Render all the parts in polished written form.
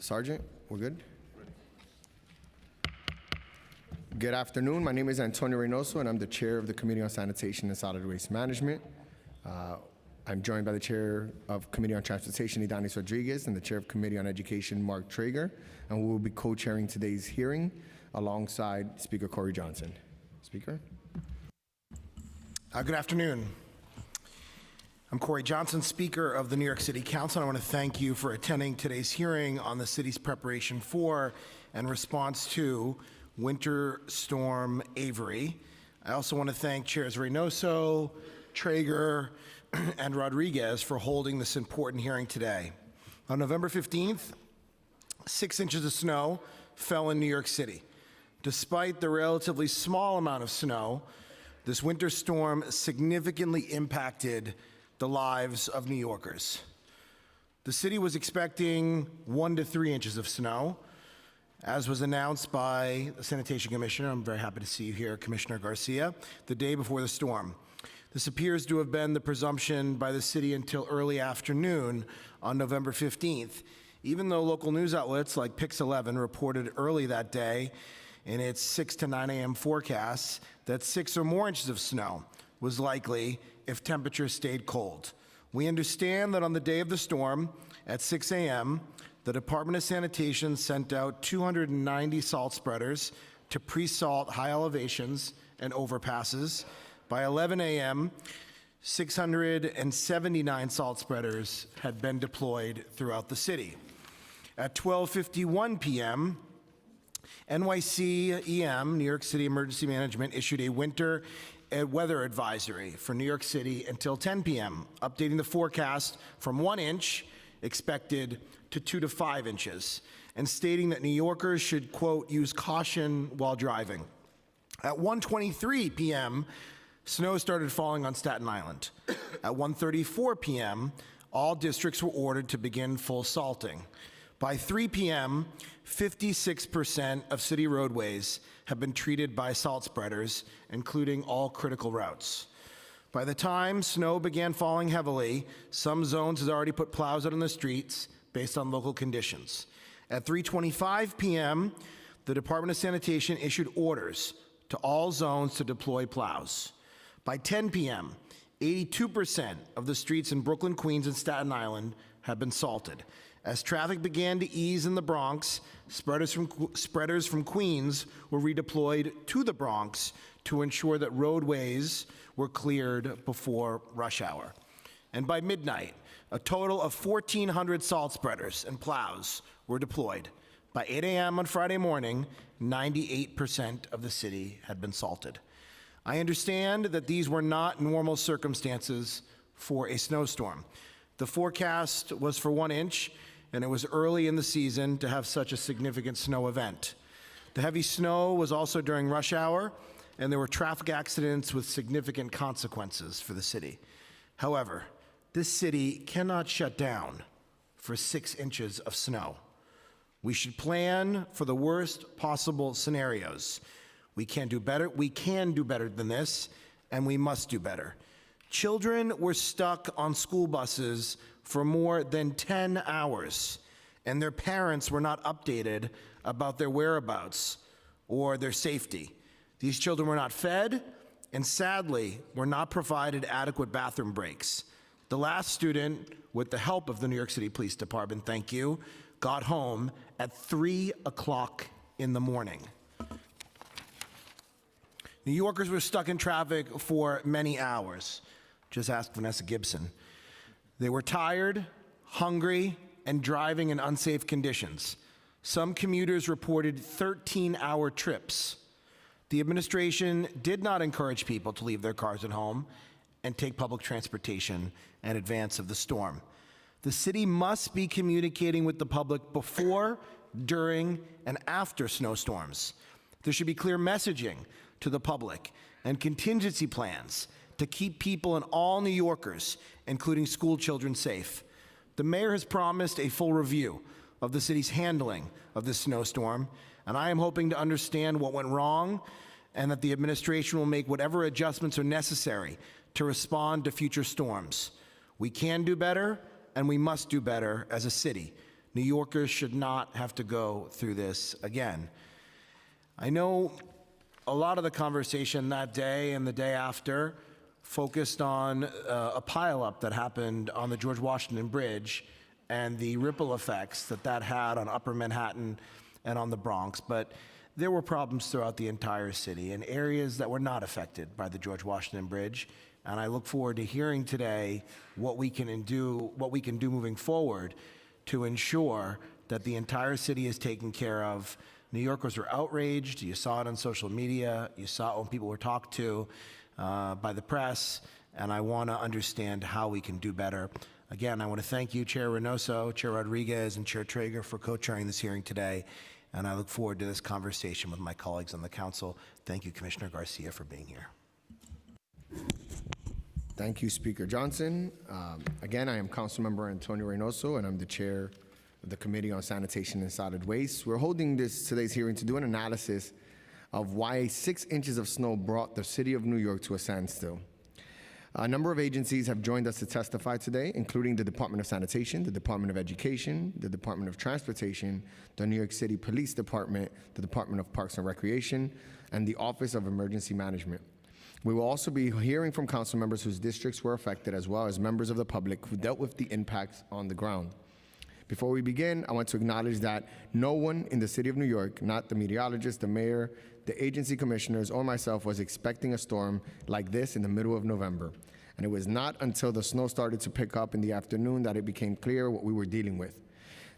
Sergeant, we're good? Good afternoon. My name is Antonio Reynoso, and I'm the chair of the Committee on Sanitation and Solid Waste Management. I'm joined by the chair of Committee on Transportation, Idanis Rodriguez, and the chair of Committee on Education, Mark Traeger, and we will be co-chairing today's hearing alongside Speaker Corey Johnson. Speaker? Good afternoon. I'm Corey Johnson, Speaker of the New York City Council. I want to thank you for attending today's hearing on the city's preparation for and response to Winter Storm Avery. I also want to thank Chairs Reynoso, Traeger, and Rodriguez for holding this important hearing today. On November 15th, 6 inches of snow fell in New York City. Despite the relatively small amount of snow, this winter storm significantly impacted the lives of New Yorkers. The city was expecting 1 to 3 inches of snow, as was announced by the Sanitation Commissioner. I'm very happy to see you here, Commissioner Garcia, the day before the storm. This appears to have been the presumption by the city until early afternoon on November 15th, even though local news outlets like Pix 11 reported early that day in its 6 to 9 a.m. forecasts that 6 or more inches of snow was likely if temperatures stayed cold. We understand that on the day of the storm at 6 a.m., the Department of Sanitation sent out 290 salt spreaders to pre-salt high elevations and overpasses. By 11 a.m., 679 salt spreaders had been deployed throughout the city. At 12:51 p.m., NYCC, New York City Emergency Management, issued a winter weather advisory for New York City until 10 p.m., updating the forecast from 1 inch expected to 2 to 5 inches, and stating that New Yorkers should, quote, use caution while driving. At 1:23 p.m., snow started falling on Staten Island. At 1:34 p.m., all districts were ordered to begin full salting. By 3 p.m., 56% of city roadways have been treated by salt spreaders, including all critical routes. By the time snow began falling heavily, some zones had already put plows out on the streets based on local conditions. At 3:25 p.m., the Department of Sanitation issued orders to all zones to deploy plows. By 10 p.m., 82% of the streets in Brooklyn, Queens, and Staten Island had been salted. As traffic began to ease in the Bronx, spreaders from Queens were redeployed to the Bronx to ensure that roadways were cleared before rush hour. And by midnight, a total of 1,400 salt spreaders and plows were deployed. By 8 a.m. on Friday morning, 98% of the city had been salted. I understand that these were not normal circumstances for a snowstorm. The forecast was for 1 inch, and it was early in the season to have such a significant snow event. The heavy snow was also during rush hour, and there were traffic accidents with significant consequences for the city. However, this city cannot shut down for 6 inches of snow. We should plan for the worst possible scenarios. We can do better than this, and we must do better. Children were stuck on school buses for more than 10 hours, and their parents were not updated about their whereabouts or their safety. These children were not fed, and sadly, were not provided adequate bathroom breaks. The last student, with the help of the New York City Police Department, thank you, got home at 3 o'clock in the morning. New Yorkers were stuck in traffic for many hours. Just ask Vanessa Gibson. They were tired, hungry, and driving in unsafe conditions. Some commuters reported 13-hour trips. The administration did not encourage people to leave their cars at home and take public transportation in advance of the storm. The city must be communicating with the public before, during, and after snowstorms. There should be clear messaging to the public and contingency plans to keep people and all New Yorkers, including school children, safe. The mayor has promised a full review of the city's handling of this snowstorm, and I am hoping to understand what went wrong and that the administration will make whatever adjustments are necessary to respond to future storms. We can do better, and we must do better as a city New Yorkers should not have to go through this again. I know a lot of the conversation that day and the day after focused on a pileup that happened on the George Washington Bridge and the ripple effects that that had on Upper Manhattan and on the Bronx. But there were problems throughout the entire city in areas that were not affected by the George Washington Bridge. And I look forward to hearing today what we can do moving forward to ensure that the entire city is taken care of. New Yorkers were outraged. You saw it on social media. You saw it when people were talked to by the press. And I want to understand how we can do better. Again, I want to thank you, Chair Reynoso, Chair Rodriguez, and Chair Traeger for co-chairing this hearing today. And I look forward to this conversation with my colleagues on the council. Thank you, Commissioner Garcia, for being here. Thank you, Speaker Johnson. Again, I am Councilmember Antonio Reynoso, and I'm the chair of the Committee on Sanitation and Solid Waste. We're holding today's hearing to do an analysis of why 6 inches of snow brought the city of New York to a standstill. A number of agencies have joined us to testify today, including the Department of Sanitation, the Department of Education, the Department of Transportation, the New York City Police Department, the Department of Parks and Recreation, and the Office of Emergency Management. We will also be hearing from council members whose districts were affected, as well as members of the public who dealt with the impacts on the ground. Before we begin, I want to acknowledge that no one in the city of New York, not the meteorologist, the mayor, the agency commissioners, or myself, was expecting a storm like this in the middle of November. And it was not until the snow started to pick up in the afternoon that it became clear what we were dealing with.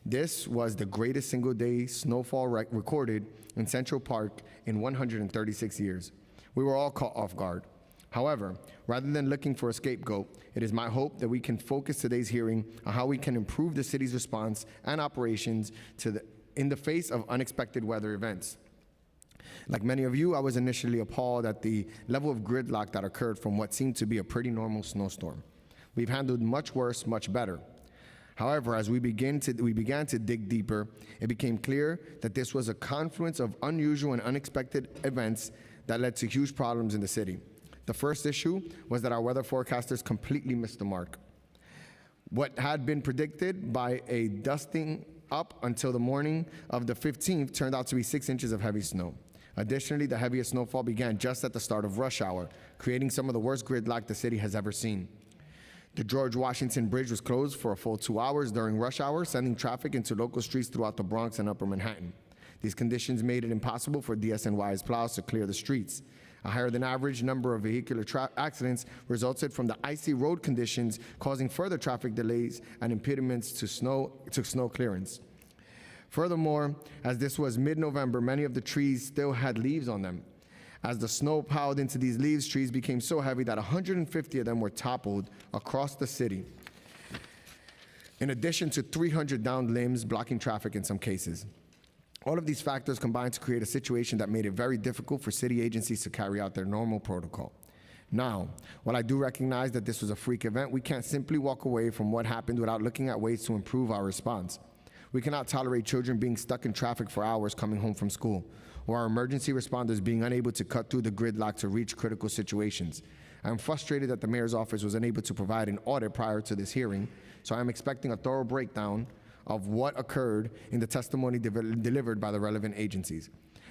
This was the greatest single-day snowfall recorded in Central Park in 136 years. We were all caught off guard. However, rather than looking for a scapegoat, it is my hope that we can focus today's hearing on how we can improve the city's response and operations in the face of unexpected weather events. Like many of you, I was initially appalled at the level of gridlock that occurred from what seemed to be a pretty normal snowstorm. We've handled much worse, much better. However, as we began to dig deeper, it became clear that this was a confluence of unusual and unexpected events that led to huge problems in the city. The first issue was that our weather forecasters completely missed the mark. What had been predicted by a dusting up until the morning of the 15th turned out to be 6 inches of heavy snow. Additionally, the heaviest snowfall began just at the start of rush hour, creating some of the worst gridlock the city has ever seen. The George Washington Bridge was closed for a full 2 hours during rush hour, sending traffic into local streets throughout the Bronx and Upper Manhattan. These conditions made it impossible for DSNY's plows to clear the streets. A higher than average number of vehicular accidents resulted from the icy road conditions, causing further traffic delays and impediments to snow clearance. Furthermore, as this was mid-November, many of the trees still had leaves on them. As the snow piled into these leaves, trees became so heavy that 150 of them were toppled across the city, in addition to 300 downed limbs blocking traffic in some cases. All of these factors combined to create a situation that made it very difficult for city agencies to carry out their normal protocol. Now, while I do recognize that this was a freak event, we can't simply walk away from what happened without looking at ways to improve our response. We cannot tolerate children being stuck in traffic for hours coming home from school, or our emergency responders being unable to cut through the gridlock to reach critical situations. I am frustrated that the mayor's office was unable to provide an audit prior to this hearing, so I am expecting a thorough breakdown of what occurred in the testimony delivered by the relevant agencies.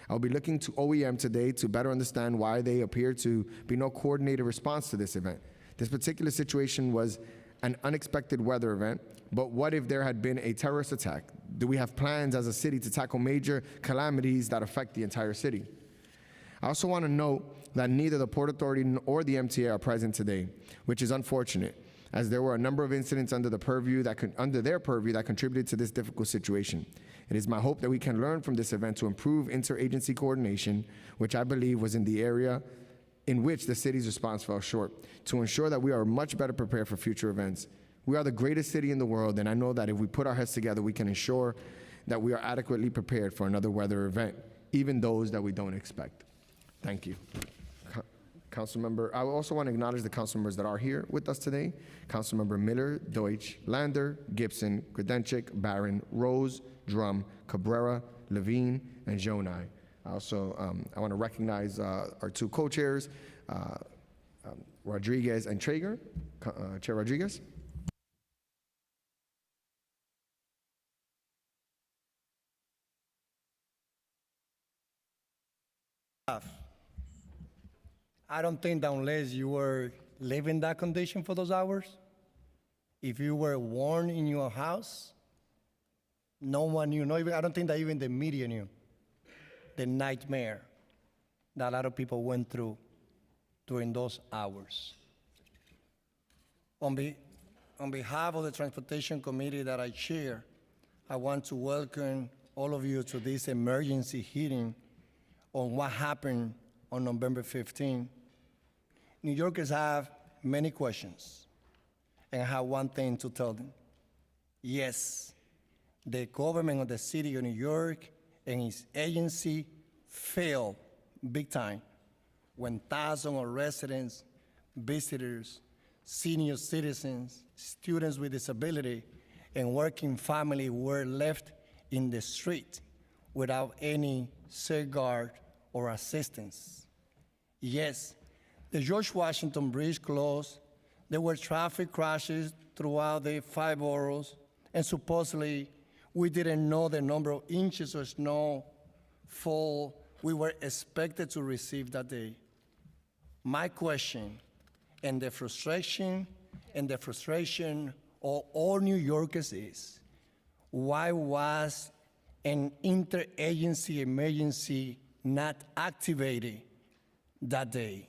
I will be looking to OEM today to better understand why there appeared to be no coordinated response to this event. This particular situation was an unexpected weather event, but what if there had been a terrorist attack? Do we have plans as a city to tackle major calamities that affect the entire city? I also want to note that neither the Port Authority or the MTA are present today, which is unfortunate, as there were a number of incidents under their purview that contributed to this difficult situation. It is my hope that we can learn from this event to improve interagency coordination, which I believe was in the area in which the city's response fell short, to ensure that we are much better prepared for future events. We are the greatest city in the world, and I know that if we put our heads together, we can ensure that we are adequately prepared for another weather event, even those that we don't expect. Thank you. Councilmember, I also want to acknowledge the council members that are here with us today. Councilmember Miller, Deutsch, Lander, Gibson, Kredenchik, Barron, Rose, Drum, Cabrera, Levine, and Jonai. Also, I want to recognize our two co-chairs, Rodriguez and Traeger. Chair Rodriguez. I don't think that unless you were living that condition for those hours, if you were warned in your house, no one knew. No, even, I don't think that even the media knew the nightmare that a lot of people went through during those hours. On behalf of the Transportation Committee that I chair, I want to welcome all of you to this emergency hearing on what happened on November 15. New Yorkers have many questions, and I have one thing to tell them. Yes, the government of the city of New York and its agency failed big time when thousands of residents, visitors, senior citizens, students with disability, and working family were left in the street without any safeguard or assistance. Yes, the George Washington Bridge closed. There were traffic crashes throughout the 5 boroughs, and supposedly we didn't know the number of inches of snowfall we were expected to receive that day. My question, and the frustration of all New Yorkers is, why was an interagency emergency not activated that day?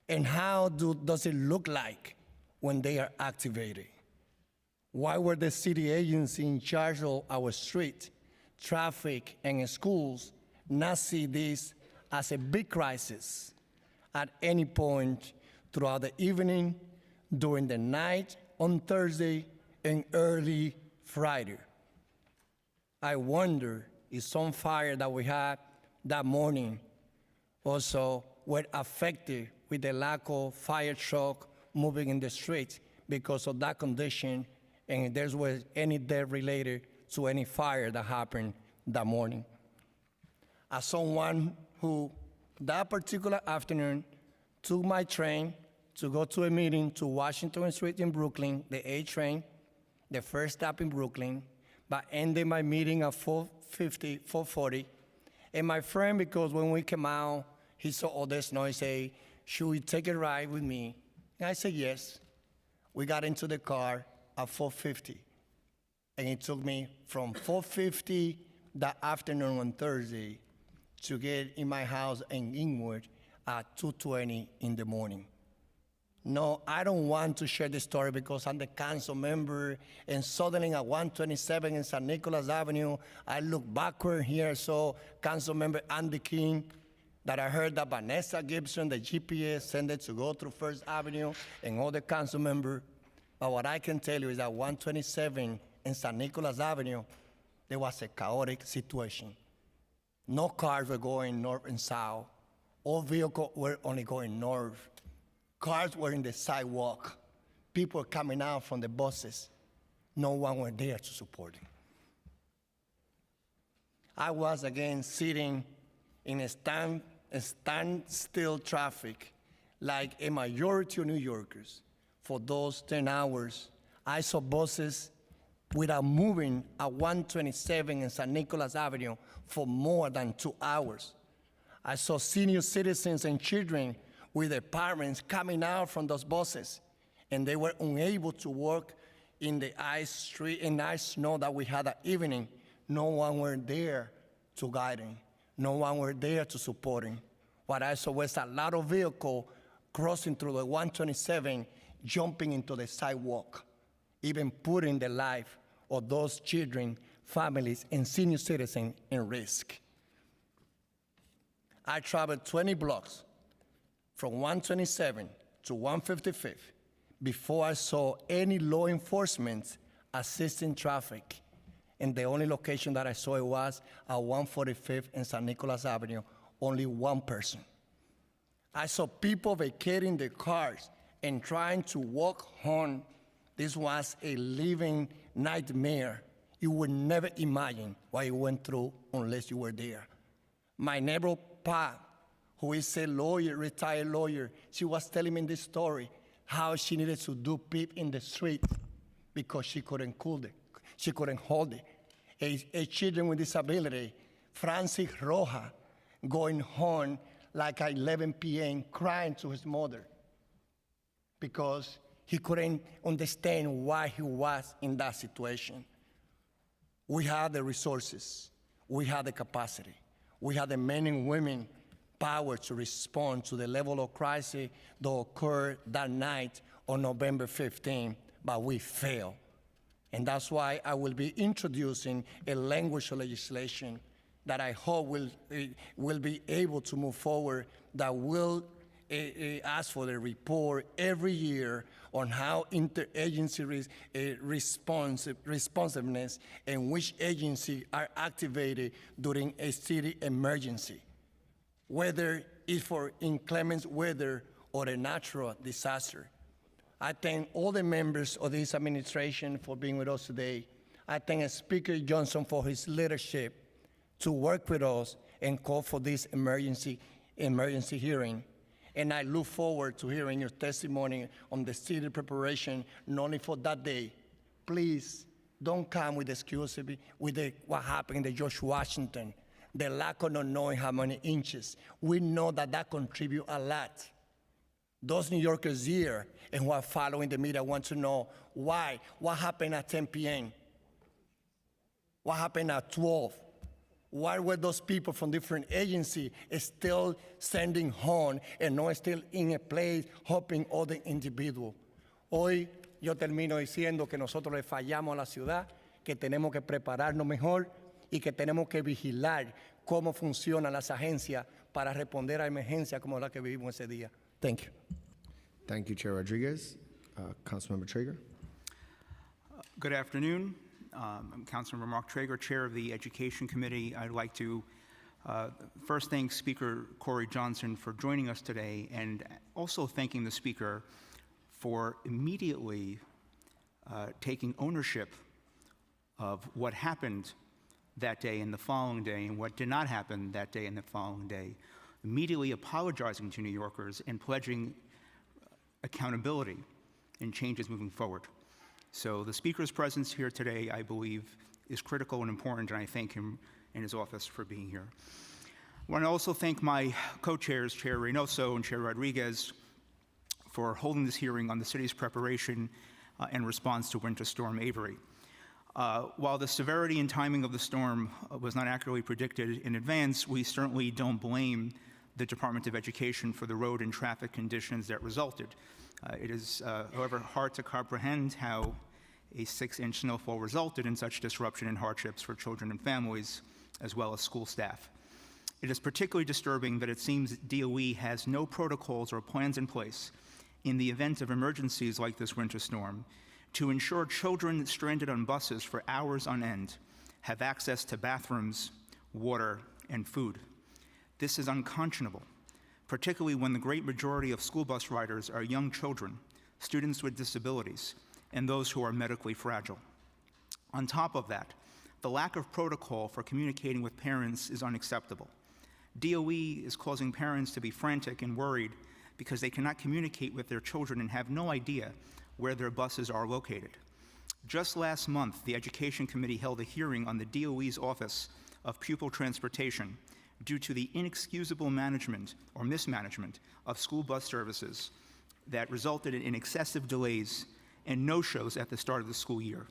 And how does it look like when they are activated? Why were the city agencies in charge of our street, traffic, and schools not see this as a big crisis at any point throughout the evening, during the night, on Thursday, and early Friday? I wonder if some fire that we had that morning also were affected with the lack of fire truck moving in the streets because of that condition, and if there was any death related to any fire that happened that morning. As someone who that particular afternoon took my train to go to a meeting to Washington Street in Brooklyn, the A train, the first stop in Brooklyn, but ended my meeting at 4:40. And my friend, because when we came out, he saw all this noise, say, should we take a ride with me? And I said, yes. We got into the car at 4:50. And it took me from 4:50 that afternoon on Thursday to get in my house in Inwood at 2:20 in the morning. No, I don't want to share this story because I'm the council member, and suddenly at 127 in San Nicolas Avenue, I look backward here, so council member Andy King, that I heard that Vanessa Gibson, the GPS, sent it to go through First Avenue, and all the council member. But what I can tell you is that 127 in San Nicolas Avenue, there was a chaotic situation. No cars were going north and south. All vehicles were only going north. Cars were in the sidewalk. People were coming out from the buses. No one were there to support them. I was again sitting in a standstill traffic like a majority of New Yorkers. For those 10 hours, I saw buses without moving at 127 in San Nicolas Avenue for more than 2 hours. I saw senior citizens and children with their parents coming out from those buses, and they were unable to walk in the ice street and ice snow that we had that evening. No one were there to guide them. No one were there to support them. What I saw was a lot of vehicles crossing through the 127, jumping into the sidewalk, even putting the life of those children, families, and senior citizens in risk. I traveled 20 blocks from 127 to 155th before I saw any law enforcement assisting traffic. And the only location that I saw it was at 145th and San Nicolas Avenue, only one person. I saw people vacating their cars and trying to walk home. This was a living nightmare. You would never imagine what you went through unless you were there. My neighbor, Pa, who is a lawyer, retired lawyer, she was telling me this story, how she needed to do PIP in the street because she couldn't hold it. A children with disability, Francis Roja, going home like at 11 p.m. crying to his mother because he couldn't understand why he was in that situation. We had the resources, we had the capacity, we had the men and women power to respond to the level of crisis that occurred that night on November 15, but we failed. And that's why I will be introducing a language of legislation that I hope will be able to move forward, that will ask for the report every year on how interagency responsiveness and which agencies are activated during a city emergency, whether it's for inclement weather or a natural disaster. I thank all the members of this administration for being with us today. I thank Speaker Johnson for his leadership to work with us and call for this emergency hearing. And I look forward to hearing your testimony on the city preparation, not only for that day. Please don't come with excuses with what happened in George Washington, the lack of not knowing how many inches. We know that contributes a lot. Those New Yorkers here and who are following the media want to know why. What happened at 10 p.m.? What happened at 12? Why were those people from different agencies still sending home and not still in a place helping other individuals? Hoy yo termino diciendo que nosotros le fallamos a la ciudad, que tenemos que prepararnos mejor y que tenemos que vigilar cómo funcionan las agencias para responder a emergencias como la que vivimos ese día. Thank you. Thank you, Chair Rodriguez. Councilmember Traeger. Good afternoon. I'm Councilmember Mark Traeger, Chair of the Education Committee. I'd like to first thank Speaker Corey Johnson for joining us today, and also thanking the Speaker for immediately taking ownership of what happened that day and the following day, and what did not happen that day and the following day, immediately apologizing to New Yorkers and pledging accountability and changes moving forward. So the Speaker's presence here today, I believe, is critical and important, and I thank him and his office for being here. I want to also thank my co-chairs, Chair Reynoso and Chair Rodriguez, for holding this hearing on the city's preparation and response to Winter Storm Avery. While the severity and timing of the storm was not accurately predicted in advance, we certainly don't blame the Department of Education for the road and traffic conditions that resulted. It is, however, hard to comprehend how a 6-inch snowfall resulted in such disruption and hardships for children and families, as well as school staff. It is particularly disturbing that it seems DOE has no protocols or plans in place in the event of emergencies like this winter storm to ensure children stranded on buses for hours on end have access to bathrooms, water, and food. This is unconscionable, particularly when the great majority of school bus riders are young children, students with disabilities, and those who are medically fragile. On top of that, the lack of protocol for communicating with parents is unacceptable. DOE is causing parents to be frantic and worried because they cannot communicate with their children and have no idea where their buses are located. Just last month, the Education Committee held a hearing on the DOE's Office of Pupil Transportation due to the inexcusable management or mismanagement of school bus services that resulted in excessive delays and no-shows at the start of the school year.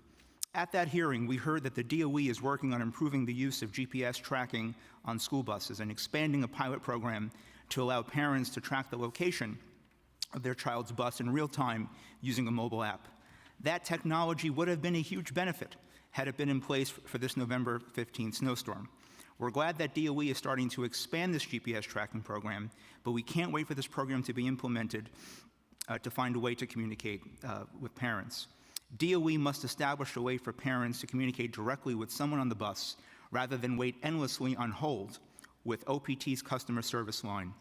At that hearing, we heard that the DOE is working on improving the use of GPS tracking on school buses and expanding a pilot program to allow parents to track the location of their child's bus in real time using a mobile app. That technology would have been a huge benefit had it been in place for this November 15th snowstorm. We're glad that DOE is starting to expand this GPS tracking program, but we can't wait for this program to be implemented to find a way to communicate with parents. DOE must establish a way for parents to communicate directly with someone on the bus rather than wait endlessly on hold with OPT's customer service line.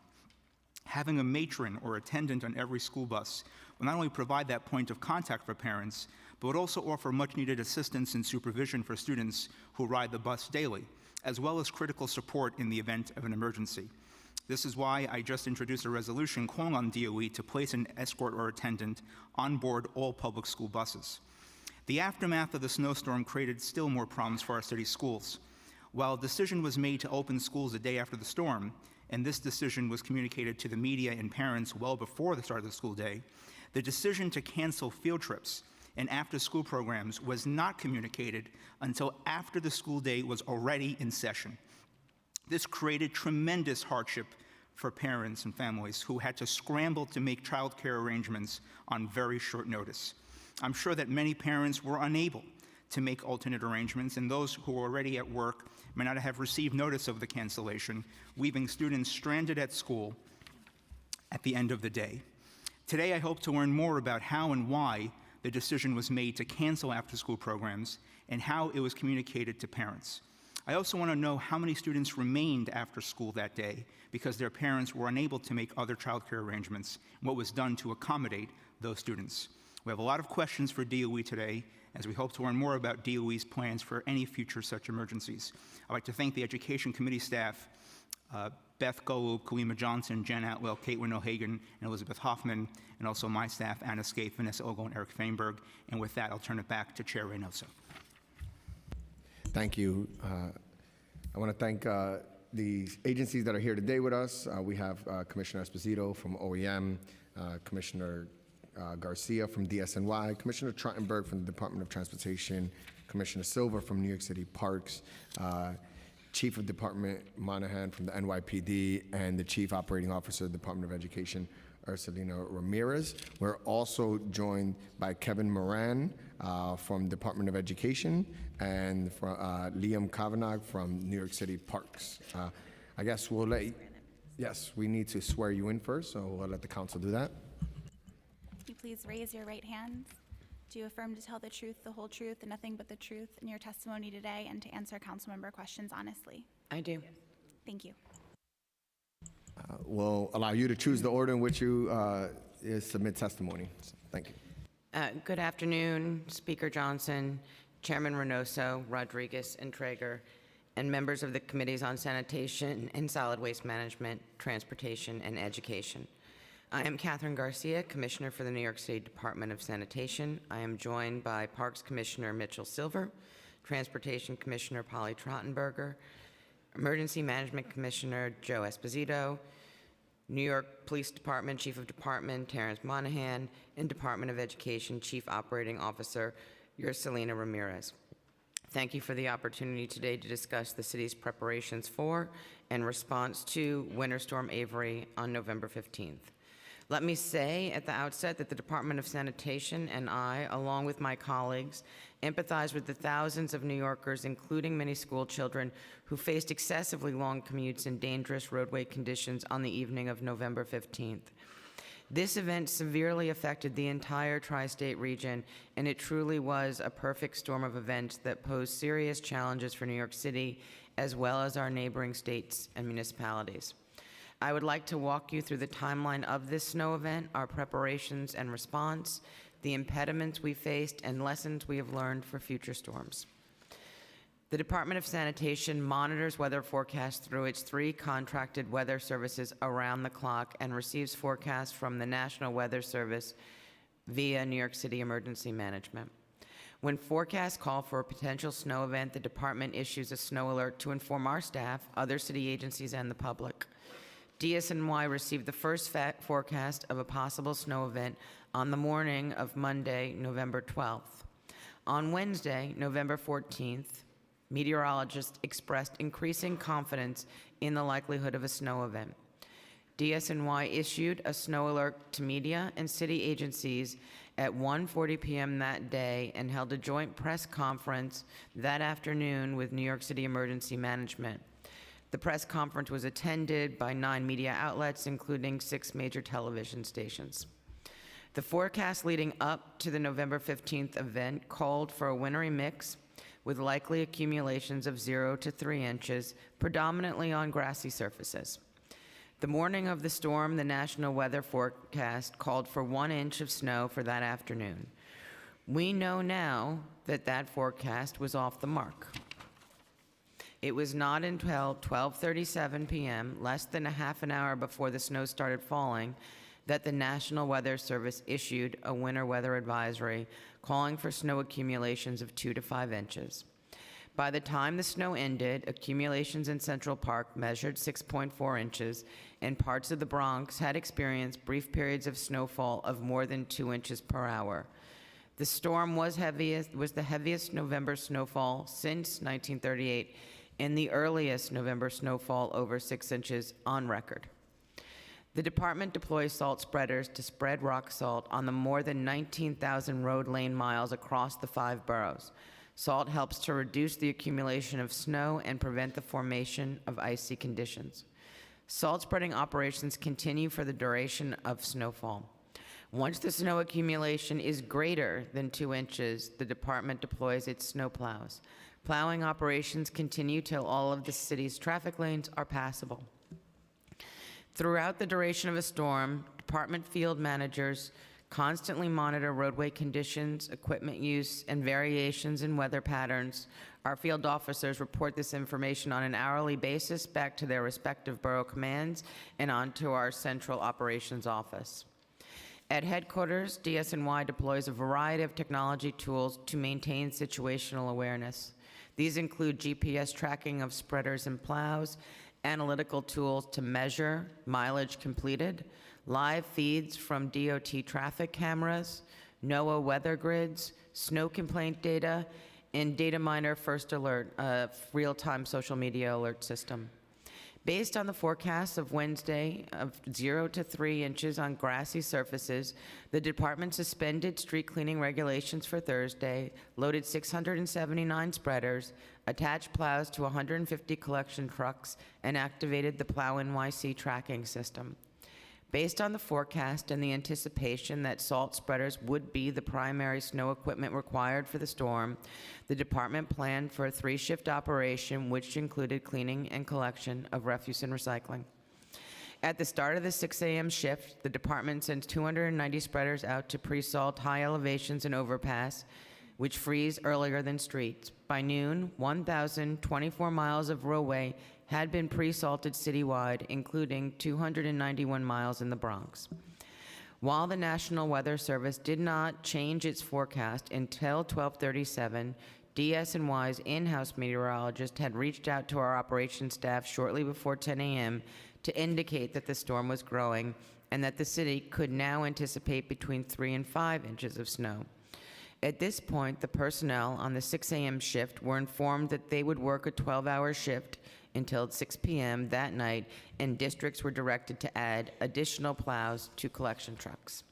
Having a matron or attendant on every school bus will not only provide that point of contact for parents, but would also offer much-needed assistance and supervision for students who ride the bus daily, as well as critical support in the event of an emergency. This is why I just introduced a resolution calling on DOE to place an escort or attendant on board all public school buses. The aftermath of the snowstorm created still more problems for our city schools. While a decision was made to open schools the day after the storm, and this decision was communicated to the media and parents well before the start of the school day, the decision to cancel field trips and after-school programs was not communicated until after the school day was already in session. This created tremendous hardship for parents and families who had to scramble to make childcare arrangements on very short notice. I'm sure that many parents were unable to make alternate arrangements, and those who were already at work may not have received notice of the cancellation, leaving students stranded at school at the end of the day. Today, I hope to learn more about how and why the decision was made to cancel after-school programs and how it was communicated to parents. I also want to know how many students remained after school that day because their parents were unable to make other childcare arrangements, and what was done to accommodate those students. We have a lot of questions for DOE today, as we hope to learn more about DOE's plans for any future such emergencies. I'd like to thank the Education Committee staff, Beth Golub, Kalima Johnson, Jen Atwell, Caitlin O'Hagan, and Elizabeth Hoffman, and also my staff, Anna Scaife, Vanessa Ogle, and Eric Feinberg. And with that, I'll turn it back to Chair Reynoso. Thank you. I want to thank the agencies that are here today with us. We have Commissioner Esposito from OEM, Commissioner Garcia from DSNY, Commissioner Trottenberg from the Department of Transportation, Commissioner Silva from New York City Parks, Chief of Department Monahan from the NYPD, and the Chief Operating Officer of the Department of Education, Ursulina Ramirez. We're also joined by Kevin Moran from Department of Education, and from, Liam Kavanagh from New York City Parks. I guess we'll yes, we need to swear you in first, so we'll let the council do that. Can you please raise your right hand? Do you affirm to tell the truth, the whole truth, and nothing but the truth in your testimony today, and to answer council member questions honestly? I do. Thank you. We'll allow you to choose the order in which you submit testimony. So, thank you. Good afternoon, Speaker Johnson, Chairman Reynoso, Rodriguez, and Traeger, and members of the Committees on Sanitation and Solid Waste Management, Transportation, and Education. I am Catherine Garcia, Commissioner for the New York City Department of Sanitation. I am joined by Parks Commissioner Mitchell Silver, Transportation Commissioner Polly Trottenberger, Emergency Management Commissioner Joe Esposito, New York Police Department Chief of Department Terrence Monahan, and Department of Education Chief Operating Officer Ursulina Ramirez. Thank you for the opportunity today to discuss the city's preparations for and response to Winter Storm Avery on November 15th. Let me say at the outset that the Department of Sanitation and I, along with my colleagues, empathize with the thousands of New Yorkers, including many school children, who faced excessively long commutes in dangerous roadway conditions on the evening of November 15th. This event severely affected the entire tri-state region, and it truly was a perfect storm of events that posed serious challenges for New York City, as well as our neighboring states and municipalities. I would like to walk you through the timeline of this snow event, our preparations and response, the impediments we faced, and lessons we have learned for future storms. The Department of Sanitation monitors weather forecasts through its 3 contracted weather services around the clock and receives forecasts from the National Weather Service via New York City Emergency Management. When forecasts call for a potential snow event, the department issues a snow alert to inform our staff, other city agencies, and the public. DSNY received the first forecast of a possible snow event on the morning of Monday, November 12th. On Wednesday, November 14th, meteorologists expressed increasing confidence in the likelihood of a snow event. DSNY issued a snow alert to media and city agencies at 1:40 p.m. that day and held a joint press conference that afternoon with New York City Emergency Management. The press conference was attended by 9 media outlets, including 6 major television stations. The forecast leading up to the November 15th event called for a wintry mix with likely accumulations of 0 to 3 inches, predominantly on grassy surfaces. The morning of the storm, the National Weather Forecast called for 1 inch of snow for that afternoon. We know now that that forecast was off the mark. It was not until 12:37 p.m., less than a half an hour before the snow started falling, that the National Weather Service issued a winter weather advisory calling for snow accumulations of 2 to 5 inches. By the time the snow ended, accumulations in Central Park measured 6.4 inches, and parts of the Bronx had experienced brief periods of snowfall of more than 2 inches per hour. The storm was the heaviest November snowfall since 1938 and the earliest November snowfall over 6 inches on record. The department deploys salt spreaders to spread rock salt on the more than 19,000 road lane miles across the 5 boroughs. Salt helps to reduce the accumulation of snow and prevent the formation of icy conditions. Salt spreading operations continue for the duration of snowfall. Once the snow accumulation is greater than 2 inches, the department deploys its snow plows. Plowing operations continue till all of the city's traffic lanes are passable. Throughout the duration of a storm, department field managers constantly monitor roadway conditions, equipment use, and variations in weather patterns. Our field officers report this information on an hourly basis back to their respective borough commands and onto our central operations office. At headquarters, DSNY deploys a variety of technology tools to maintain situational awareness. These include GPS tracking of spreaders and plows, analytical tools to measure mileage completed, live feeds from DOT traffic cameras, NOAA weather grids, snow complaint data, and Data Miner First Alert, a real-time social media alert system. Based on the forecast of Wednesday of 0 to 3 inches on grassy surfaces, the department suspended street cleaning regulations for Thursday, loaded 679 spreaders, attached plows to 150 collection trucks, and activated the Plow NYC tracking system. Based on the forecast and the anticipation that salt spreaders would be the primary snow equipment required for the storm, the department planned for a 3-shift operation, which included cleaning and collection of refuse and recycling. At the start of the 6 a.m. shift, the department sends 290 spreaders out to pre-salt high elevations and overpass, which freeze earlier than streets. By noon, 1,024 miles of roadway had been pre-salted citywide, including 291 miles in the Bronx. While the National Weather Service did not change its forecast until 12:37, DSNY's in-house meteorologist had reached out to our operations staff shortly before 10 a.m. to indicate that the storm was growing and that the city could now anticipate between 3 and 5 inches of snow. At this point, the personnel on the 6 a.m. shift were informed that they would work a 12-hour shift until 6 p.m. that night, and districts were directed to add additional plows to collection trucks.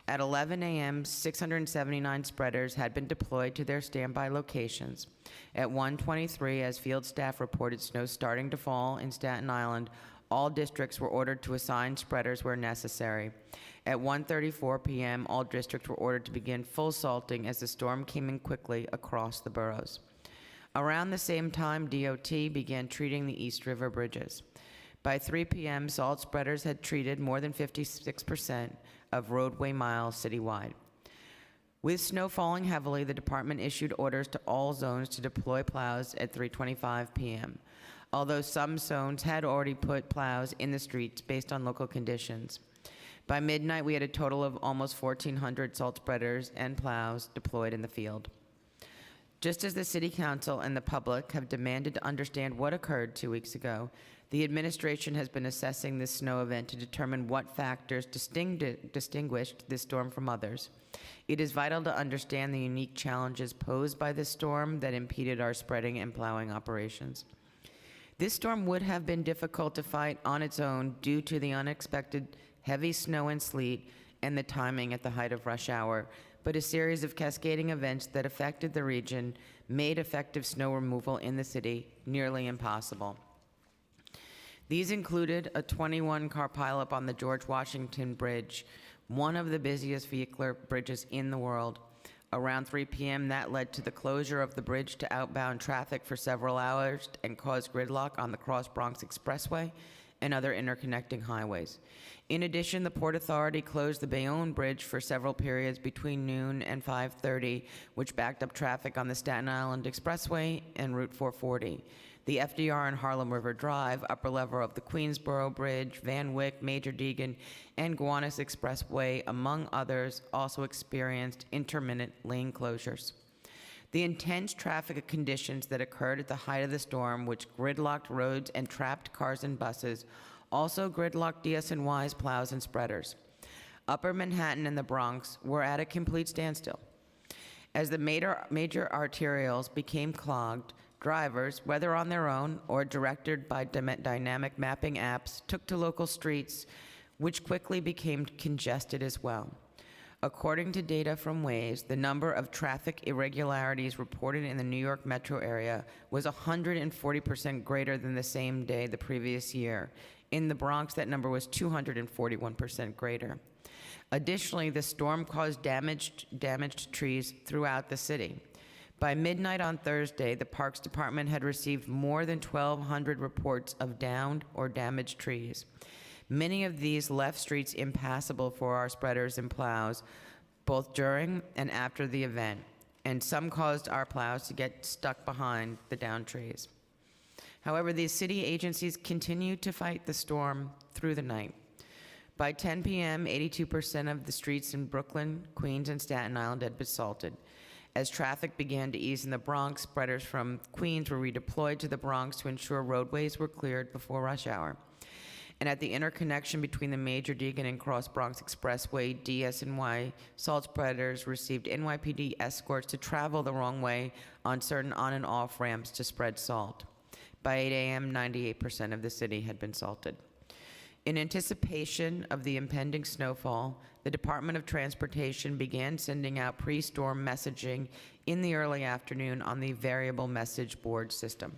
At 11 a.m., 679 spreaders had been deployed to their standby locations. At 1:23, as field staff reported snow starting to fall in Staten Island, all districts were ordered to assign spreaders where necessary. At 1:34 p.m., all districts were ordered to begin full salting as the storm came in quickly across the boroughs. Around the same time, DOT began treating the East River bridges. By 3 p.m., salt spreaders had treated more than 56% of roadway miles citywide. With snow falling heavily, the department issued orders to all zones to deploy plows at 3:25 p.m., although some zones had already put plows in the streets based on local conditions. By midnight, we had a total of almost 1,400 salt spreaders and plows deployed in the field. Just as the City Council and the public have demanded to understand what occurred 2 weeks ago, the administration has been assessing this snow event to determine what factors distinguished this storm from others. It is vital to understand the unique challenges posed by this storm that impeded our spreading and plowing operations. This storm would have been difficult to fight on its own due to the unexpected heavy snow and sleet and the timing at the height of rush hour, but a series of cascading events that affected the region made effective snow removal in the city nearly impossible. These included a 21-car pileup on the George Washington Bridge, one of the busiest vehicular bridges in the world. Around 3 p.m., that led to the closure of the bridge to outbound traffic for several hours and caused gridlock on the Cross Bronx Expressway and other interconnecting highways. In addition, the Port Authority closed the Bayonne Bridge for several periods between noon and 5:30, which backed up traffic on the Staten Island Expressway and Route 440. The FDR and Harlem River Drive, upper level of the Queensboro Bridge, Van Wyck, Major Deegan, and Gowanus Expressway, among others, also experienced intermittent lane closures. The intense traffic conditions that occurred at the height of the storm, which gridlocked roads and trapped cars and buses, also gridlocked DSNY's plows and spreaders. Upper Manhattan and the Bronx were at a complete standstill. As the major arterials became clogged, drivers, whether on their own or directed by dynamic mapping apps, took to local streets, which quickly became congested as well. According to data from Waze, the number of traffic irregularities reported in the New York metro area was 140% greater than the same day the previous year. In the Bronx, that number was 241% greater. Additionally, the storm caused damaged trees throughout the city. By midnight on Thursday, the Parks Department had received more than 1,200 reports of downed or damaged trees. Many of these left streets impassable for our spreaders and plows, both during and after the event, and some caused our plows to get stuck behind the downed trees. However, these city agencies continued to fight the storm through the night. By 10 p.m., 82% of the streets in Brooklyn, Queens, and Staten Island had been salted. As traffic began to ease in the Bronx, spreaders from Queens were redeployed to the Bronx to ensure roadways were cleared before rush hour. And at the interconnection between the major Deegan and Cross Bronx Expressway, DSNY salt spreaders received NYPD escorts to travel the wrong way on certain on and off ramps to spread salt. By 8 a.m., 98% of the city had been salted. In anticipation of the impending snowfall, the Department of Transportation began sending out pre-storm messaging in the early afternoon on the variable message board system.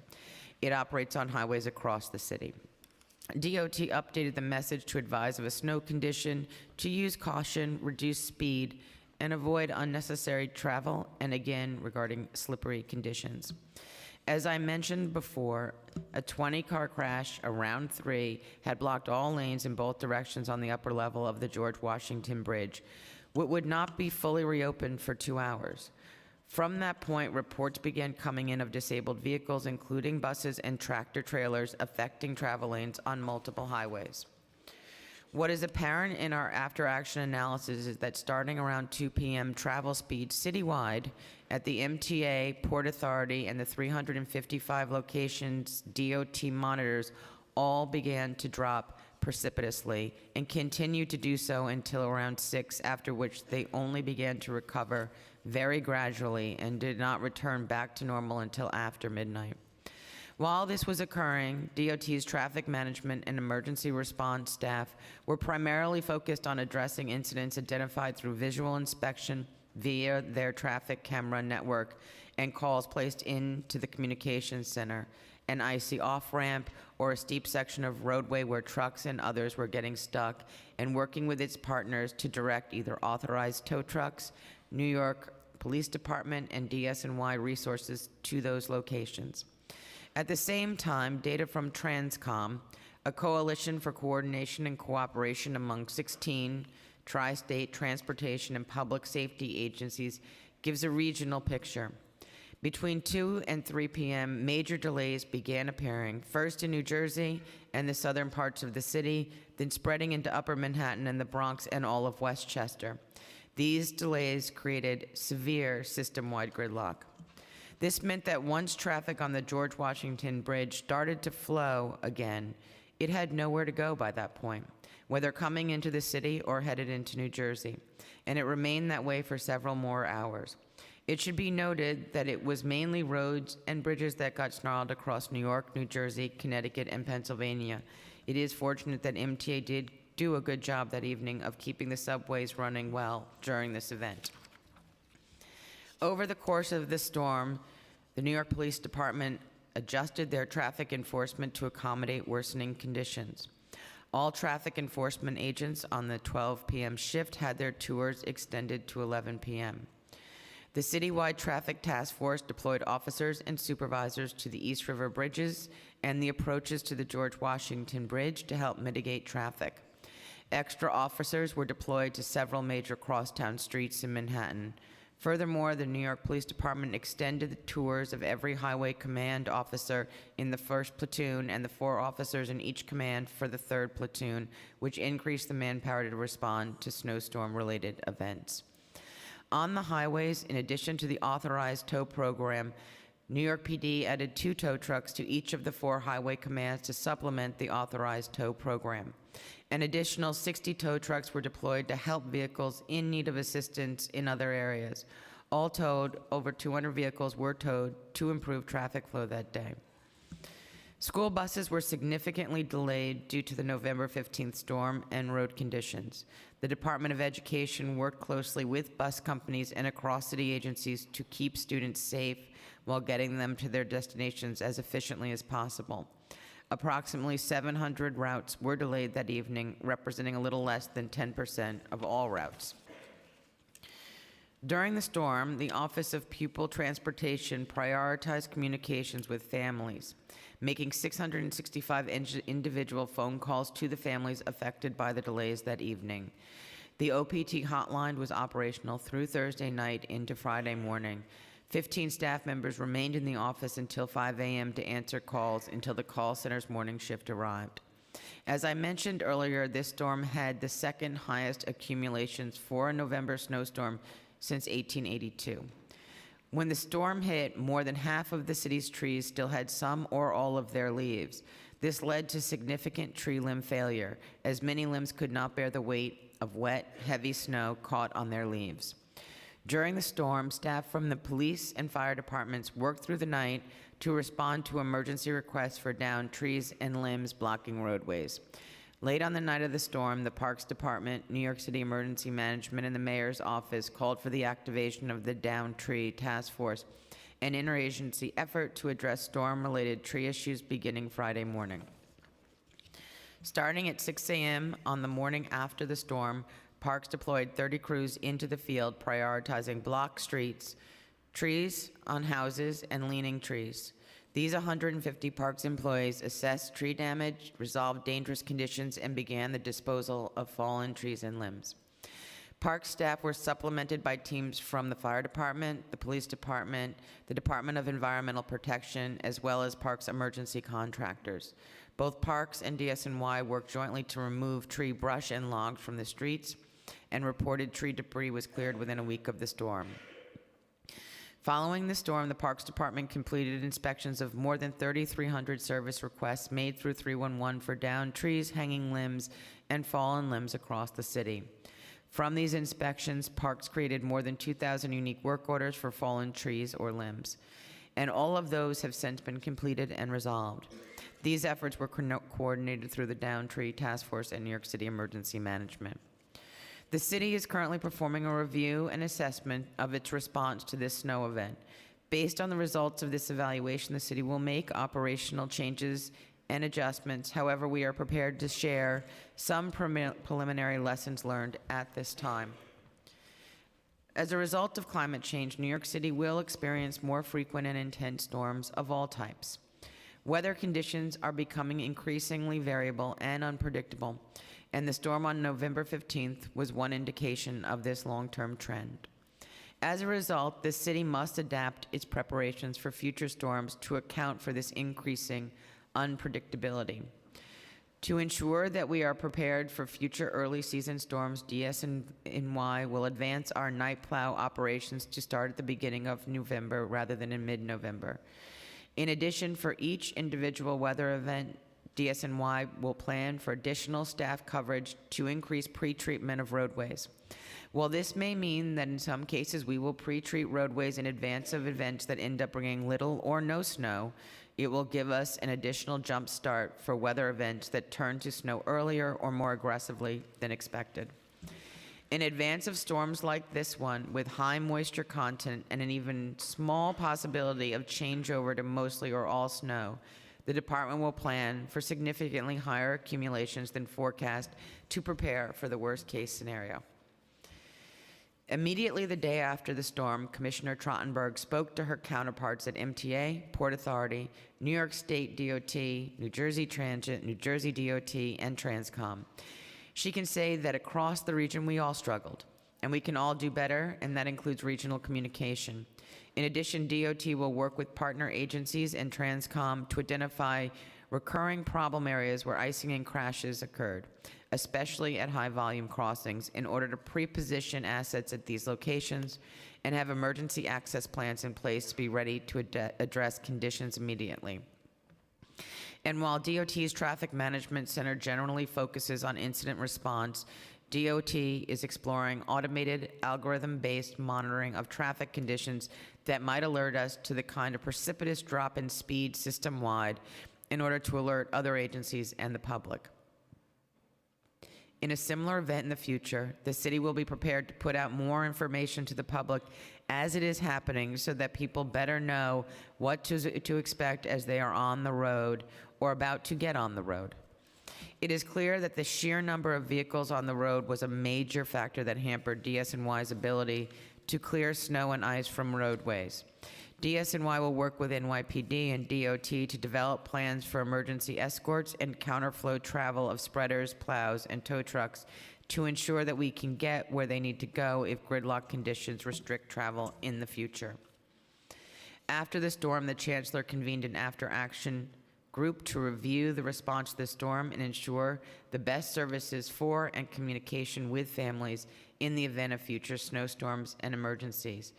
It operates on highways across the city. DOT updated the message to advise of a snow condition, to use caution, reduce speed, and avoid unnecessary travel, and again regarding slippery conditions. As I mentioned before, a 20-car crash around 3 had blocked all lanes in both directions on the upper level of the George Washington Bridge, which would not be fully reopened for 2 hours. From that point, reports began coming in of disabled vehicles, including buses and tractor trailers, affecting travel lanes on multiple highways. What is apparent in our after-action analysis is that starting around 2 p.m., travel speeds citywide at the MTA, Port Authority, and the 355 locations DOT monitors all began to drop precipitously and continued to do so until around 6, after which they only began to recover very gradually and did not return back to normal until after midnight. While this was occurring, DOT's traffic management and emergency response staff were primarily focused on addressing incidents identified through visual inspection via their traffic camera network and calls placed into the communications center, an icy off-ramp or a steep section of roadway where trucks and others were getting stuck, and working with its partners to direct either authorized tow trucks, New York Police Department, and DSNY resources to those locations. At the same time, data from Transcom, a coalition for coordination and cooperation among 16 tri-state transportation and public safety agencies, gives a regional picture. Between 2 and 3 p.m., major delays began appearing, first in New Jersey and the southern parts of the city, then spreading into Upper Manhattan and the Bronx and all of Westchester. These delays created severe system-wide gridlock. This meant that once traffic on the George Washington Bridge started to flow again, it had nowhere to go by that point, whether coming into the city or headed into New Jersey, and it remained that way for several more hours. It should be noted that it was mainly roads and bridges that got snarled across New York, New Jersey, Connecticut, and Pennsylvania. It is fortunate that MTA did do a good job that evening of keeping the subways running well during this event. Over the course of the storm, the New York Police Department adjusted their traffic enforcement to accommodate worsening conditions. All traffic enforcement agents on the 12 p.m. shift had their tours extended to 11 p.m. The citywide traffic task force deployed officers and supervisors to the East River bridges and the approaches to the George Washington Bridge to help mitigate traffic. Extra officers were deployed to several major crosstown streets in Manhattan. Furthermore, the New York Police Department extended the tours of every highway command officer in the 1st platoon and the 4 officers in each command for the 3rd platoon, which increased the manpower to respond to snowstorm-related events. On the highways, in addition to the authorized tow program, New York PD added 2 tow trucks to each of the 4 highway commands to supplement the authorized tow program. An additional 60 tow trucks were deployed to help vehicles in need of assistance in other areas. All told, over 200 vehicles were towed to improve traffic flow that day. School buses were significantly delayed due to the November 15th storm and road conditions. The Department of Education worked closely with bus companies and across city agencies to keep students safe while getting them to their destinations as efficiently as possible. Approximately 700 routes were delayed that evening, representing a little less than 10% of all routes. During the storm, the Office of Pupil Transportation prioritized communications with families, making 665 individual phone calls to the families affected by the delays that evening. The OPT hotline was operational through Thursday night into Friday morning. 15 staff members remained in the office until 5 a.m. to answer calls until the call center's morning shift arrived. As I mentioned earlier, this storm had the second highest accumulations for a November snowstorm since 1882. When the storm hit, more than half of the city's trees still had some or all of their leaves. This led to significant tree limb failure, as many limbs could not bear the weight of wet, heavy snow caught on their leaves. During the storm, staff from the police and fire departments worked through the night to respond to emergency requests for downed trees and limbs blocking roadways. Late on the night of the storm, the Parks Department, New York City Emergency Management, and the Mayor's Office called for the activation of the Downed Tree Task Force, an interagency effort to address storm-related tree issues beginning Friday morning. Starting at 6 a.m. on the morning after the storm, Parks deployed 30 crews into the field, prioritizing blocked streets, trees on houses, and leaning trees. These 150 Parks employees assessed tree damage, resolved dangerous conditions, and began the disposal of fallen trees and limbs. Parks staff were supplemented by teams from the Fire Department, the Police Department, the Department of Environmental Protection, as well as Parks emergency contractors. Both Parks and DSNY worked jointly to remove tree brush and logs from the streets, and reported tree debris was cleared within a week of the storm. Following the storm, the Parks Department completed inspections of more than 3,300 service requests made through 311 for downed trees, hanging limbs, and fallen limbs across the city. From these inspections, Parks created more than 2,000 unique work orders for fallen trees or limbs, and all of those have since been completed and resolved. These efforts were coordinated through the Downed Tree Task Force and New York City Emergency Management. The city is currently performing a review and assessment of its response to this snow event. Based on the results of this evaluation, the city will make operational changes and adjustments. However, we are prepared to share some preliminary lessons learned at this time. As a result of climate change, New York City will experience more frequent and intense storms of all types. Weather conditions are becoming increasingly variable and unpredictable, and the storm on November 15th was one indication of this long-term trend. As a result, the city must adapt its preparations for future storms to account for this increasing unpredictability. To ensure that we are prepared for future early season storms, DSNY will advance our night plow operations to start at the beginning of November rather than in mid-November. In addition, for each individual weather event, DSNY will plan for additional staff coverage to increase pre-treatment of roadways. While this may mean that in some cases we will pre-treat roadways in advance of events that end up bringing little or no snow, it will give us an additional jump start for weather events that turn to snow earlier or more aggressively than expected. In advance of storms like this one, with high moisture content and an even small possibility of changeover to mostly or all snow, the department will plan for significantly higher accumulations than forecast to prepare for the worst-case scenario. Immediately the day after the storm, Commissioner Trottenberg spoke to her counterparts at MTA, Port Authority, New York State DOT, New Jersey Transit, New Jersey DOT, and Transcom. She can say that across the region we all struggled, and we can all do better, and that includes regional communication. In addition, DOT will work with partner agencies and Transcom to identify recurring problem areas where icing and crashes occurred. especially at high-volume crossings, in order to pre-position assets at these locations and have emergency access plans in place to be ready to address conditions immediately. And while DOT's Traffic Management Center generally focuses on incident response, DOT is exploring automated, algorithm-based monitoring of traffic conditions that might alert us to the kind of precipitous drop in speed system-wide in order to alert other agencies and the public. In a similar event in the future, the city will be prepared to put out more information to the public as it is happening so that people better know what to expect as they are on the road or about to get on the road. It is clear that the sheer number of vehicles on the road was a major factor that hampered DSNY's ability to clear snow and ice from roadways. DSNY will work with NYPD and DOT to develop plans for emergency escorts and counterflow travel of spreaders, plows, and tow trucks to ensure that we can get where they need to go if gridlock conditions restrict travel in the future. After the storm, the Chancellor convened an after-action group to review the response to the storm and ensure the best services for and communication with families in the event of future snowstorms and emergencies.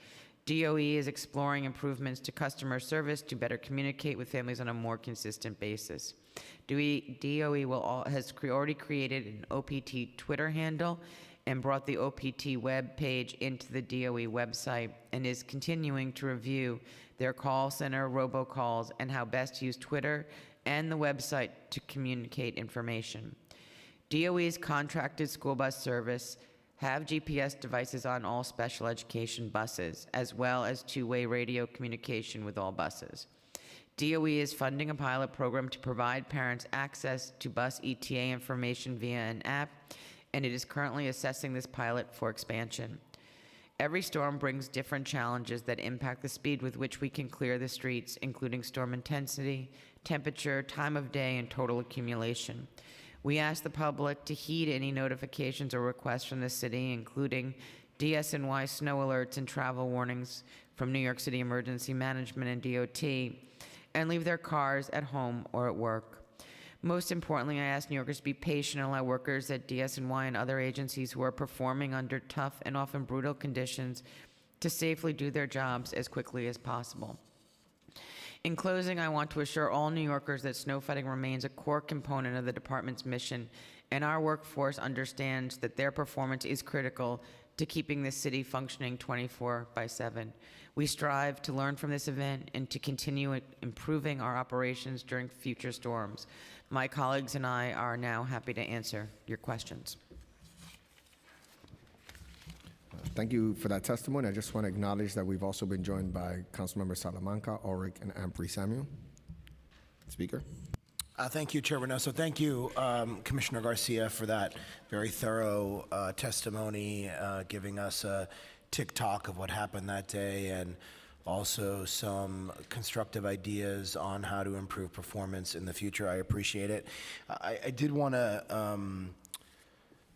DOE is exploring improvements to customer service to better communicate with families on a more consistent basis. DOE has already created an OPT Twitter handle and brought the OPT web page into the DOE website and is continuing to review their call center, robocalls, and how best to use Twitter and the website to communicate information. DOE's contracted school bus service have GPS devices on all special education buses, as well as two-way radio communication with all buses. DOE is funding a pilot program to provide parents access to bus ETA information via an app, and it is currently assessing this pilot for expansion. Every storm brings different challenges that impact the speed with which we can clear the streets, including storm intensity, temperature, time of day, and total accumulation. We ask the public to heed any notifications or requests from the city, including DSNY snow alerts and travel warnings from New York City Emergency Management and DOT, and leave their cars at home or at work. Most importantly, I ask New Yorkers to be patient and allow workers at DSNY and other agencies who are performing under tough and often brutal conditions to safely do their jobs as quickly as possible. In closing, I want to assure all New Yorkers that snow fighting remains a core component of the department's mission, and our workforce understands that their performance is critical to keeping the city functioning 24/7. We strive to learn from this event and to continue improving our operations during future storms. My colleagues and I are now happy to answer your questions. Thank you for that testimony. I just want to acknowledge that we've also been joined by Councilmember Salamanca, Ulrich, and Ampry Samuel. Speaker. Thank you, Chair Reynoso. Thank you, Commissioner Garcia, for that very thorough testimony, giving us a tick-tock of what happened that day and also some constructive ideas on how to improve performance in the future. I appreciate it. I did want to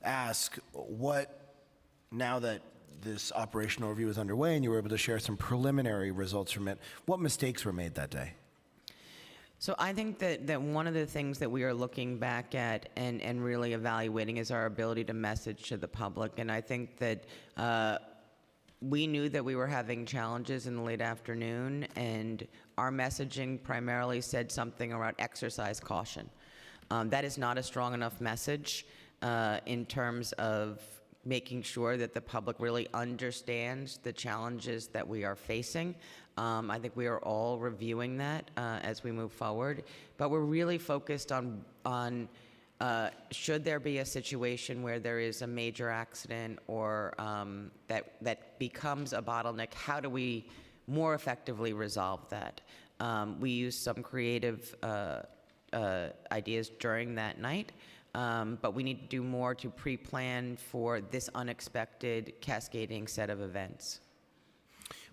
ask what, now that this operational review is underway and you were able to share some preliminary results from it, what mistakes were made that day? So I think that one of the things that we are looking back at and really evaluating is our ability to message to the public. And I think that we knew that we were having challenges in the late afternoon, and our messaging primarily said something around exercise caution. That is not a strong enough message in terms of making sure that the public really understands the challenges that we are facing. I think we are all reviewing that as we move forward, but we're really focused on should there be a situation where there is a major accident or that becomes a bottleneck, how do we more effectively resolve that? We used some creative ideas during that night, but we need to do more to pre-plan for this unexpected cascading set of events.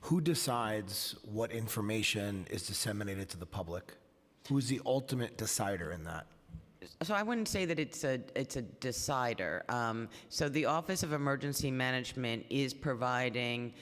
Who decides what information is disseminated to the public? Who's the ultimate decider in that? So I wouldn't say that it's a decider. So the Office of Emergency Management is providing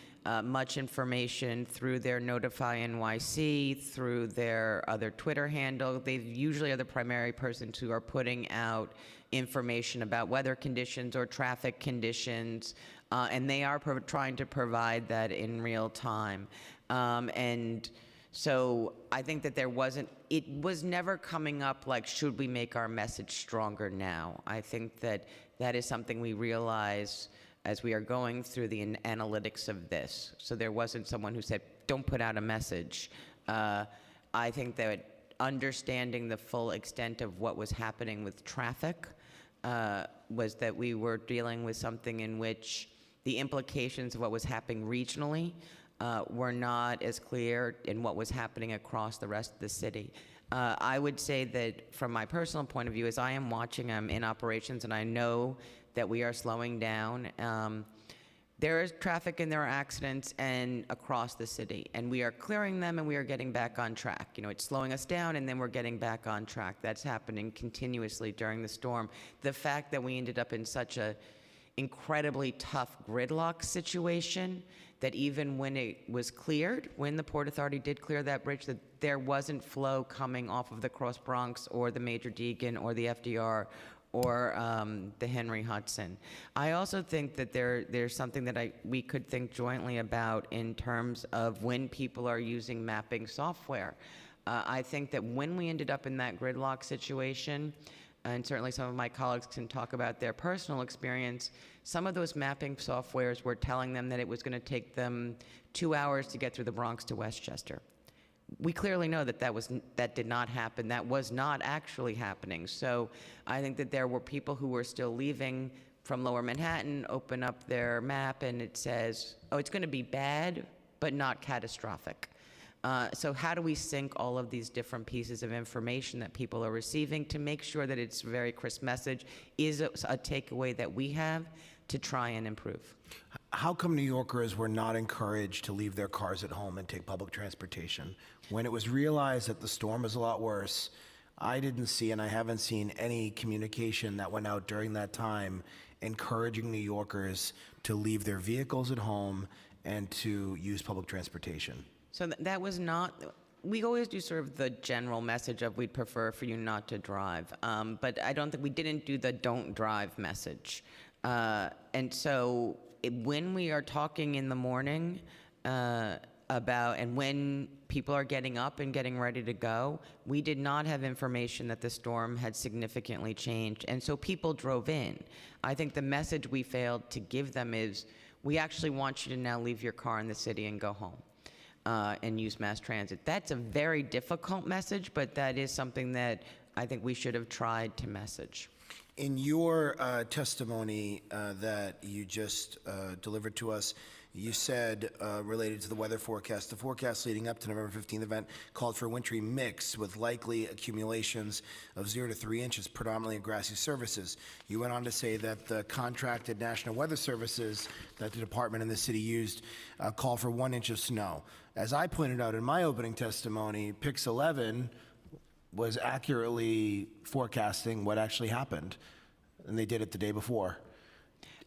much information through their Notify NYC, through their other Twitter handle. They usually are the primary persons who are putting out information about weather conditions or traffic conditions, and they are trying to provide that in real time. And so I think that it was never coming up like, should we make our message stronger now? I think that that is something we realize as we are going through the analytics of this. So there wasn't someone who said, don't put out a message. I think that understanding the full extent of what was happening with traffic was that we were dealing with something in which the implications of what was happening regionally were not as clear in what was happening across the rest of the city. I would say that from my personal point of view, as I am watching, I'm in operations, and I know that we are slowing down. There is traffic and there are accidents and across the city, and we are clearing them and we are getting back on track. You know, it's slowing us down and then we're getting back on track. That's happening continuously during the storm. The fact that we ended up in such a incredibly tough gridlock situation that even when it was cleared, when the Port Authority did clear that bridge, that there wasn't flow coming off of the Cross Bronx or the Major Deegan or the FDR or the Henry Hudson. I also think that there's something that we could think jointly about in terms of when people are using mapping software. I think that when we ended up in that gridlock situation, and certainly some of my colleagues can talk about their personal experience, some of those mapping softwares were telling them that it was going to take them 2 hours to get through the Bronx to Westchester. We clearly know that that did not happen. That was not actually happening. So I think that there were people who were still leaving from Lower Manhattan, open up their map, and it says, oh, it's going to be bad, but not catastrophic. So how do we sync all of these different pieces of information that people are receiving to make sure that it's a very crisp message is a takeaway that we have to try and improve? How come New Yorkers were not encouraged to leave their cars at home and take public transportation? When it was realized that the storm was a lot worse, I didn't see, and I haven't seen, any communication that went out during that time encouraging New Yorkers to leave their vehicles at home and to use public transportation. So that was not, we always do sort of the general message of we'd prefer for you not to drive, but I don't think we didn't do the don't drive message. And so when we are talking in the morning about, and when people are getting up and getting ready to go, we did not have information that the storm had significantly changed. And so people drove in. I think the message we failed to give them is, we actually want you to now leave your car in the city and go home. And use mass transit. That's a very difficult message, but that is something that I think we should have tried to message. In your testimony that you just delivered to us, you said, related to the weather forecast, the forecast leading up to November 15th event called for a wintry mix with likely accumulations of 0 to 3 inches, predominantly in grassy surfaces. You went on to say that the contracted National Weather Services that the department and the city used call for 1 inch of snow. As I pointed out in my opening testimony, PIX 11 was accurately forecasting what actually happened, and they did it the day before.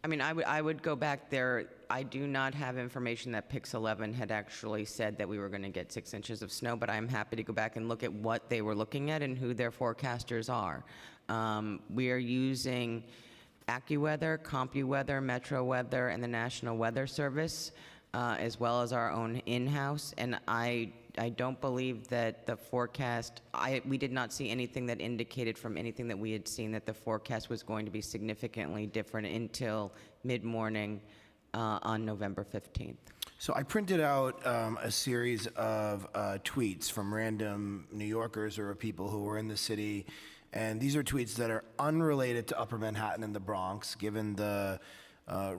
I mean, I would go back there. I do not have information that PIX 11 had actually said that we were going to get 6 inches of snow, but I'm happy to go back and look at what they were looking at and who their forecasters are. We are using AccuWeather, CompuWeather, Metro Weather, and the National Weather Service, as well as our own in-house, and I don't believe that the forecast, we did not see anything that indicated from anything that we had seen that the forecast was going to be significantly different until mid-morning on November 15th. So I printed out a series of tweets from random New Yorkers or people who were in the city, and these are tweets that are unrelated to Upper Manhattan and the Bronx, given the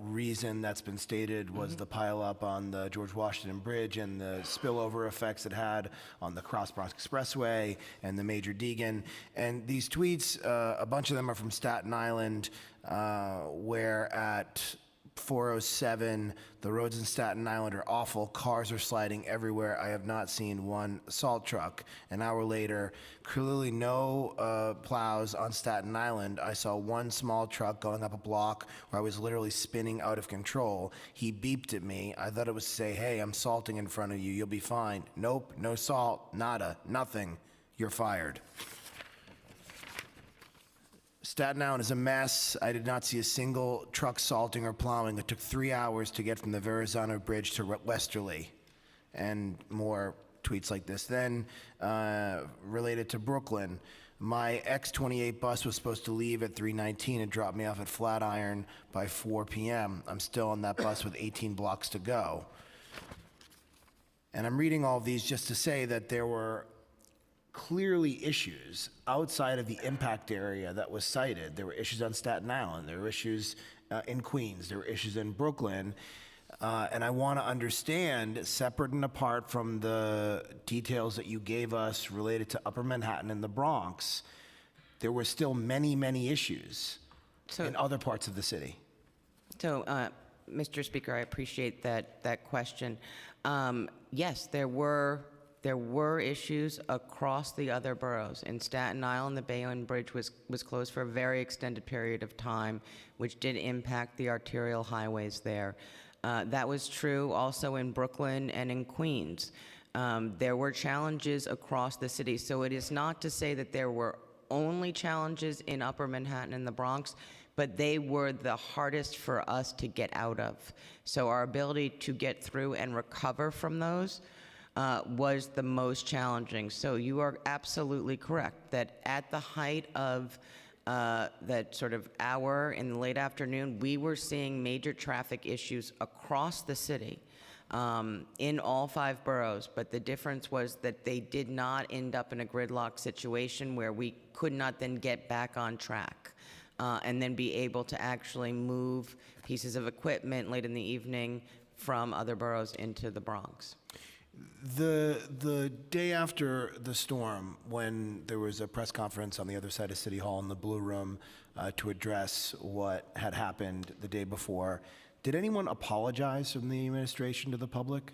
reason that's been stated was the pileup on the George Washington Bridge and the spillover effects it had on the Cross Bronx Expressway and the Major Deegan. And these tweets, a bunch of them are from Staten Island, where at 407, the roads in Staten Island are awful. Cars are sliding everywhere. I have not seen one salt truck. An hour later, clearly no plows on Staten Island. I saw one small truck going up a block where I was literally spinning out of control. He beeped at me. I thought it was to say, hey, I'm salting in front of you. You'll be fine. Nope, no salt, nada, nothing. You're fired. Staten Island is a mess. I did not see a single truck salting or plowing. It took 3 hours to get from the Verrazano Bridge to Westerly, and more tweets like this. Then, related to Brooklyn, my X28 bus was supposed to leave at 3:19 and drop me off at Flatiron by 4 p.m. I'm still on that bus with 18 blocks to go. And I'm reading all of these just to say that there were clearly issues outside of the impact area that was cited. There were issues on Staten Island, there were issues in Queens, there were issues in Brooklyn, and I want to understand, separate and apart from the details that you gave us related to Upper Manhattan and the Bronx, there were still many, many issues in other parts of the city. So, Mr. Speaker, I appreciate that question. Yes, there were issues across the other boroughs. In Staten Island, the Bayonne Bridge was closed for a very extended period of time, which did impact the arterial highways there. That was true also in Brooklyn and in Queens. There were challenges across the city. So it is not to say that there were only challenges in Upper Manhattan and the Bronx, but they were the hardest for us to get out of. So our ability to get through and recover from those was the most challenging. So you are absolutely correct that at the height of that sort of hour in the late afternoon, we were seeing major traffic issues across the city in all 5 boroughs, but the difference was that they did not end up in a gridlock situation where we could not then get back on track and then be able to actually move pieces of equipment late in the evening from other boroughs into the Bronx. The day after the storm, when there was a press conference on the other side of City Hall in the Blue Room to address what had happened the day before, did anyone apologize from the administration to the public?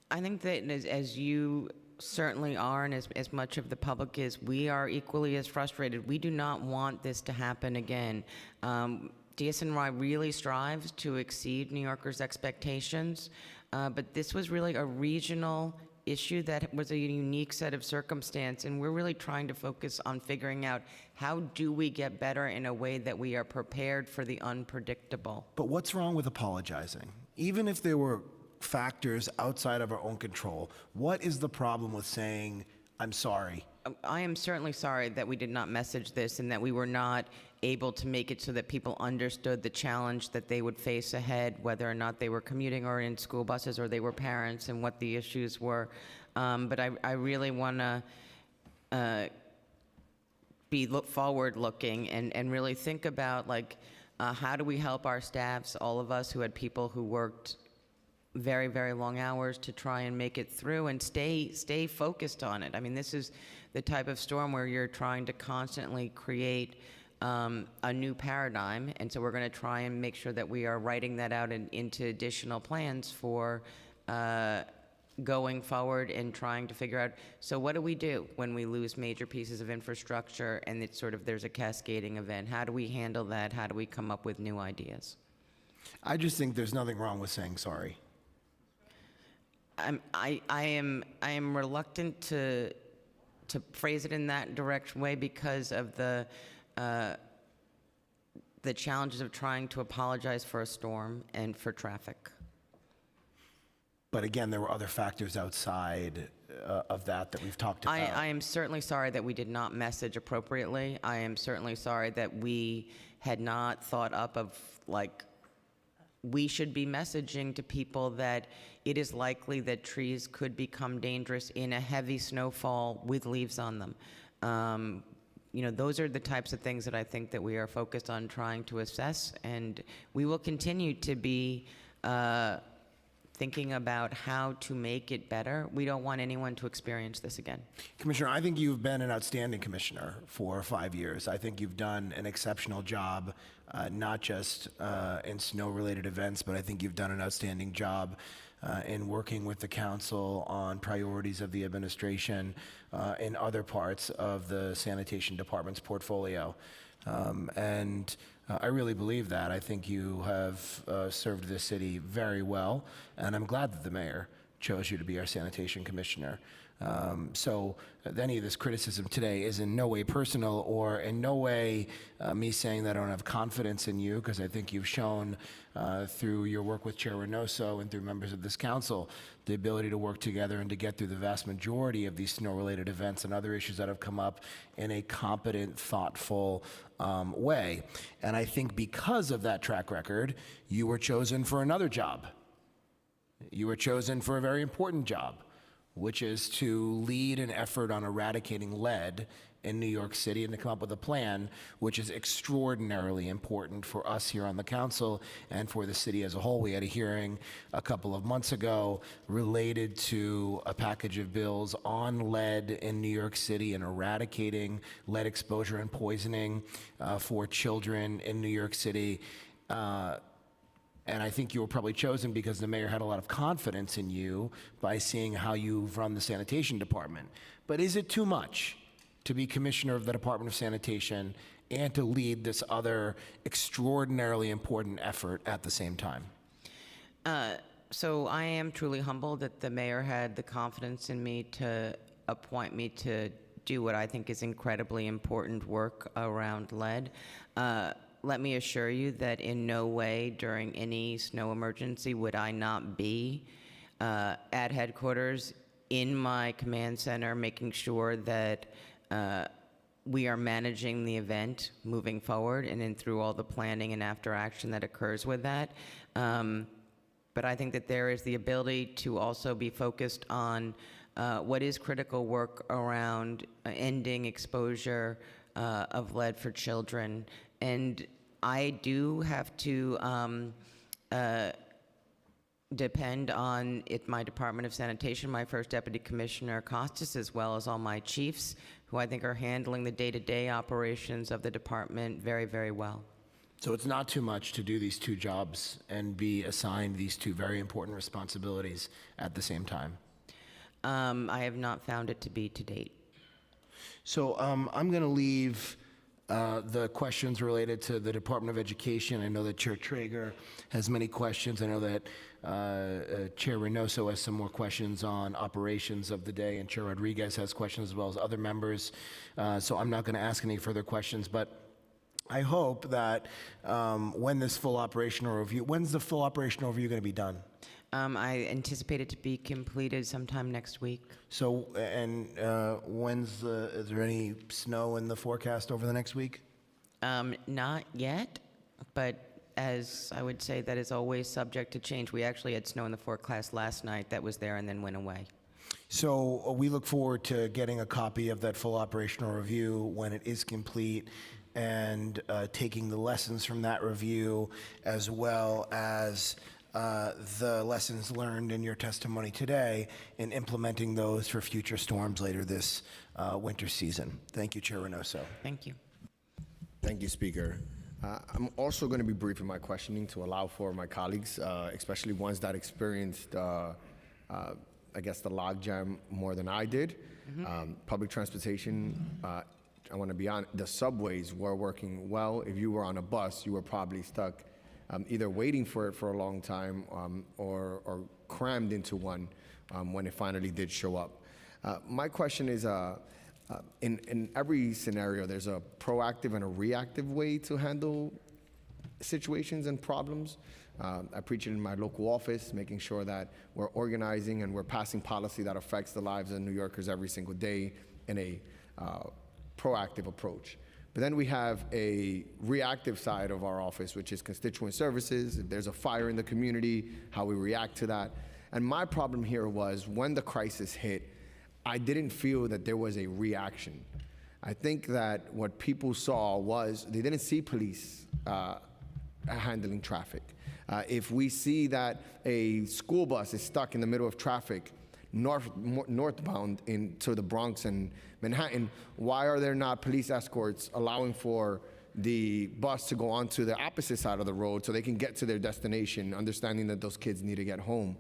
I think that as you certainly are, and as much of the public is, we are equally as frustrated. We do not want this to happen again. DSNY really strives to exceed New Yorkers' expectations, but this was really a regional issue that was a unique set of circumstance, and we're really trying to focus on figuring out how do we get better in a way that we are prepared for the unpredictable. But what's wrong with apologizing? Even if there were factors outside of our own control, what is the problem with saying, I'm sorry? I am certainly sorry that we did not message this and that we were not able to make it so that people understood the challenge that they would face ahead, whether or not they were commuting or in school buses or they were parents, and what the issues were. But I really want to be forward-looking and really think about, like, how do we help our staffs, all of us who had people who worked very, very long hours to try and make it through and stay focused on it. I mean, this is the type of storm where you're trying to constantly create a new paradigm, and so we're going to try and make sure that we are writing that out into additional plans for going forward and trying to figure out, so what do we do when we lose major pieces of infrastructure and it's sort of there's a cascading event? How do we handle that? How do we come up with new ideas? I just think there's nothing wrong with saying sorry. I am reluctant to phrase it in that direct way because of the challenges of trying to apologize for a storm and for traffic. But again, there were other factors outside of that we've talked about. I am certainly sorry that we did not message appropriately. I am certainly sorry that we had not thought up of, like, we should be messaging to people that it is likely that trees could become dangerous in a heavy snowfall with leaves on them. You know, those are the types of things that I think that we are focused on trying to assess, and we will continue to be thinking about how to make it better. We don't want anyone to experience this again. Commissioner, I think you've been an outstanding commissioner for 5 years. I think you've done an exceptional job, not just in snow-related events, but I think you've done an outstanding job in working with the council on priorities of the administration in other parts of the sanitation department's portfolio. And I really believe that. I think you have served this city very well, and I'm glad that the mayor chose you to be our sanitation commissioner. So any of this criticism today is in no way personal or in no way me saying that I don't have confidence in you, because I think you've shown through your work with Chair Reynoso and through members of this council the ability to work together and to get through the vast majority of these snow-related events and other issues that have come up in a competent, thoughtful way. And I think because of that track record, you were chosen for another job. You were chosen for a very important job, which is to lead an effort on eradicating lead in New York City and to come up with a plan which is extraordinarily important for us here on the council and for the city as a whole. We had a hearing a couple of months ago related to a package of bills on lead in New York City and eradicating lead exposure and poisoning for children in New York City. And I think you were probably chosen because the mayor had a lot of confidence in you by seeing how you've run the sanitation department. But is it too much to be commissioner of the Department of Sanitation and to lead this other extraordinarily important effort at the same time? So I am truly humbled that the mayor had the confidence in me to appoint me to do what I think is incredibly important work around lead. Let me assure you that in no way during any snow emergency would I not be at headquarters in my command center, making sure that we are managing the event moving forward and then through all the planning and after action that occurs with that. But I think that there is the ability to also be focused on what is critical work around ending exposure of lead for children. And I do have to depend on my Department of Sanitation, my first Deputy Commissioner Costas, as well as all my chiefs, who I think are handling the day-to-day operations of the department very, very well. So it's not too much to do these two jobs and be assigned these two very important responsibilities at the same time? I have not found it to be to date. So I'm going to leave the questions related to the Department of Education. I know that Chair Traeger has many questions. I know that Chair Reynoso has some more questions on operations of the day, and Chair Rodriguez has questions as well as other members. So I'm not going to ask any further questions, but I hope that when this full operational review, when's the full operational review going to be done? I anticipate it to be completed sometime next week. So, and is there any snow in the forecast over the next week? Not yet, but as I would say, that is always subject to change. We actually had snow in the forecast last night that was there and then went away. So we look forward to getting a copy of that full operational review when it is complete and taking the lessons from that review as well as the lessons learned in your testimony today and implementing those for future storms later this winter season. Thank you, Chair Reynoso. Thank you. Thank you, Speaker. I'm also going to be brief in my questioning to allow for my colleagues, especially ones that experienced, I guess, the logjam more than I did. Public transportation, I want to be honest, the subways were working well. If you were on a bus, you were probably stuck either waiting for it for a long time or crammed into one when it finally did show up. My question is, in every scenario, there's a proactive and a reactive way to handle situations and problems. I preach it in my local office, making sure that we're organizing and we're passing policy that affects the lives of New Yorkers every single day in a proactive approach. But then we have a reactive side of our office, which is constituent services. If there's a fire in the community, how we react to that. And my problem here was when the crisis hit, I didn't feel that there was a reaction. I think that what people saw was they didn't see police handling traffic. If we see that a school bus is stuck in the middle of traffic, northbound into the Bronx and Manhattan, why are there not police escorts allowing for the bus to go onto the opposite side of the road so they can get to their destination, understanding that those kids need to get home?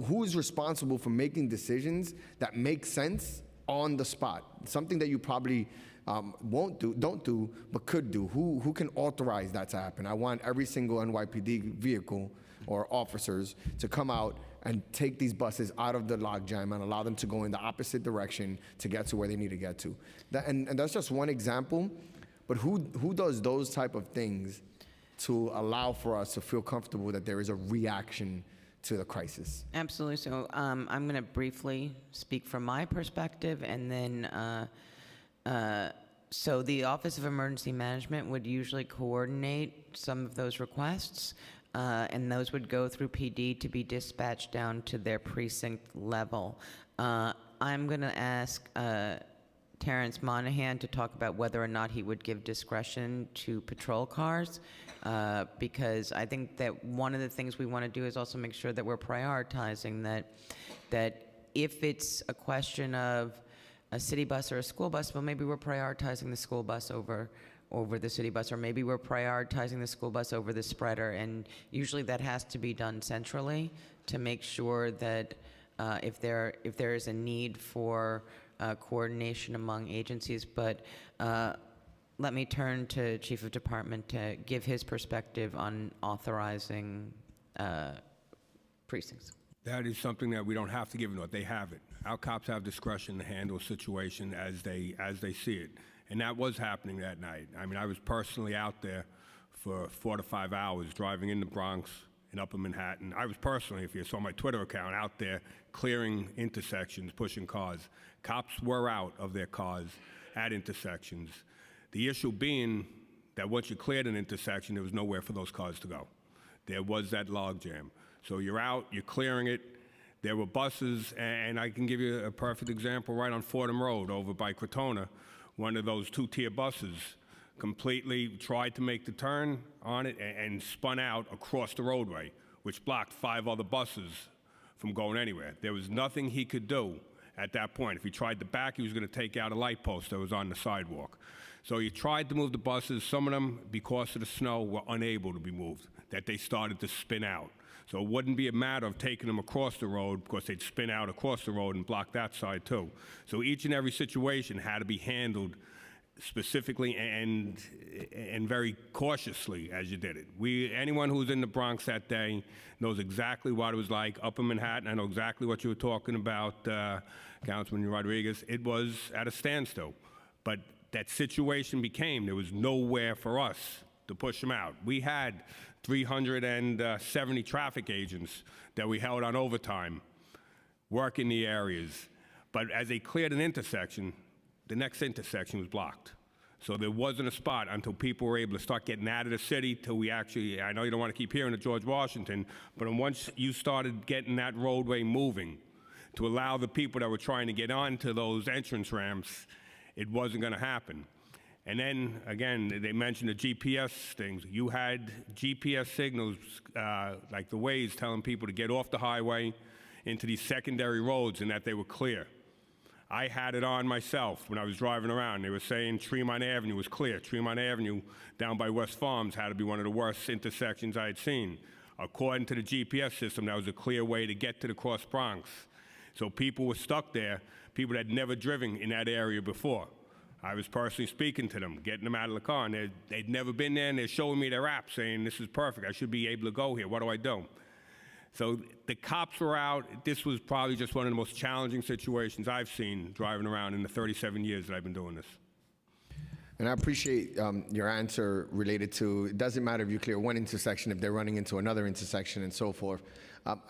Who is responsible for making decisions that make sense on the spot? Something that you probably don't do, but could do. Who can authorize that to happen? I want every single NYPD vehicle or officers to come out and take these buses out of the logjam and allow them to go in the opposite direction to get to where they need to get to. And that's just one example, but who does those type of things to allow for us to feel comfortable that there is a reaction to the crisis? Absolutely. So I'm going to briefly speak from my perspective, and then so the Office of Emergency Management would usually coordinate some of those requests, and those would go through PD to be dispatched down to their precinct level. I'm going to ask Terrence Monahan to talk about whether or not he would give discretion to patrol cars, because I think that one of the things we want to do is also make sure that we're prioritizing that if it's a question of a city bus or a school bus, well, maybe we're prioritizing the school bus over the city bus, or maybe we're prioritizing the school bus over the spreader, and usually that has to be done centrally to make sure that if there is a need for coordination among agencies. But let me turn to Chief of Department to give his perspective on authorizing precincts. That is something that we don't have to give them. They have it. Our cops have discretion to handle a situation as they see it. And that was happening that night. I mean, I was personally out there for 4 to 5 hours driving in the Bronx and Upper Manhattan. I was personally, if you saw my Twitter account, out there clearing intersections, pushing cars. Cops were out of their cars at intersections. The issue being that once you cleared an intersection, there was nowhere for those cars to go. There was that logjam. So you're out, you're clearing it. There were buses, and I can give you a perfect example right on Fordham Road over by Crotona. One of those two-tier buses completely tried to make the turn on it and spun out across the roadway, which blocked 5 other buses from going anywhere. There was nothing he could do at that point. If he tried to back, he was going to take out a light post that was on the sidewalk. So he tried to move the buses. Some of them, because of the snow, were unable to be moved, that they started to spin out. So it wouldn't be a matter of taking them across the road, because they'd spin out across the road and block that side too. So each and every situation had to be handled specifically and very cautiously as you did it. Anyone who was in the Bronx that day knows exactly what it was like. Upper Manhattan, I know exactly what you were talking about, Councilman Rodriguez. It was at a standstill. But that situation became, there was nowhere for us to push them out. We had 370 traffic agents that we held on overtime working the areas. But as they cleared an intersection, the next intersection was blocked. So there wasn't a spot until people were able to start getting out of the city till we actually, I know you don't want to keep hearing of George Washington, but once you started getting that roadway moving to allow the people that were trying to get onto those entrance ramps, it wasn't going to happen. And then, again, they mentioned the GPS things. You had GPS signals, like the Waze, telling people to get off the highway into these secondary roads and that they were clear. I had it on myself when I was driving around. They were saying Tremont Avenue was clear. Tremont Avenue down by West Farms had to be one of the worst intersections I had seen. According to the GPS system, that was a clear way to get to the Cross Bronx. So people were stuck there, people that had never driven in that area before. I was personally speaking to them, getting them out of the car, and they'd never been there, and they're showing me their app saying, this is perfect, I should be able to go here, what do I do? So the cops were out. This was probably just one of the most challenging situations I've seen driving around in the 37 years that I've been doing this. And I appreciate your answer related to, it doesn't matter if you clear one intersection, if they're running into another intersection and so forth.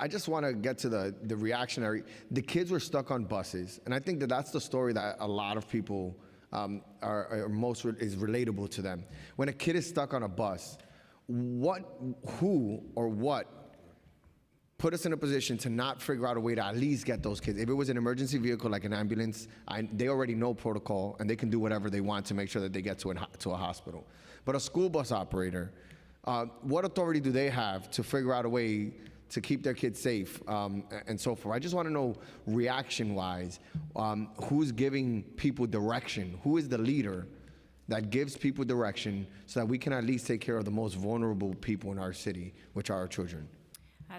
I just want to get to the reactionary. The kids were stuck on buses, and I think that that's the story that a lot of people is relatable to them. When a kid is stuck on a bus, who or what put us in a position to not figure out a way to at least get those kids? If it was an emergency vehicle like an ambulance, they already know protocol and they can do whatever they want to make sure that they get to a hospital. But a school bus operator, what authority do they have to figure out a way to keep their kids safe and so forth? I just want to know, reaction-wise, who's giving people direction? Who is the leader that gives people direction so that we can at least take care of the most vulnerable people in our city, which are our children?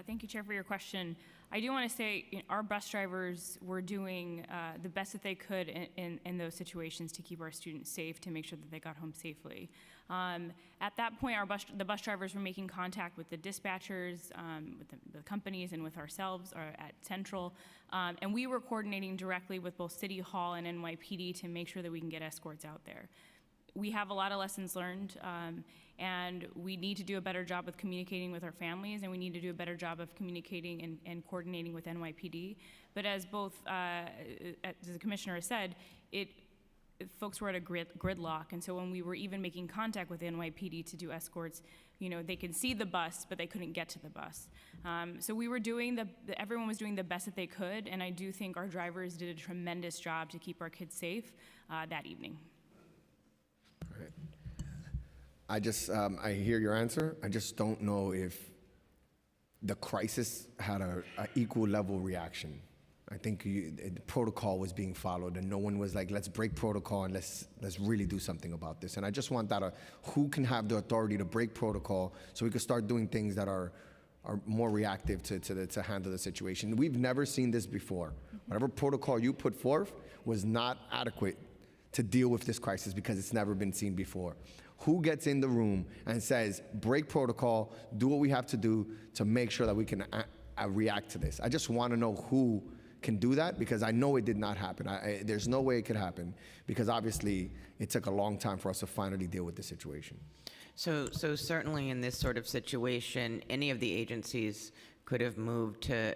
Thank you, Chair, for your question. I do want to say our bus drivers were doing the best that they could in those situations to keep our students safe, to make sure that they got home safely. At that point, the bus drivers were making contact with the dispatchers, with the companies, and with ourselves at Central. And we were coordinating directly with both City Hall and NYPD to make sure that we can get escorts out there. We have a lot of lessons learned, and we need to do a better job of communicating with our families, and we need to do a better job of communicating and coordinating with NYPD. But as as the commissioner has said, folks were at a gridlock, and so when we were even making contact with NYPD to do escorts, they could see the bus, but they couldn't get to the bus. So we were everyone was doing the best that they could, and I do think our drivers did a tremendous job to keep our kids safe that evening. I hear your answer. I just don't know if the crisis had a equal level reaction. I think the protocol was being followed, and no one was like, let's break protocol and let's really do something about this. And I just want who can have the authority to break protocol so we can start doing things that are more reactive to handle the situation. We've never seen this before. Whatever protocol you put forth was not adequate to deal with this crisis because it's never been seen before. Who gets in the room and says, break protocol, do what we have to do to make sure that we can react to this? I just want to know who can do that, because I know it did not happen. There's no way it could happen, because obviously it took a long time for us to finally deal with the situation. So certainly in this sort of situation, any of the agencies could have moved to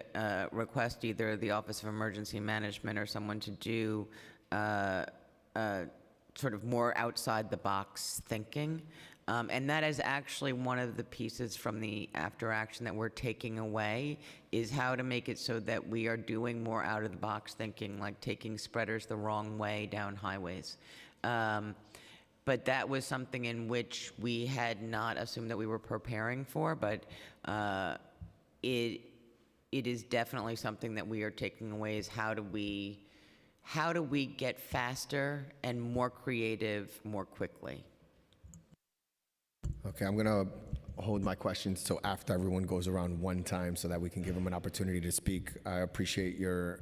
request either the Office of Emergency Management or someone to do sort of more outside the box thinking. And that is actually one of the pieces from the after action that we're taking away, is how to make it so that we are doing more out of the box thinking, like taking spreaders the wrong way down highways. But that was something in which we had not assumed that we were preparing for, but it is definitely something that we are taking away, is how do we get faster and more creative more quickly? Okay, I'm gonna hold my questions till after everyone goes around one time so that we can give them an opportunity to speak. I appreciate your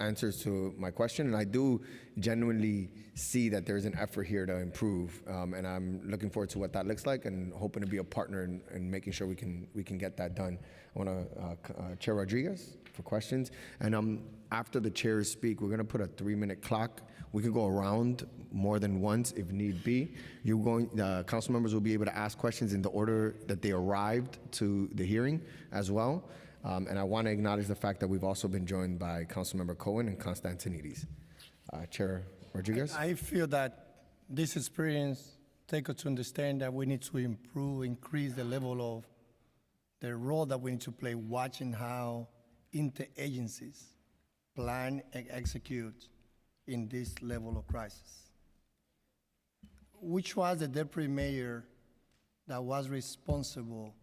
answers to my question, and I do genuinely see that there's an effort here to improve, and I'm looking forward to what that looks like and hoping to be a partner in making sure we can get that done. I wanna, Chair Rodriguez for questions, and after the chairs speak, we're gonna put a 3-minute clock. We can go around more than once if need be. Council members will be able to ask questions in the order that they arrived to the hearing as well. And I want to acknowledge the fact that we've also been joined by Councilmember Cohen and Constantinides. Chair Rodriguez? I feel that this experience takes us to understand that we need to increase the level of the role that we need to play, watching how interagencies plan and execute in this level of crisis. Which was the deputy mayor that was responsible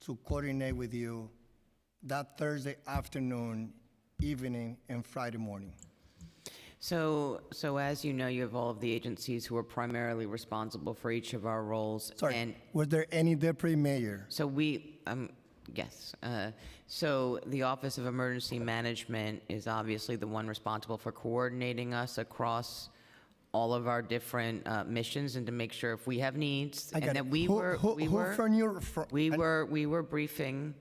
to coordinate with you that Thursday afternoon, evening, and Friday morning? So as you know, you have all of the agencies who are primarily responsible for each of our roles. Sorry, And was there any deputy mayor? so yes. So the Office of Emergency Management is obviously the one responsible for coordinating us across all of our different missions, and to make sure if we have needs, I got and that it. we were briefing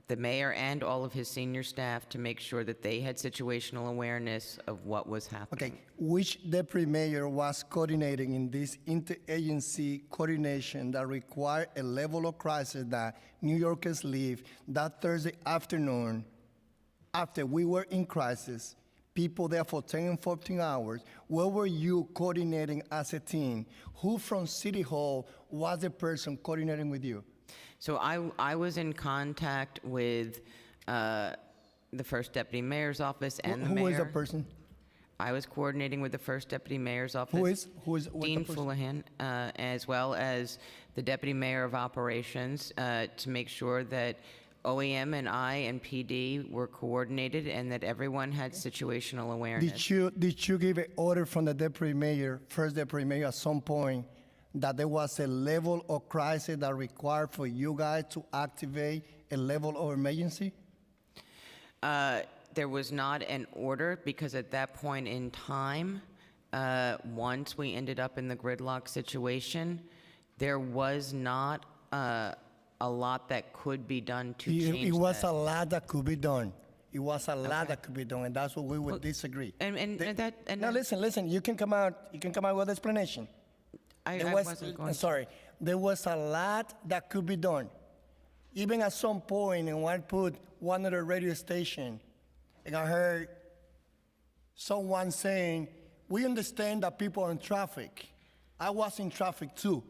the mayor and all of his senior staff to make sure that they had situational awareness of what was happening. Okay, which deputy mayor was coordinating in this interagency coordination that required a level of crisis that New Yorkers live that Thursday afternoon after we were in crisis, people there for 10 and 14 hours? Where were you coordinating as a team? Who from City Hall was the person coordinating with you? So I was in contact with the first deputy mayor's office and the mayor. Who is the person? I was coordinating with the first deputy mayor's office. Who is Dean Fullahan, as well as the deputy mayor of operations, to make sure that OEM and I and PD were coordinated and that everyone had situational awareness. Did you give an order from the deputy mayor, first deputy mayor, at some point that there was a level of crisis that required for you guys to activate a level of emergency? There was not an order because at that point in time, once we ended up in the gridlock situation, there was not a lot that could be done to change It was that. a lot that could be done. It was a lot that could be done, and that's what we would disagree. Now Listen. You can come out with explanation. I There was- wasn't I'm going to. sorry. There was a lot that could be done. Even at some point, and one put one of the radio station, and I heard someone saying, "We understand that people are in traffic." I was in traffic too.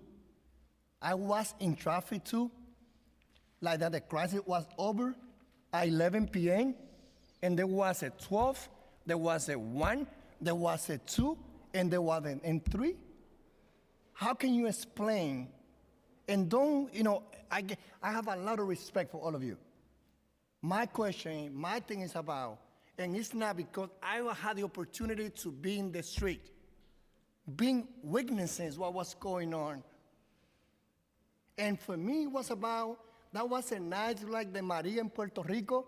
Like that the crisis was over at 11 p.m., and there was a 12, there was a 1, there was a 2, and there was a 3. How can you explain? And don't, I have a lot of respect for all of you. My thing is about, and it's not because I had the opportunity to be in the street, being witnesses what was going on. And for me, it was about, that was a night like the Maria in Puerto Rico,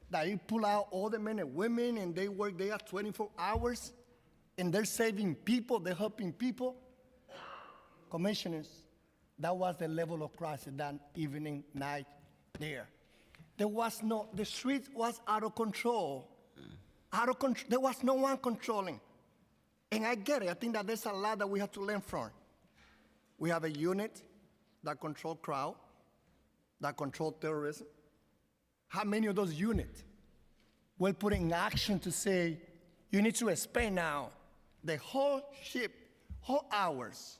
that you pull out all the men and women, and they work there 24 hours, and they're saving people, they're helping people. Commissioners, that was the level of crisis that evening, night there. The street was out of control. There was no one controlling. And I get it. I think that there's a lot that we have to learn from. We have a unit that control crowd, that control terrorism. How many of those units will put in action to say, you need to expand now the whole ship, whole hours?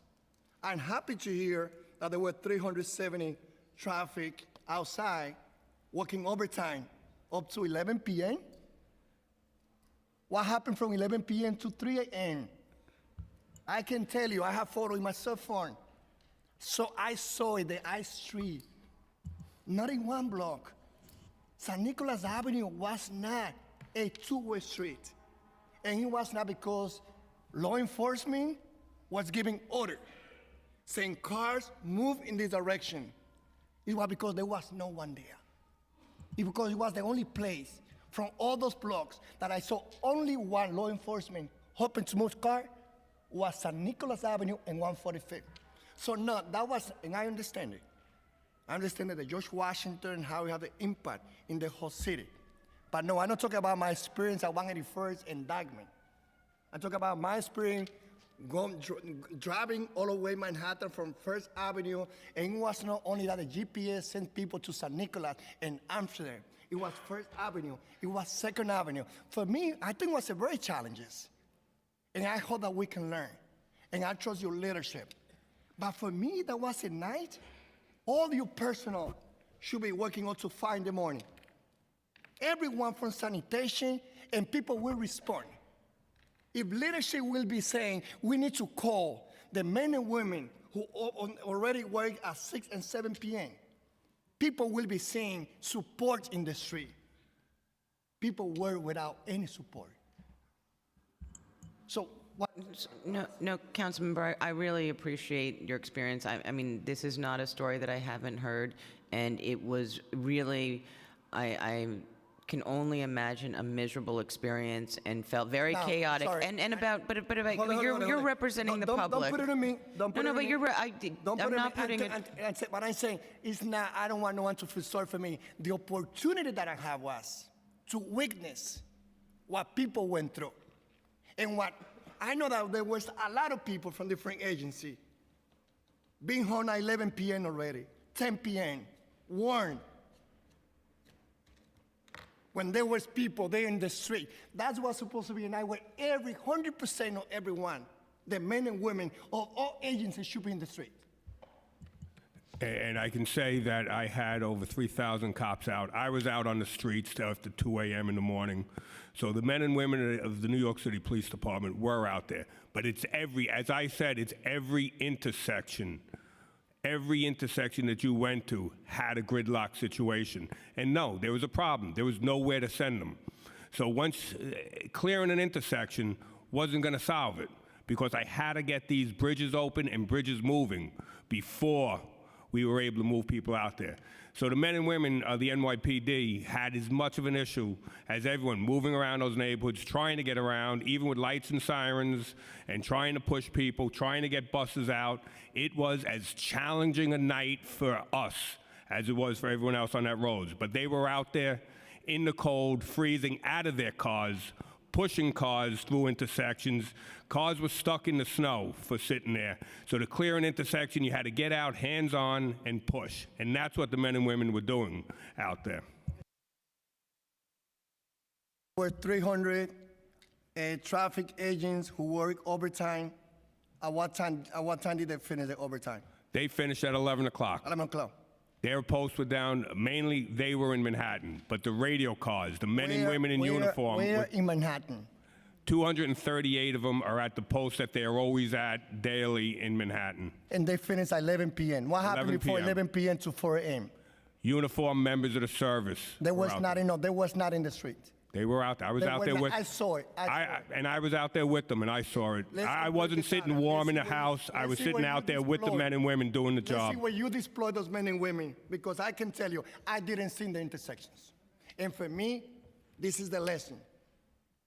I'm happy to hear that there were 370 traffic outside working overtime up to 11 p.m. What happened from 11 p.m. to 3 a.m.? I can tell you, I have photo in my cell phone. So I saw it, the I-Street, not in one block. San Nicolas Avenue was not a two-way street. And it was not because law enforcement was giving order, saying cars move in this direction. It was because there was no one there. It's because it was the only place from all those blocks that I saw only one law enforcement hoping to move car was San Nicolas Avenue and 145th. So no, that was, and I understand it. I understand that the George Washington, how it had the impact in the whole city. But no, I'm not talking about my experience at 181st and Dyckman. I'm talking about my experience driving all the way Manhattan from First Avenue, and it was not only that the GPS sent people to San Nicolas and Amsterdam. It was First Avenue. It was Second Avenue. For me, I think it was a very challenges. And I hope that we can learn. And I trust your leadership. But for me, that was a night. All your personnel should be working until 5 in the morning. Everyone from sanitation, and people will respond. If leadership will be saying, we need to call the men and women who already work at 6 and 7 p.m., people will be seeing support in the street. People were without any support. So what? No, Councilmember, I really appreciate your experience. I mean, this is not a story that I haven't heard, and it was really, I can only imagine a miserable experience and felt very Now, chaotic. sorry. Hold on, You're representing the public. Don't put it on me. Don't put it No, on but me. you're right. I'm not putting it. What I'm saying is not, I don't want no one to feel sorry for me. The opportunity that I had was to witness what people went through. And what I know that there was a lot of people from different agencies being home at 11 p.m. already, 10 p.m., warned. When there was people there in the street, that's what's supposed to be a night where 100% of everyone, the men and women of all agencies should be in the street. And I can say that I had over 3,000 cops out. I was out on the streets after 2 a.m. in the morning. So the men and women of the New York City Police Department were out there. But it's as I said, it's every intersection. Every intersection that you went to had a gridlock situation. And no, there was a problem. There was nowhere to send them. So once clearing an intersection wasn't going to solve it, because I had to get these bridges open and bridges moving before we were able to move people out there. So the men and women of the NYPD had as much of an issue as everyone moving around those neighborhoods, trying to get around, even with lights and sirens, and trying to push people, trying to get buses out. It was as challenging a night for us as it was for everyone else on that road. But they were out there in the cold, freezing out of their cars, pushing cars through intersections. Cars were stuck in the snow for sitting there. So to clear an intersection, you had to get out, hands on, and push. And that's what the men and women were doing out there. There were 300 traffic agents who work overtime. At what time did they finish the overtime? They finished at 11 o'clock. 11 o'clock. Their posts were down. Mainly, they were in Manhattan. But the radio cars, the men and women in uniform, Where in Manhattan? 238 of them are at the post that they're always at daily in Manhattan. And they finished at 11 p.m. What happened 11 before p.m. 11 p.m. to 4 a.m.? Uniformed members of the service. They were was out not there. they was not in the street. They were out there. I was They out were there not- with. I saw it. And I was out there with them, and I saw it. Let's I go wasn't break it sitting down. warm in the Let's see house. I let's was see sitting where you out there with the deployed. men and women doing the Let's job. see where you deploy those men and women, because I can tell you, I didn't see the intersections. And for me, this is the lesson.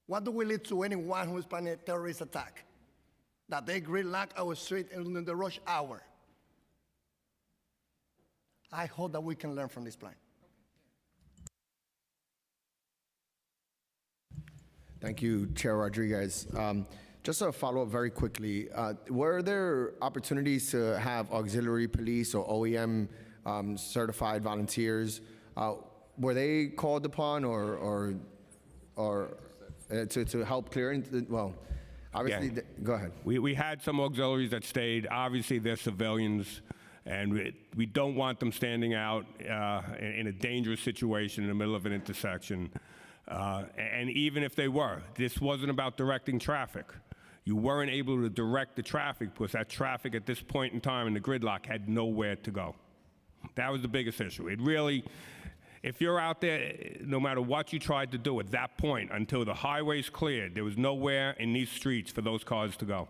What do we lead to anyone who is planning a terrorist attack? That they gridlock our street in the rush hour. I hope that we can learn from this plan. Thank you, Chair Rodriguez. Just a follow-up very quickly. Were there opportunities to have auxiliary police or OEM certified volunteers? Were they called upon or to help clear? Well, obviously, Yeah. go ahead. We had some auxiliaries that stayed. Obviously, they're civilians, and we don't want them standing out in a dangerous situation in the middle of an intersection. And even if they were, this wasn't about directing traffic. You weren't able to direct the traffic because that traffic at this point in time in the gridlock had nowhere to go. That was the biggest issue. It really, if you're out there, no matter what you tried to do at that point, until the highway's cleared, there was nowhere in these streets for those cars to go.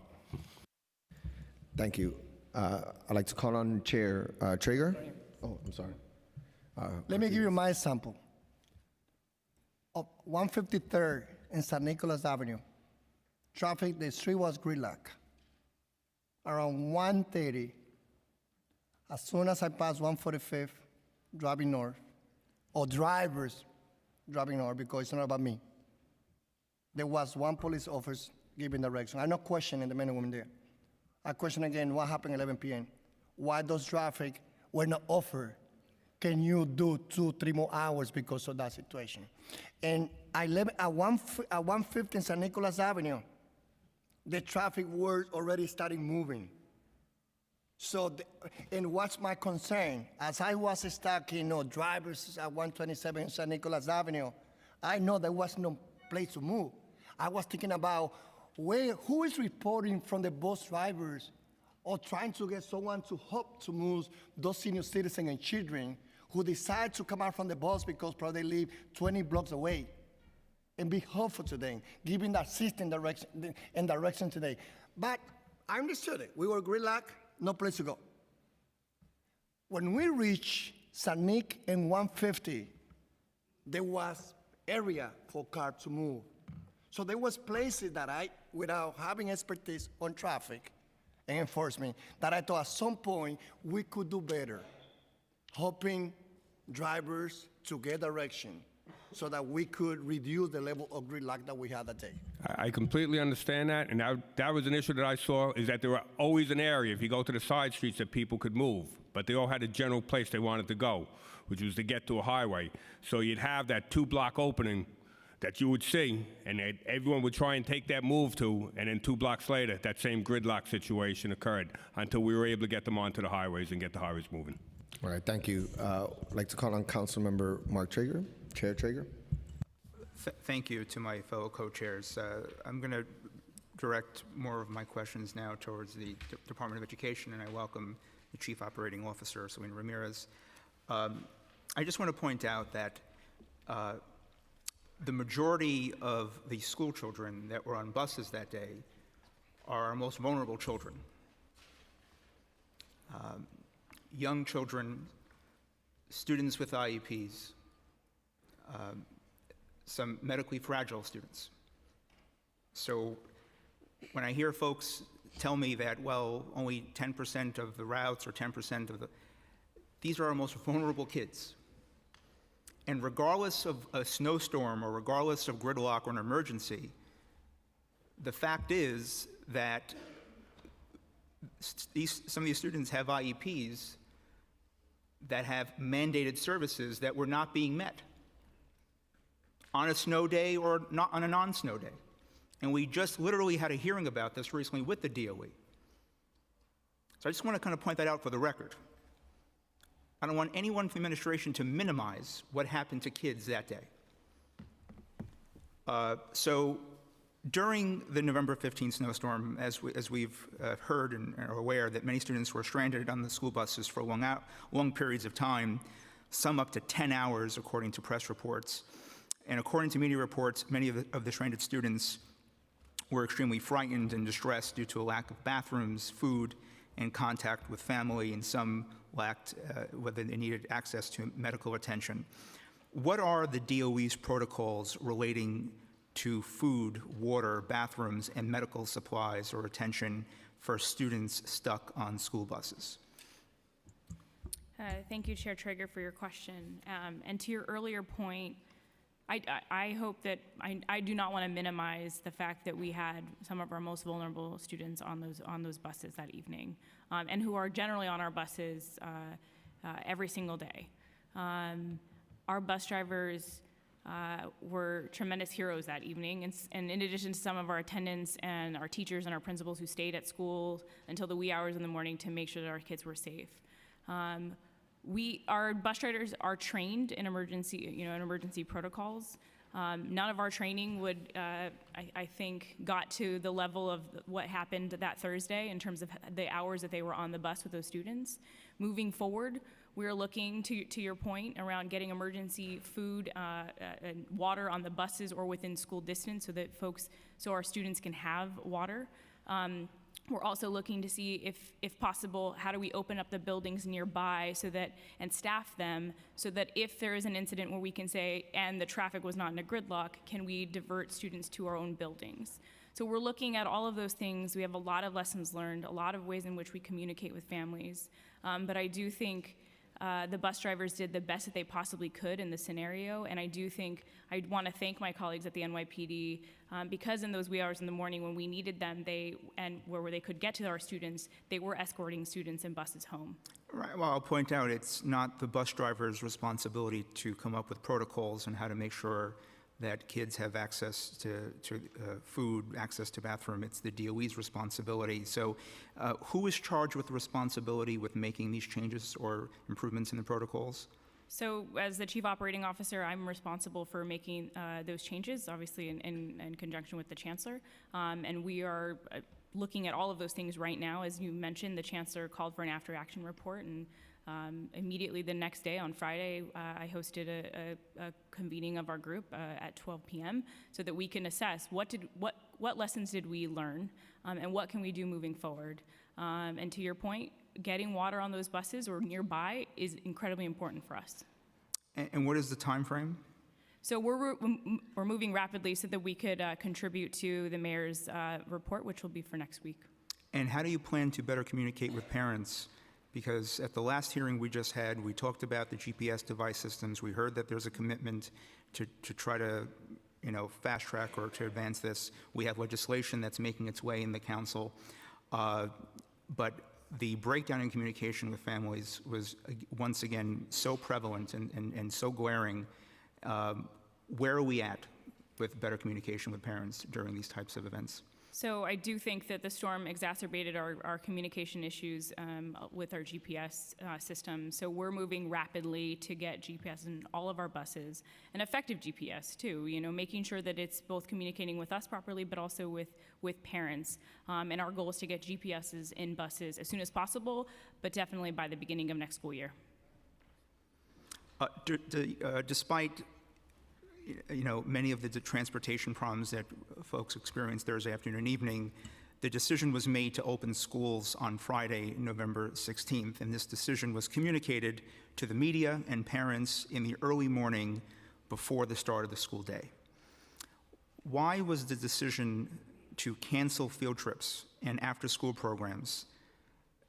Thank you. I'd like to call on Chair Traeger. Oh, I'm sorry. Let me give you my example. Of 153rd and St. Nicholas Avenue, traffic, the street was gridlock. Around 1:30, as soon as I passed 145th, driving north, or drivers driving north, because it's not about me, there was one police officer giving direction. I'm not questioning the men and women there. I question again what happened at 11 p.m. Why those traffic were not offered? Can you do 2-3 more hours because of that situation? And at 150 St. Nicholas Avenue, the traffic was already starting moving. So, and what's my concern? As I was stuck, drivers at 127 St. Nicholas Avenue, I know there was no place to move. I was thinking about who is reporting from the bus drivers or trying to get someone to help to move those senior citizens and children who decide to come out from the bus because probably they live 20 blocks away, and be helpful to them, giving that system direction today. But I understood it. We were gridlock, no place to go. When we reached St. Nick and 150, there was area for cars to move. So there was places that I, without having expertise on traffic and enforcement, that I thought at some point we could do better, helping drivers to get direction so that we could reduce the level of gridlock that we had that day. I completely understand that, and that was an issue that I saw, is that there were always an area, if you go to the side streets, that people could move, but they all had a general place they wanted to go, which was to get to a highway. So you'd have that 2-block opening that you would see, and everyone would try and take that move to, and then 2 blocks later, that same gridlock situation occurred until we were able to get them onto the highways and get the highways moving. All right, thank you. I'd like to call on Councilmember Mark Traeger. Chair Traeger. Thank you to my fellow co-chairs. I'm going to direct more of my questions now towards the Department of Education, and I welcome the Chief Operating Officer, Selena Ramirez. I just want to point out that the majority of the school children that were on buses that day are our most vulnerable children. Young children students with IEPs, some medically fragile students. So when I hear folks tell me that, well, only 10% of the routes or 10% of these are our most vulnerable kids. And regardless of a snowstorm or regardless of gridlock or an emergency, the fact is that some of these students have IEPs that have mandated services that were not being met on a snow day or not on a non-snow day. And we just literally had a hearing about this recently with the DOE. So I just want to kind of point that out for the record. I don't want anyone from the administration to minimize what happened to kids that day. So during the November 15th snowstorm, as we've heard and are aware, that many students were stranded on the school buses for long periods of time, some up to 10 hours, according to press reports. And according to media reports, many of the stranded students were extremely frightened and distressed due to a lack of bathrooms, food, and contact with family, and some lacked whether they needed access to medical attention. What are the DOE's protocols relating to food, water, bathrooms, and medical supplies or attention for students stuck on school buses? Thank you, Chair Traeger, for your question. And to your earlier point, I hope that I do not want to minimize the fact that we had some of our most vulnerable students on those buses that evening, and who are generally on our buses every single day. Our bus drivers were tremendous heroes that evening, and in addition to some of our attendants and our teachers and our principals who stayed at school until the wee hours in the morning to make sure that our kids were safe. Our bus drivers are trained in emergency protocols. None of our training would, I think, got to the level of what happened that Thursday in terms of the hours that they were on the bus with those students. Moving forward, we're looking, to your point, around getting emergency food and water on the buses or within school distance so our students can have water. We're also looking to see if possible, how do we open up the buildings nearby and staff them so that if there is an incident where we can say, and the traffic was not in a gridlock, can we divert students to our own buildings? So we're looking at all of those things. We have a lot of lessons learned, a lot of ways in which we communicate with families. But I do think the bus drivers did the best that they possibly could in the scenario, and I do think I want to thank my colleagues at the NYPD because in those wee hours in the morning when we needed them, where they could get to our students, they were escorting students and buses home. Right. Well, I'll point out it's not the bus driver's responsibility to come up with protocols and how to make sure that kids have access to food, access to bathroom. It's the DOE's responsibility. So who is charged with the responsibility with making these changes or improvements in the protocols? So as the Chief Operating Officer, I'm responsible for making those changes, obviously in conjunction with the Chancellor. And we are looking at all of those things right now. As you mentioned, the Chancellor called for an after-action report, and immediately the next day, on Friday, I hosted a convening of our group at 12 p.m. so that we can assess what lessons did we learn and what can we do moving forward. And to your point, getting water on those buses or nearby is incredibly important for us. And what is the time frame? So we're moving rapidly so that we could contribute to the mayor's report, which will be for next week. And how do you plan to better communicate with parents? Because at the last hearing we just had, we talked about the GPS device systems. We heard that there's a commitment to try to, fast track or to advance this. We have legislation that's making its way in the council. But the breakdown in communication with families was, once again, so prevalent and so glaring. Where are we at with better communication with parents during these types of events? So I do think that the storm exacerbated our communication issues with our GPS system. So we're moving rapidly to get GPS in all of our buses, and effective GPS too, making sure that it's both communicating with us properly, but also with parents. And our goal is to get GPSs in buses as soon as possible, but definitely by the beginning of next school year. Despite many of the transportation problems that folks experience Thursday afternoon and evening, the decision was made to open schools on Friday, November 16th, and this decision was communicated to the media and parents in the early morning before the start of the school day. Why was the decision to cancel field trips and after-school programs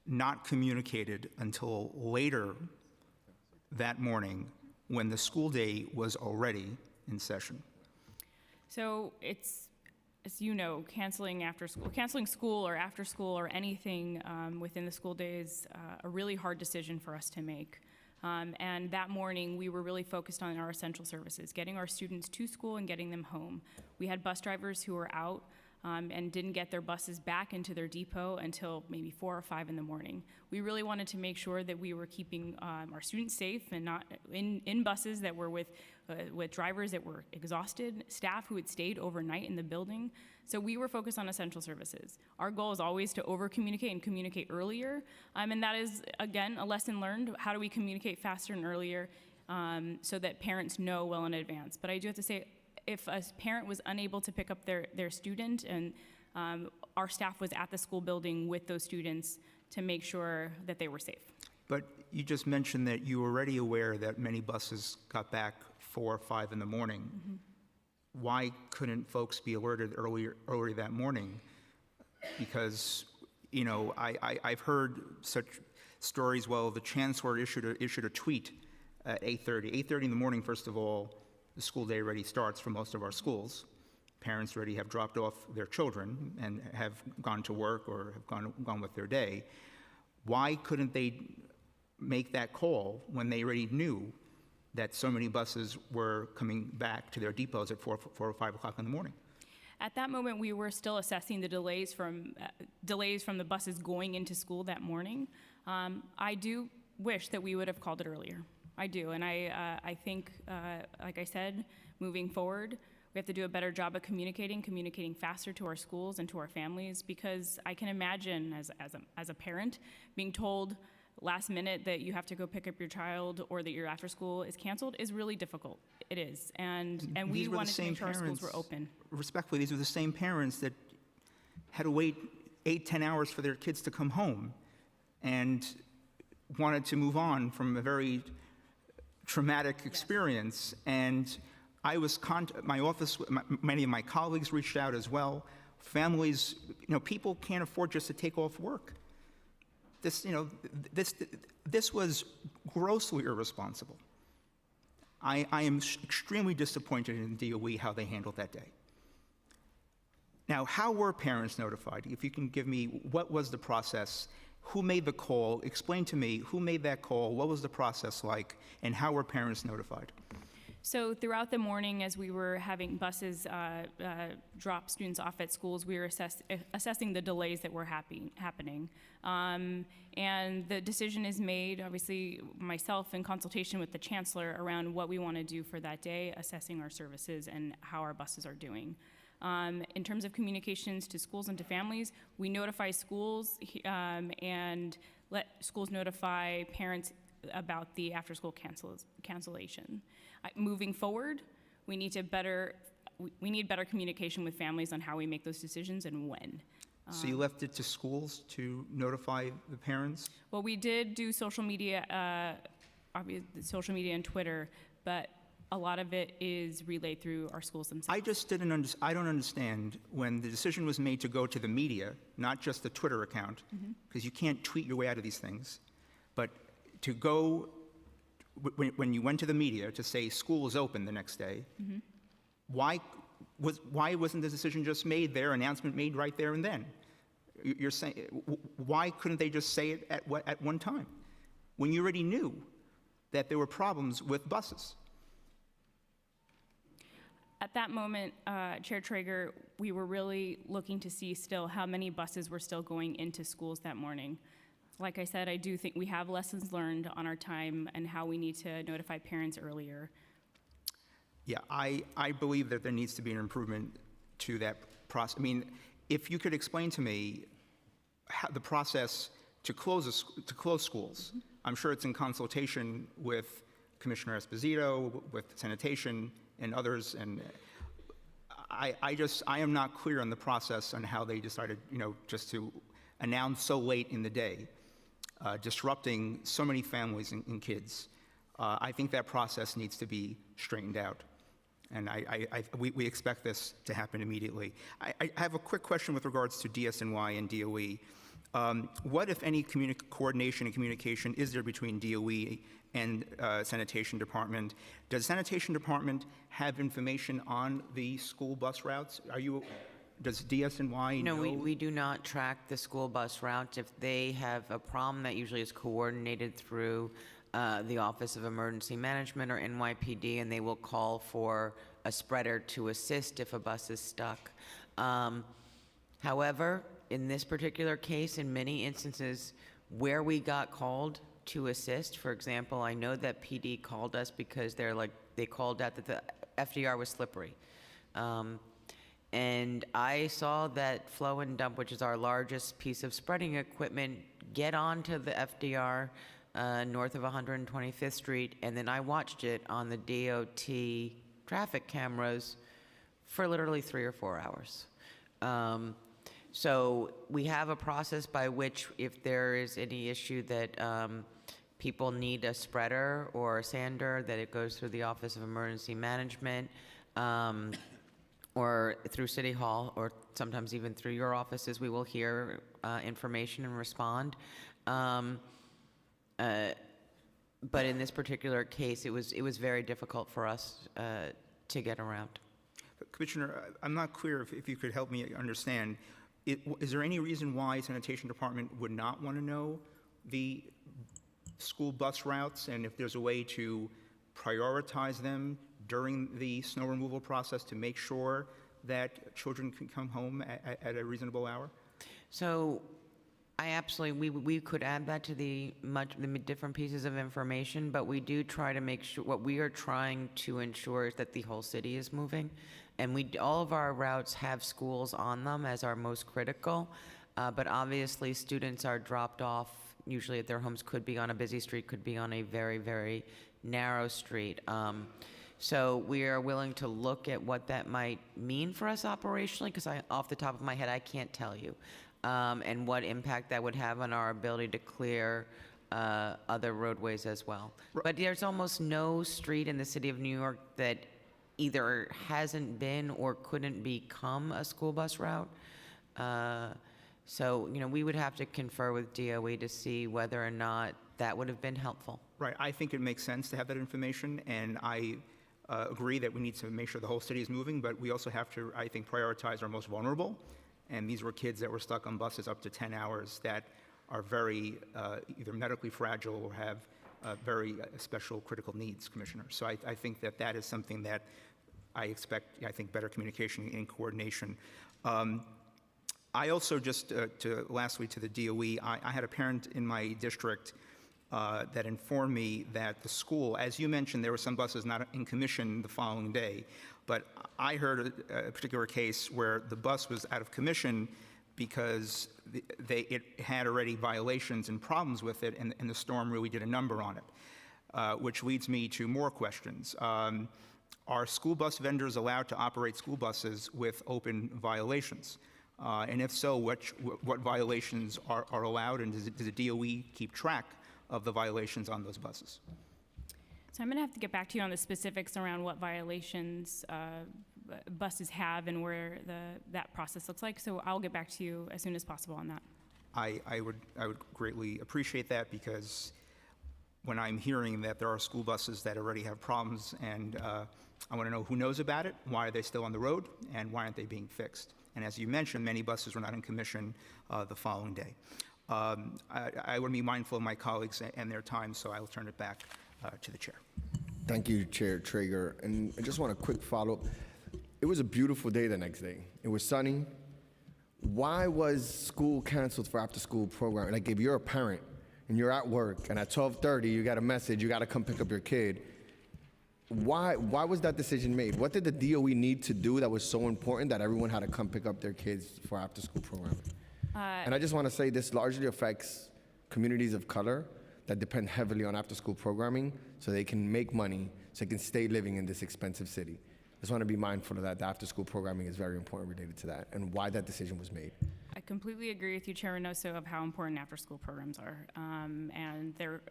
not communicated until later that morning when the school day was already in session? So it's, as you know, canceling school or after school or anything within the school day is a really hard decision for us to make. And that morning, we were really focused on our essential services, getting our students to school and getting them home. We had bus drivers who were out and didn't get their buses back into their depot until maybe 4 or 5 in the morning. We really wanted to make sure that we were keeping our students safe and not in buses that were with drivers that were exhausted, staff who had stayed overnight in the building. So we were focused on essential services. Our goal is always to over-communicate and communicate earlier. And that is, again, a lesson learned. How do we communicate faster and earlier so that parents know well in advance? But I do have to say, if a parent was unable to pick up their student, and our staff was at the school building with those students to make sure that they were safe. But you just mentioned that you were already aware that many buses got back 4 or 5 in the morning. Mm-hmm. Why couldn't folks be alerted earlier that morning? Because, you know, I've heard such stories. Well, the chancellor issued a tweet at 8:30. 8:30 in the morning, first of all, the school day already starts for most of our schools. Parents already have dropped off their children and have gone to work or have gone with their day. Why couldn't they make that call when they already knew that so many buses were coming back to their depots at 4 or 5 o'clock in the morning? At that moment, we were still assessing the delays from the buses going into school that morning. I do wish that we would have called it earlier. I do, and I think, like I said, moving forward, we have to do a better job of communicating faster to our schools and to our families, because I can imagine as a parent being told last minute that you have to go pick up your child or that your after school is canceled is really difficult. It is, and we wanted to make sure our schools were open. Respectfully, these were the same parents that had to wait 8-10 hours for their kids to come home and wanted to move on from a very traumatic experience. Yes. And I was my office, many of my colleagues reached out as well. Families, you know, people can't afford just to take off work. This was grossly irresponsible. I am extremely disappointed in DOE how they handled that day. Now, how were parents notified? If you can give me, what was the process? Who made the call? Explain to me who made that call, what was the process like, and how were parents notified? So throughout the morning, as we were having buses drop students off at schools, we were assessing the delays that were happening. And the decision is made, obviously, myself in consultation with the chancellor around what we want to do for that day, assessing our services and how our buses are doing. In terms of communications to schools and to families, we notify schools and let schools notify parents about the after-school cancellation. Moving forward, we need better communication with families on how we make those decisions and when. So you left it to schools to notify the parents? Well, we did do social media and Twitter, but a lot of it is relayed through our schools themselves. I don't understand when the decision was made to go to the media, not just the Twitter account, because you can't tweet your way out of these things, but to go, when you went to the media to say school is open the next day, why wasn't the decision just made there, announcement made right there and then? You're saying, why couldn't they just say it at one time, when you already knew that there were problems with buses? At that moment, Chair Traeger, we were really looking to see still how many buses were still going into schools that morning. Like I said, I do think we have lessons learned on our time and how we need to notify parents earlier. Yeah, I believe that there needs to be an improvement to that process. I mean, if you could explain to me how the process to close schools. I'm sure it's in consultation with Commissioner Esposito, with Sanitation, and others, and I am not clear on the process on how they decided, just to announce so late in the day, disrupting so many families and kids. I think that process needs to be straightened out. And we expect this to happen immediately. I have a quick question with regards to DSNY and DOE. What, if any, coordination and communication is there between DOE and Sanitation Department? Does Sanitation Department have information on the school bus routes? Does DSNY know? No, we do not track the school bus routes. If they have a problem, that usually is coordinated through the Office of Emergency Management or NYPD, and they will call for a spreader to assist if a bus is stuck. However, in this particular case, in many instances where we got called to assist, for example, I know that PD called us because they called out that the FDR was slippery. And I saw that Flow and Dump, which is our largest piece of spreading equipment, get onto the FDR north of 125th Street, and then I watched it on the DOT traffic cameras for literally 3 or 4 hours. So we have a process by which, if there is any issue that people need a spreader or a sander, that it goes through the Office of Emergency Management or through City Hall, or sometimes even through your offices. We will hear information and respond. But in this particular case, it was very difficult for us to get around. Commissioner, I'm not clear if you could help me understand. Is there any reason why Sanitation Department would not want to know the school bus routes, and if there's a way to prioritize them during the snow removal process to make sure that children can come home at a reasonable hour? So we could add that to the different pieces of information, but we do try to make sure, what we are trying to ensure is that the whole city is moving. And all of our routes have schools on them as our most critical, but obviously students are dropped off usually at their homes, could be on a busy street, could be on a very, very narrow street. So we are willing to look at what that might mean for us operationally, because off the top of my head, I can't tell you, and what impact that would have on our ability to clear other roadways as well. But there's almost no street in the city of New York that either hasn't been or couldn't become a school bus route. So, we would have to confer with DOE to see whether or not that would have been helpful. Right. I think it makes sense to have that information, and I agree that we need to make sure the whole city is moving, but we also have to, I think, prioritize our most vulnerable. And these were kids that were stuck on buses up to 10 hours that are very either medically fragile or have very special critical needs, Commissioner. So I think that is something that I expect, better communication and coordination. I also lastly to the DOE, I had a parent in my district that informed me that the school, as you mentioned, there were some buses not in commission the following day, but I heard a particular case where the bus was out of commission because it had already violations and problems with it, and the storm really did a number on it, which leads me to more questions. Are school bus vendors allowed to operate school buses with open violations? And if so, what violations are allowed, and does the DOE keep track of the violations on those buses? So I'm going to have to get back to you on the specifics around what violations buses have and where that process looks like. So I'll get back to you as soon as possible on that. I would greatly appreciate that, because when I'm hearing that there are school buses that already have problems, and I want to know who knows about it, why are they still on the road, and why aren't they being fixed? And as you mentioned, many buses were not in commission the following day. I would be mindful of my colleagues and their time, so I will turn it back to the chair. Thank you, Chair Traeger. And I just want a quick follow-up. It was a beautiful day the next day. It was sunny. Why was school canceled for after-school program? Like, if you're a parent and you're at work and at 12:30 you got a message, you got to come pick up your kid, why was that decision made? What did the DOE need to do that was so important that everyone had to come pick up their kids for after-school programming? And I just want to say this largely affects communities of color that depend heavily on after-school programming so they can make money, so they can stay living in this expensive city. just want to be mindful of that. The after-school programming is very important related to that and why that decision was made. I completely agree with you, Chair Reynoso, of how important after-school programs are. And they're,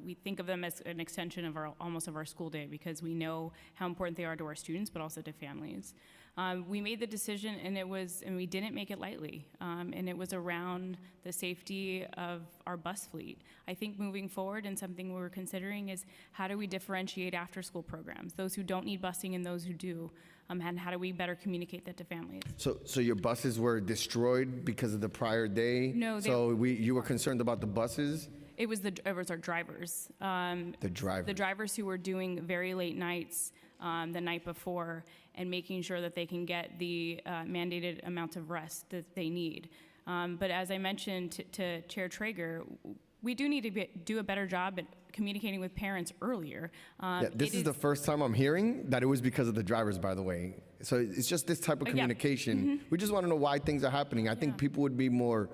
we think of them as an extension of almost of our school day because we know how important they are to our students, but also to families. We made the decision, and we didn't make it lightly. And it was around the safety of our bus fleet. I think moving forward, and something we're considering is how do we differentiate after-school programs, those who don't need busing and those who do, and how do we better communicate that to families? So your buses were destroyed because of the prior day? No, you were concerned about the buses? It was our drivers. The drivers. The drivers who were doing very late nights the night before and making sure that they can get the mandated amount of rest that they need. But as I mentioned to Chair Traeger, we do need to do a better job at communicating with parents earlier. This is the first time I'm hearing that it was because of the drivers, by the way. So it's just this type of communication. We just want to know why things are happening. I think people would be more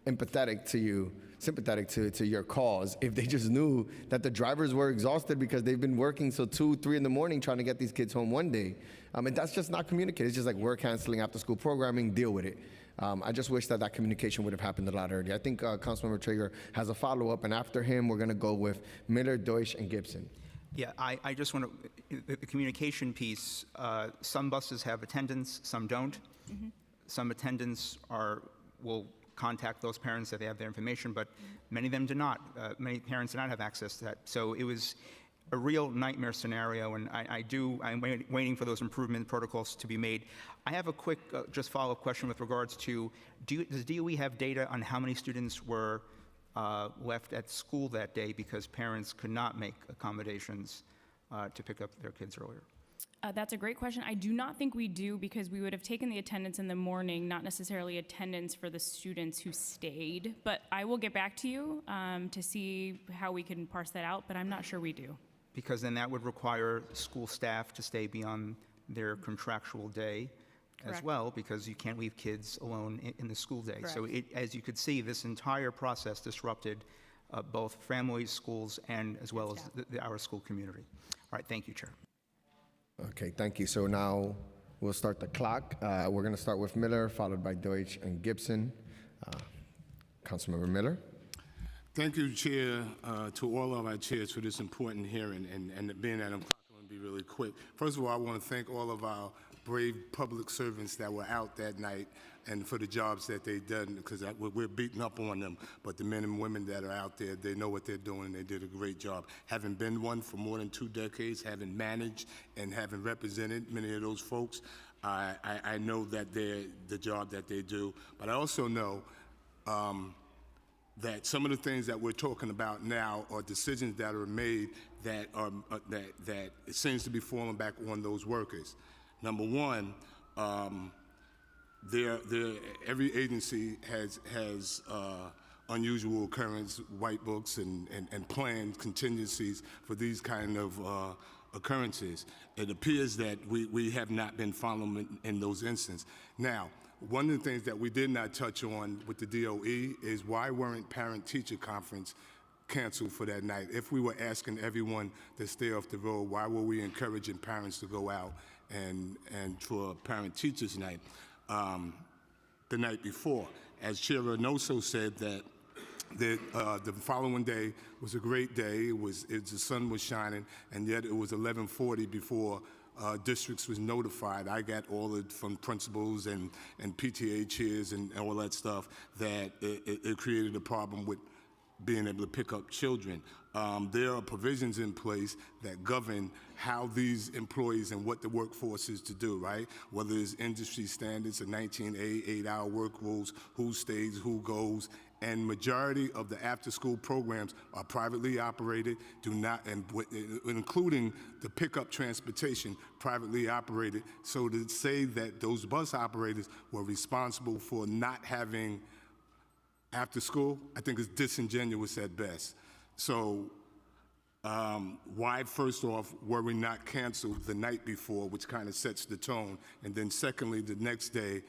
empathetic to you, sympathetic to your cause if they just knew that the drivers were exhausted because they've been working till 2, 3 in the morning trying to get these kids home one day. And that's just not communicated. It's just like we're canceling after school programming, deal with it. I just wish that communication would have happened a lot earlier. I think Councilmember Traeger has a follow-up, and after him, we're going to go with Miller, Deutsch, and Gibson. Yeah, I just want to, the communication piece, some buses have attendants, some don't. Some attendants will contact those parents if they have their information, but many of them do not. Many parents do not have access to that. So it was a real nightmare scenario, and I'm waiting for those improvement protocols to be made. I have a quick just follow-up question with regards to, does DOE have data on how many students were left at school that day because parents could not make accommodations to pick up their kids earlier? That's a great question. I do not think we do because we would have taken the attendance in the morning, not necessarily attendance for the students who stayed. But I will get back to you to see how we can parse that out, but I'm not sure we do. Because then that would require school staff to stay beyond their contractual day as well, because you can't leave kids alone in the school day. Correct. So as you could see, this entire process disrupted both families, schools, and as well as our school community. All right, thank you, Chair. Okay, thank you. So now we'll start the clock. We're going to start with Miller, followed by Deutsch and Gibson. Councilmember Miller. Thank you, Chair, to all of our chairs for this important hearing, and being that I'm going to be really quick. First of all, I want to thank all of our brave public servants that were out that night and for the jobs that they've done, because we're beating up on them, but the men and women that are out there, they know what they're doing, and they did a great job. Having been one for more than 2 decades, having managed and having represented many of those folks, I know that the job that they do, but I also know that some of the things that we're talking about now are decisions that are made that that it seems to be falling back on those workers. Number one, every agency has unusual occurrence, white books, and planned contingencies for these kind of occurrences. It appears that we have not been following in those instances. Now, one of the things that we did not touch on with the DOE is why weren't parent-teacher conference canceled for that night? If we were asking everyone to stay off the road, why were we encouraging parents to go out and for parent-teachers night the night before? As Chair Reynoso said, that the following day was a great day. The sun was shining, and yet it was 11:40 before districts was notified. I got all from principals and PTA chairs and all that stuff that it created a problem with being able to pick up children. There are provisions in place that govern how these employees and what the workforce is to do, right? Whether it's industry standards, a 19A, 8-hour work rules, who stays, who goes, and majority of the after-school programs are privately operated, including the pickup transportation, privately operated. So to say that those bus operators were responsible for not having after school, I think is disingenuous at best. So why, first off, were we not canceled the night before, which kind of sets the tone? And then secondly, the next day,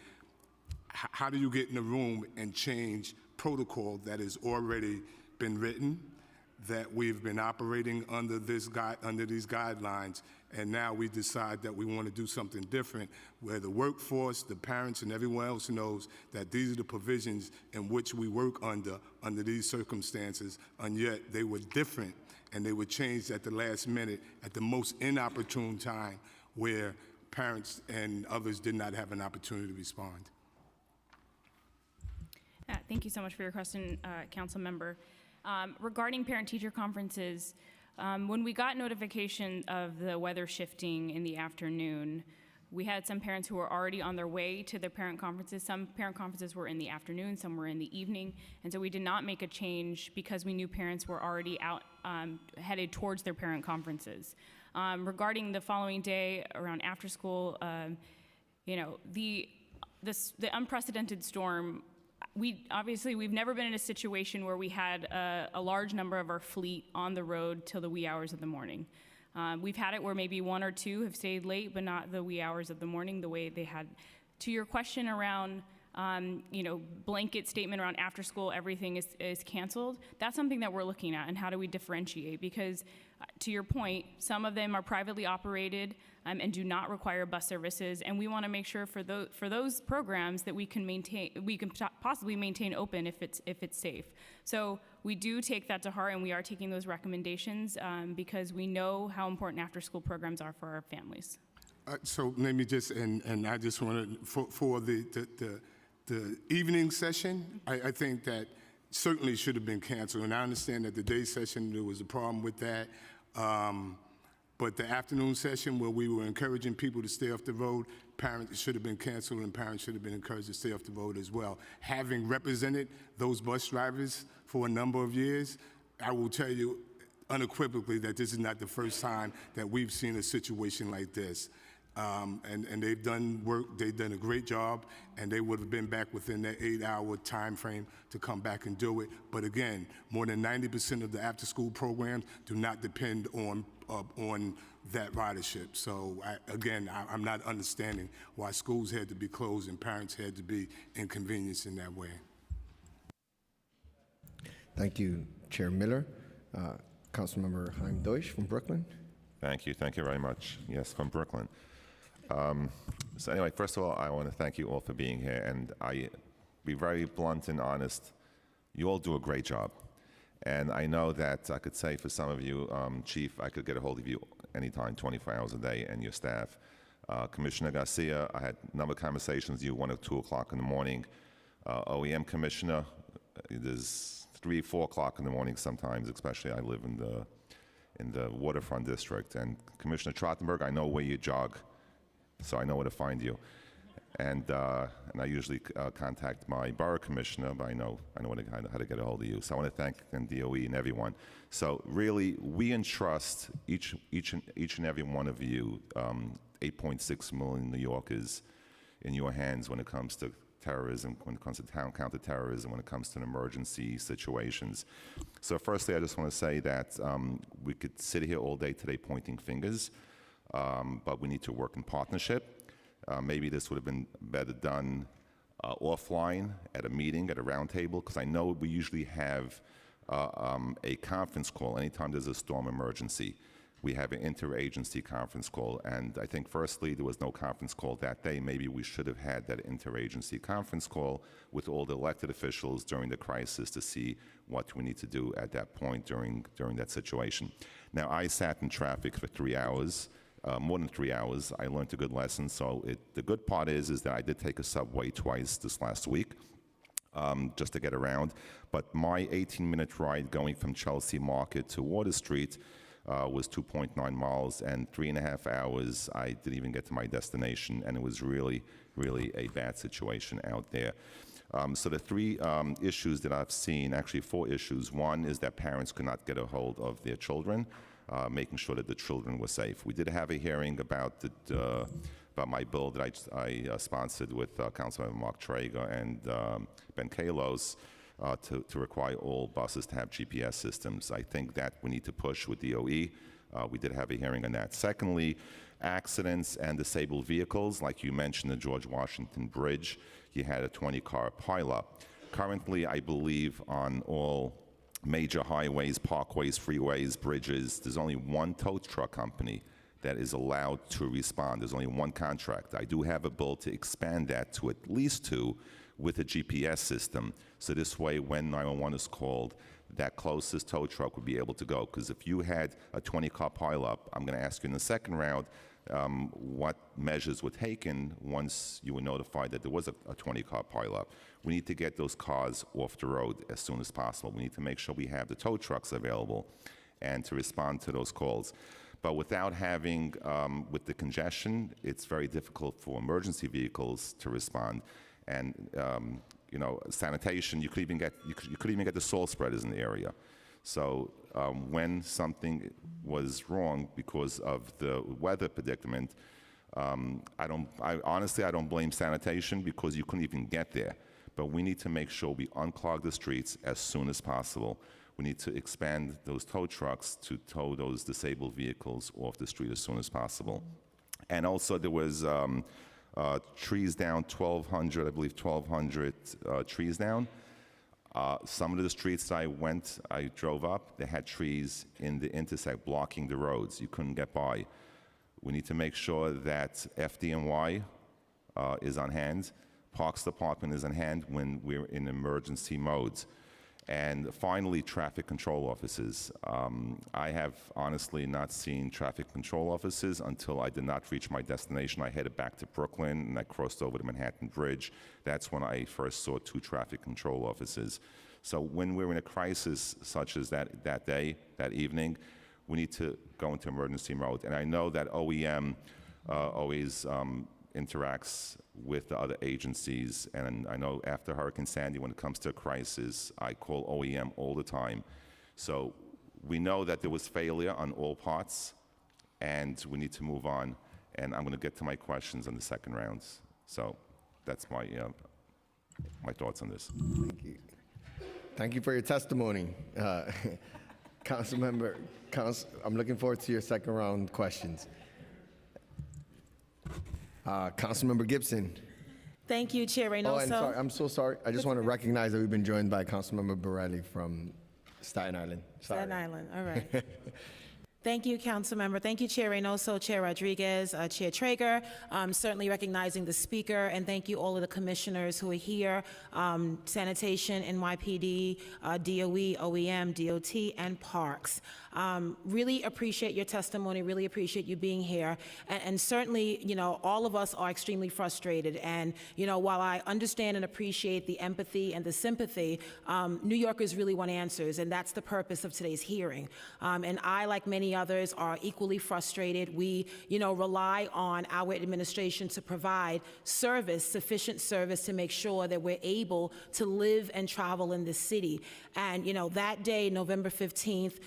how do you get in the room and change protocol that has already been written that we've been operating under these guidelines, and now we decide that we want to do something different, where the workforce, the parents, and everyone else knows that these are the provisions in which we work under these circumstances, and yet they were different, and they were changed at the last minute, at the most inopportune time, where parents and others did not have an opportunity to respond. Thank you so much for your question, Council Member. Regarding parent-teacher conferences, when we got notification of the weather shifting in the afternoon, we had some parents who were already on their way to their parent conferences. Some parent conferences were in the afternoon, some were in the evening, and so we did not make a change because we knew parents were already out, headed towards their parent conferences. Regarding the following day around after school, the unprecedented storm, we've never been in a situation where we had a large number of our fleet on the road till the wee hours of the morning. We've had it where maybe one or two have stayed late, but not the wee hours of the morning the way they had. To your question around, blanket statement around after school, everything is canceled, that's something that we're looking at, and how do we differentiate? Because to your point, some of them are privately operated and do not require bus services, and we want to make sure for those programs that we can possibly maintain open if it's safe. So we do take that to heart, and we are taking those recommendations because we know how important after-school programs are for our families. So let me just, and I just want to, for the evening session, I think that certainly should have been canceled, and I understand that the day session, there was a problem with that. But the afternoon session where we were encouraging people to stay off the road, parents should have been canceled, and parents should have been encouraged to stay off the road as well. Having represented those bus drivers for a number of years, I will tell you unequivocally that this is not the first time that we've seen a situation like this. And they've done work, they've done a great job, and they would have been back within that 8-hour time frame to come back and do it. But again, more than 90% of the after-school programs do not depend on that ridership. So I'm not understanding why schools had to be closed and parents had to be inconvenienced in that way. Thank you, Chair Miller. Councilmember Chaim Deutsch from Brooklyn. Thank you very much. Yes, from Brooklyn. So anyway, first of all, I want to thank you all for being here, and I be very blunt and honest. You all do a great job, and I know that I could say for some of you, Chief, I could get a hold of you anytime, 24 hours a day, and your staff. Commissioner Garcia, I had a number of conversations with you 1 or 2 o'clock in the morning. OEM Commissioner, it is 3, 4 o'clock in the morning sometimes, especially I live in the waterfront district. And Commissioner Trottenberg, I know where you jog, so I know where to find you. And I usually contact my borough commissioner, but I know how to get a hold of you. So I want to thank DOE and everyone. So really, we entrust each and every one of you, 8.6 million New Yorkers, in your hands when it comes to terrorism, when it comes to counterterrorism, when it comes to emergency situations. So firstly, I just want to say that we could sit here all day today pointing fingers, but we need to work in partnership. Maybe this would have been better done offline at a meeting, at a round table, because I know we usually have a conference call anytime there's a storm emergency. We have an interagency conference call, and I think firstly there was no conference call that day. Maybe we should have had that interagency conference call with all the elected officials during the crisis to see what we need to do at that point during that situation. Now, I sat in traffic for 3 hours, more than 3 hours. I learned a good lesson. So the good part is that I did take a subway twice this last week just to get around. But my 18-minute ride going from Chelsea Market to Water Street was 2.9 miles, and 3.5 hours I didn't even get to my destination, and it was really, really a bad situation out there. So the 3 issues that I've seen, actually 4 issues. One is that parents could not get a hold of their children, making sure that the children were safe. We did have a hearing about my bill that I sponsored with Councilmember Mark Traeger and Ben Kalos, to require all buses to have GPS systems. I think that we need to push with DOE. We did have a hearing on that. Secondly, accidents and disabled vehicles. Like you mentioned, the George Washington Bridge, you had a 20-car pileup. Currently, I believe on all major highways, parkways, freeways, bridges. There's only one tow truck company that is allowed to respond. There's only one contract. I do have a bill to expand that to at least 2 with a GPS system. So this way, when 911 is called, that closest tow truck would be able to go. Because if you had a 20-car pileup, I'm going to ask you in the second round what measures were taken once you were notified that there was a 20-car pileup. We need to get those cars off the road as soon as possible. We need to make sure we have the tow trucks available and to respond to those calls. But without having, with the congestion, it's very difficult for emergency vehicles to respond. And you know, sanitation, you could even get the salt spreaders in the area. So when something was wrong because of the weather predicament, honestly, I don't blame sanitation because you couldn't even get there. But we need to make sure we unclog the streets as soon as possible. We need to expand those tow trucks to tow those disabled vehicles off the street as soon as possible. And also there was trees down, 1,200, I believe 1,200 trees down. Some of the streets I drove up, they had trees in the intersect blocking the roads. You couldn't get by. We need to make sure that FDNY is on hand, Parks Department is on hand when we're in emergency modes. And finally, traffic control officers. I have honestly not seen traffic control officers until I did not reach my destination. I headed back to Brooklyn and I crossed over the Manhattan Bridge. That's when I first saw 2 traffic control officers. So when we're in a crisis such as that day, that evening, we need to go into emergency mode. And I know that OEM always interacts with the other agencies, and I know after Hurricane Sandy, when it comes to a crisis, I call OEM all the time. So we know that there was failure on all parts, and we need to move on. And I'm going to get to my questions in the second rounds. So that's my my thoughts on this. Thank you. Thank you for your testimony. I'm looking forward to your second round questions. Councilmember Gibson. Thank you, Chair Reynoso. Oh, and sorry, I'm so sorry. I just want to recognize that we've been joined by Councilmember Borelli from Staten Island. Sorry. Staten Island, all right. Thank you, Councilmember. Thank you, Chair Reynoso, Chair Rodriguez, Chair Traeger. Certainly recognizing the speaker, and thank you all of the commissioners who are here, Sanitation, NYPD, DOE, OEM, DOT, and Parks. Really appreciate your testimony, really appreciate you being here. And certainly, you know, all of us are extremely frustrated. And, you know, while I understand and appreciate the empathy and the sympathy, New Yorkers really want answers, and that's the purpose of today's hearing. And I, like many others, are equally frustrated. We, you know, rely on our administration to provide service, sufficient service to make sure that we're able to live and travel in this city. And, you know, that day, November 15th,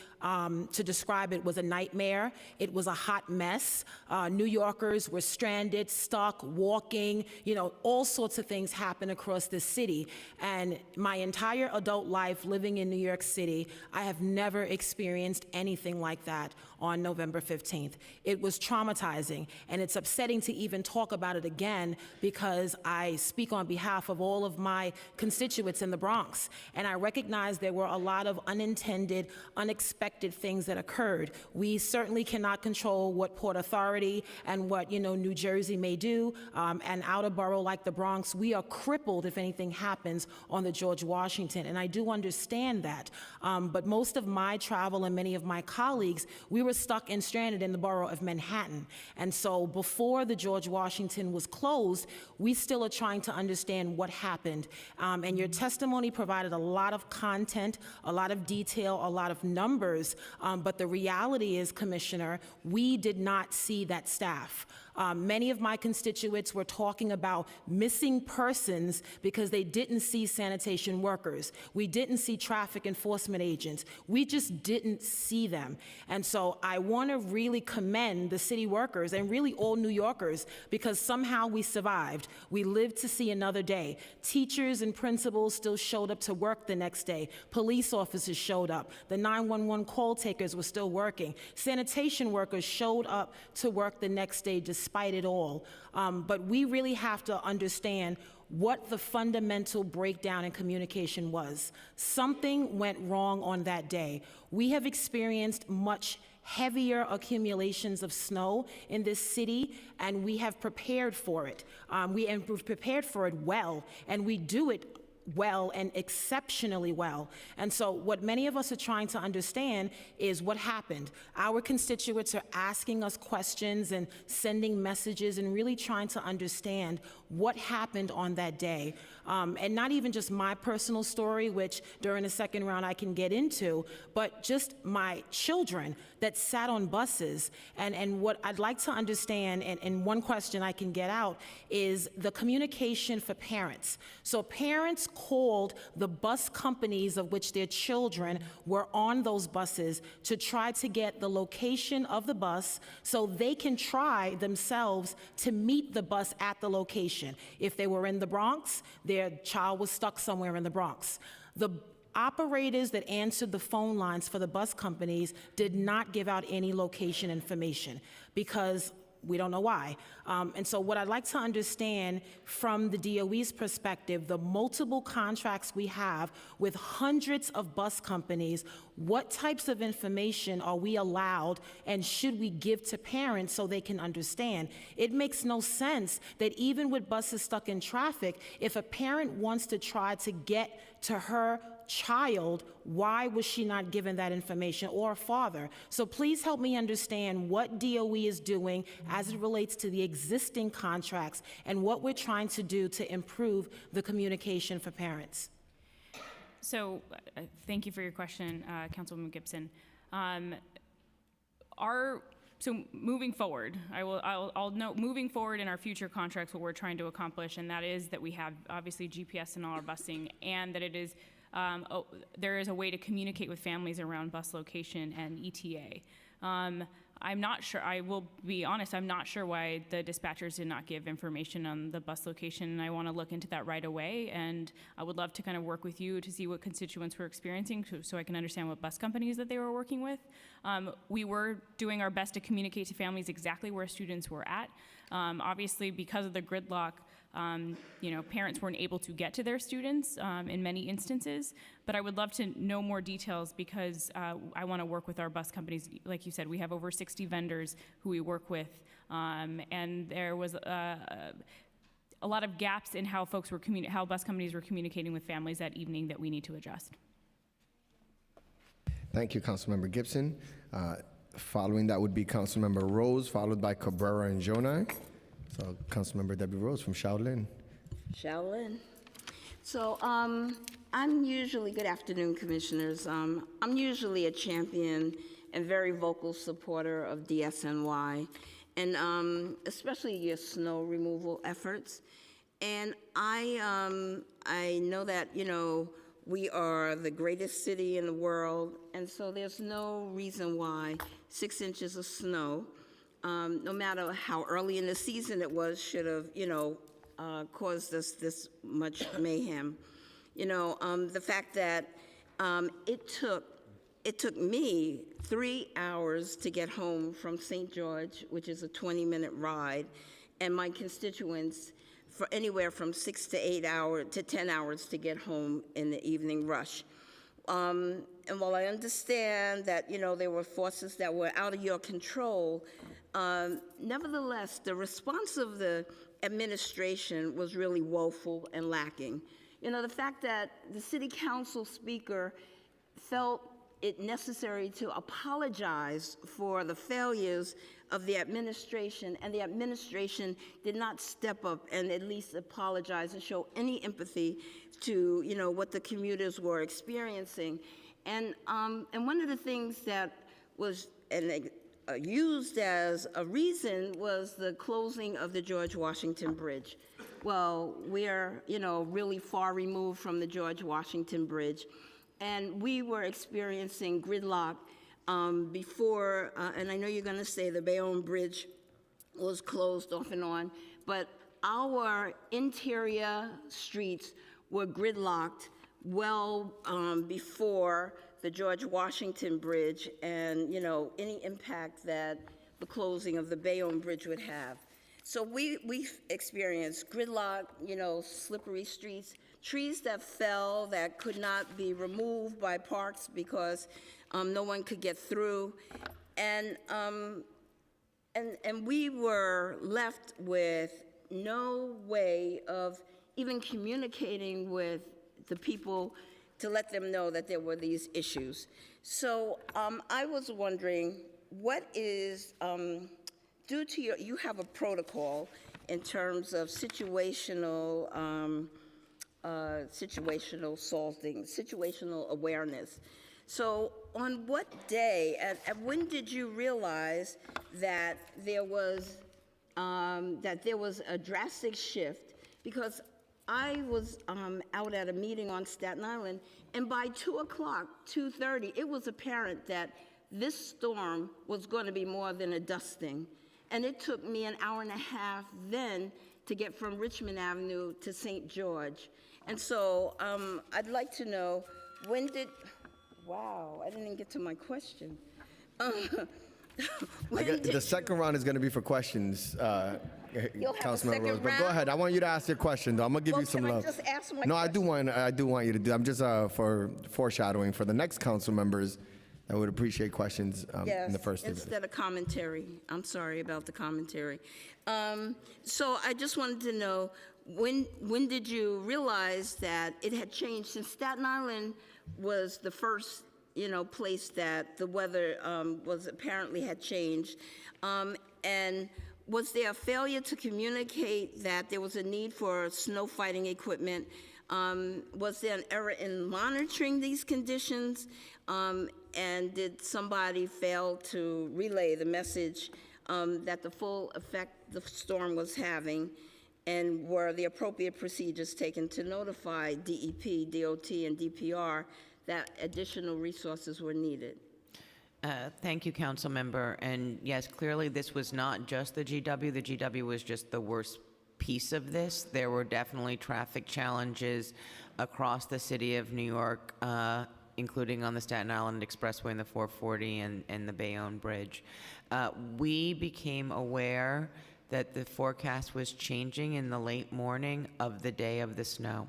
to describe it was a nightmare. It was a hot mess. New Yorkers were stranded, stuck, walking, you know, all sorts of things happened across this city. And my entire adult life living in New York City, I have never experienced anything like that on November 15th. It was traumatizing, and it's upsetting to even talk about it again because I speak on behalf of all of my constituents in the Bronx, and I recognize there were a lot of unintended, unexpected things that occurred. We certainly cannot control what Port Authority and what, you know, New Jersey may do. An outer borough like the Bronx, we are crippled if anything happens on the George Washington, and I do understand that. But most of my travel and many of my colleagues, we were stuck and stranded in the borough of Manhattan. And so before the George Washington was closed, we still are trying to understand what happened. And your testimony provided a lot of content, a lot of detail, a lot of numbers. But the reality is, Commissioner, we did not see that staff. Many of my constituents were talking about missing persons because they didn't see sanitation workers. We didn't see traffic enforcement agents. We just didn't see them. And so I want to really commend the city workers and really all New Yorkers because somehow we survived. We lived to see another day. Teachers and principals still showed up to work the next day. Police officers showed up. The 911 call takers were still working. Sanitation workers showed up to work the next day despite it all. But we really have to understand what the fundamental breakdown in communication was. Something went wrong on that day. We have experienced much heavier accumulations of snow in this city, and we have prepared for it. We've prepared for it well, and we do it well and exceptionally well. And so what many of us are trying to understand is what happened. Our constituents are asking us questions and sending messages and really trying to understand what happened on that day. And not even just my personal story, which during the second round I can get into, but just my children that sat on buses. And what I'd like to understand, and one question I can get out, is the communication for parents. So parents called the bus companies of which their children were on those buses to try to get the location of the bus so they can try themselves to meet the bus at the location. If they were in the Bronx, their child was stuck somewhere in the Bronx. The operators that answered the phone lines for the bus companies did not give out any location information because we don't know why. And so what I'd like to understand from the DOE's perspective, the multiple contracts we have with hundreds of bus companies, what types of information are we allowed and should we give to parents so they can understand? It makes no sense that even with buses stuck in traffic, if a parent wants to try to get to her child, why was she not given that information, or a father? So please help me understand what DOE is doing as it relates to the existing contracts and what we're trying to do to improve the communication for parents. So thank you for your question, Councilwoman Gibson. So moving forward, I'll note moving forward in our future contracts what we're trying to accomplish, and that is that we have obviously GPS in all our busing, and that it is there is a way to communicate with families around bus location and ETA. I'm not sure, I will be honest, I'm not sure why the dispatchers did not give information on the bus location, and I want to look into that right away, and I would love to kind of work with you to see what constituents were experiencing so I can understand what bus companies that they were working with. We were doing our best to communicate to families exactly where students were at. Obviously, because of the gridlock, parents weren't able to get to their students in many instances, but I would love to know more details because I want to work with our bus companies. Like you said, we have over 60 vendors who we work with, and there was a lot of gaps in how how bus companies were communicating with families that evening that we need to adjust. Thank you, Councilmember Gibson. Following that would be Councilmember Rose, followed by Cabrera and Jonai. So, Councilmember Debbie Rose from Shaolin. Shaolin. So, I'm usually, good afternoon, commissioners. I'm usually a champion and very vocal supporter of DSNY, and especially your snow removal efforts. And I know that, we are the greatest city in the world, and so there's no reason why 6 inches of snow, no matter how early in the season it was, should have, caused us this much mayhem. The fact that it took me 3 hours to get home from St. George, which is a 20-minute ride, and my constituents for anywhere from 6 to 8 hours to 10 hours to get home in the evening rush. And while I understand that, there were forces that were out of your control, nevertheless, the response of the administration was really woeful and lacking. The fact that the city council speaker felt it necessary to apologize for the failures of the administration, and the administration did not step up and at least apologize and show any empathy to, what the commuters were experiencing. And one of the things that was used as a reason was the closing of the George Washington Bridge. Well, we're, really far removed from the George Washington Bridge, and we were experiencing gridlock before, and I know you're going to say the Bayonne Bridge was closed off and on, but our interior streets were gridlocked well before the George Washington Bridge and, any impact that the closing of the Bayonne Bridge would have. So we've experienced gridlock, slippery streets, trees that fell that could not be removed by parks because no one could get through. And we were left with no way of even communicating with the people to let them know that there were these issues. So I was wondering, what is, due to you have a protocol in terms of situational salting, situational awareness. So on what day, and when did you realize that there was a drastic shift? Because I was out at a meeting on Staten Island, and by 2 o'clock, 2:30, it was apparent that this storm was going to be more than a dusting. And it took me an hour and a half then to get from Richmond Avenue to St. George. And so I'd like to know, wow, I didn't even get to my question. The second round is going to be for questions, You'll have a Councilmember second Rose. But go round? ahead. I want you to ask your question, though. I'm going to give you some Can I love. just ask my No, question? I do want you to do. I'm just for foreshadowing for the next council members. I would appreciate questions in the first debate. Instead of commentary. I'm sorry about the commentary. So I just wanted to know, when did you realize that it had changed? Since Staten Island was the first, place that the weather was apparently had changed, and was there a failure to communicate that there was a need for snow fighting equipment? Was there an error in monitoring these conditions? And did somebody fail to relay the message that the full effect the storm was having? And were the appropriate procedures taken to notify DEP, DOT, and DPR that additional resources were needed? Thank you, Council Member. And yes, clearly this was not just the GW. The GW was just the worst piece of this. There were definitely traffic challenges across the city of New York, including on the Staten Island Expressway and the 440 and the Bayonne Bridge. We became aware that the forecast was changing in the late morning of the day of the snow.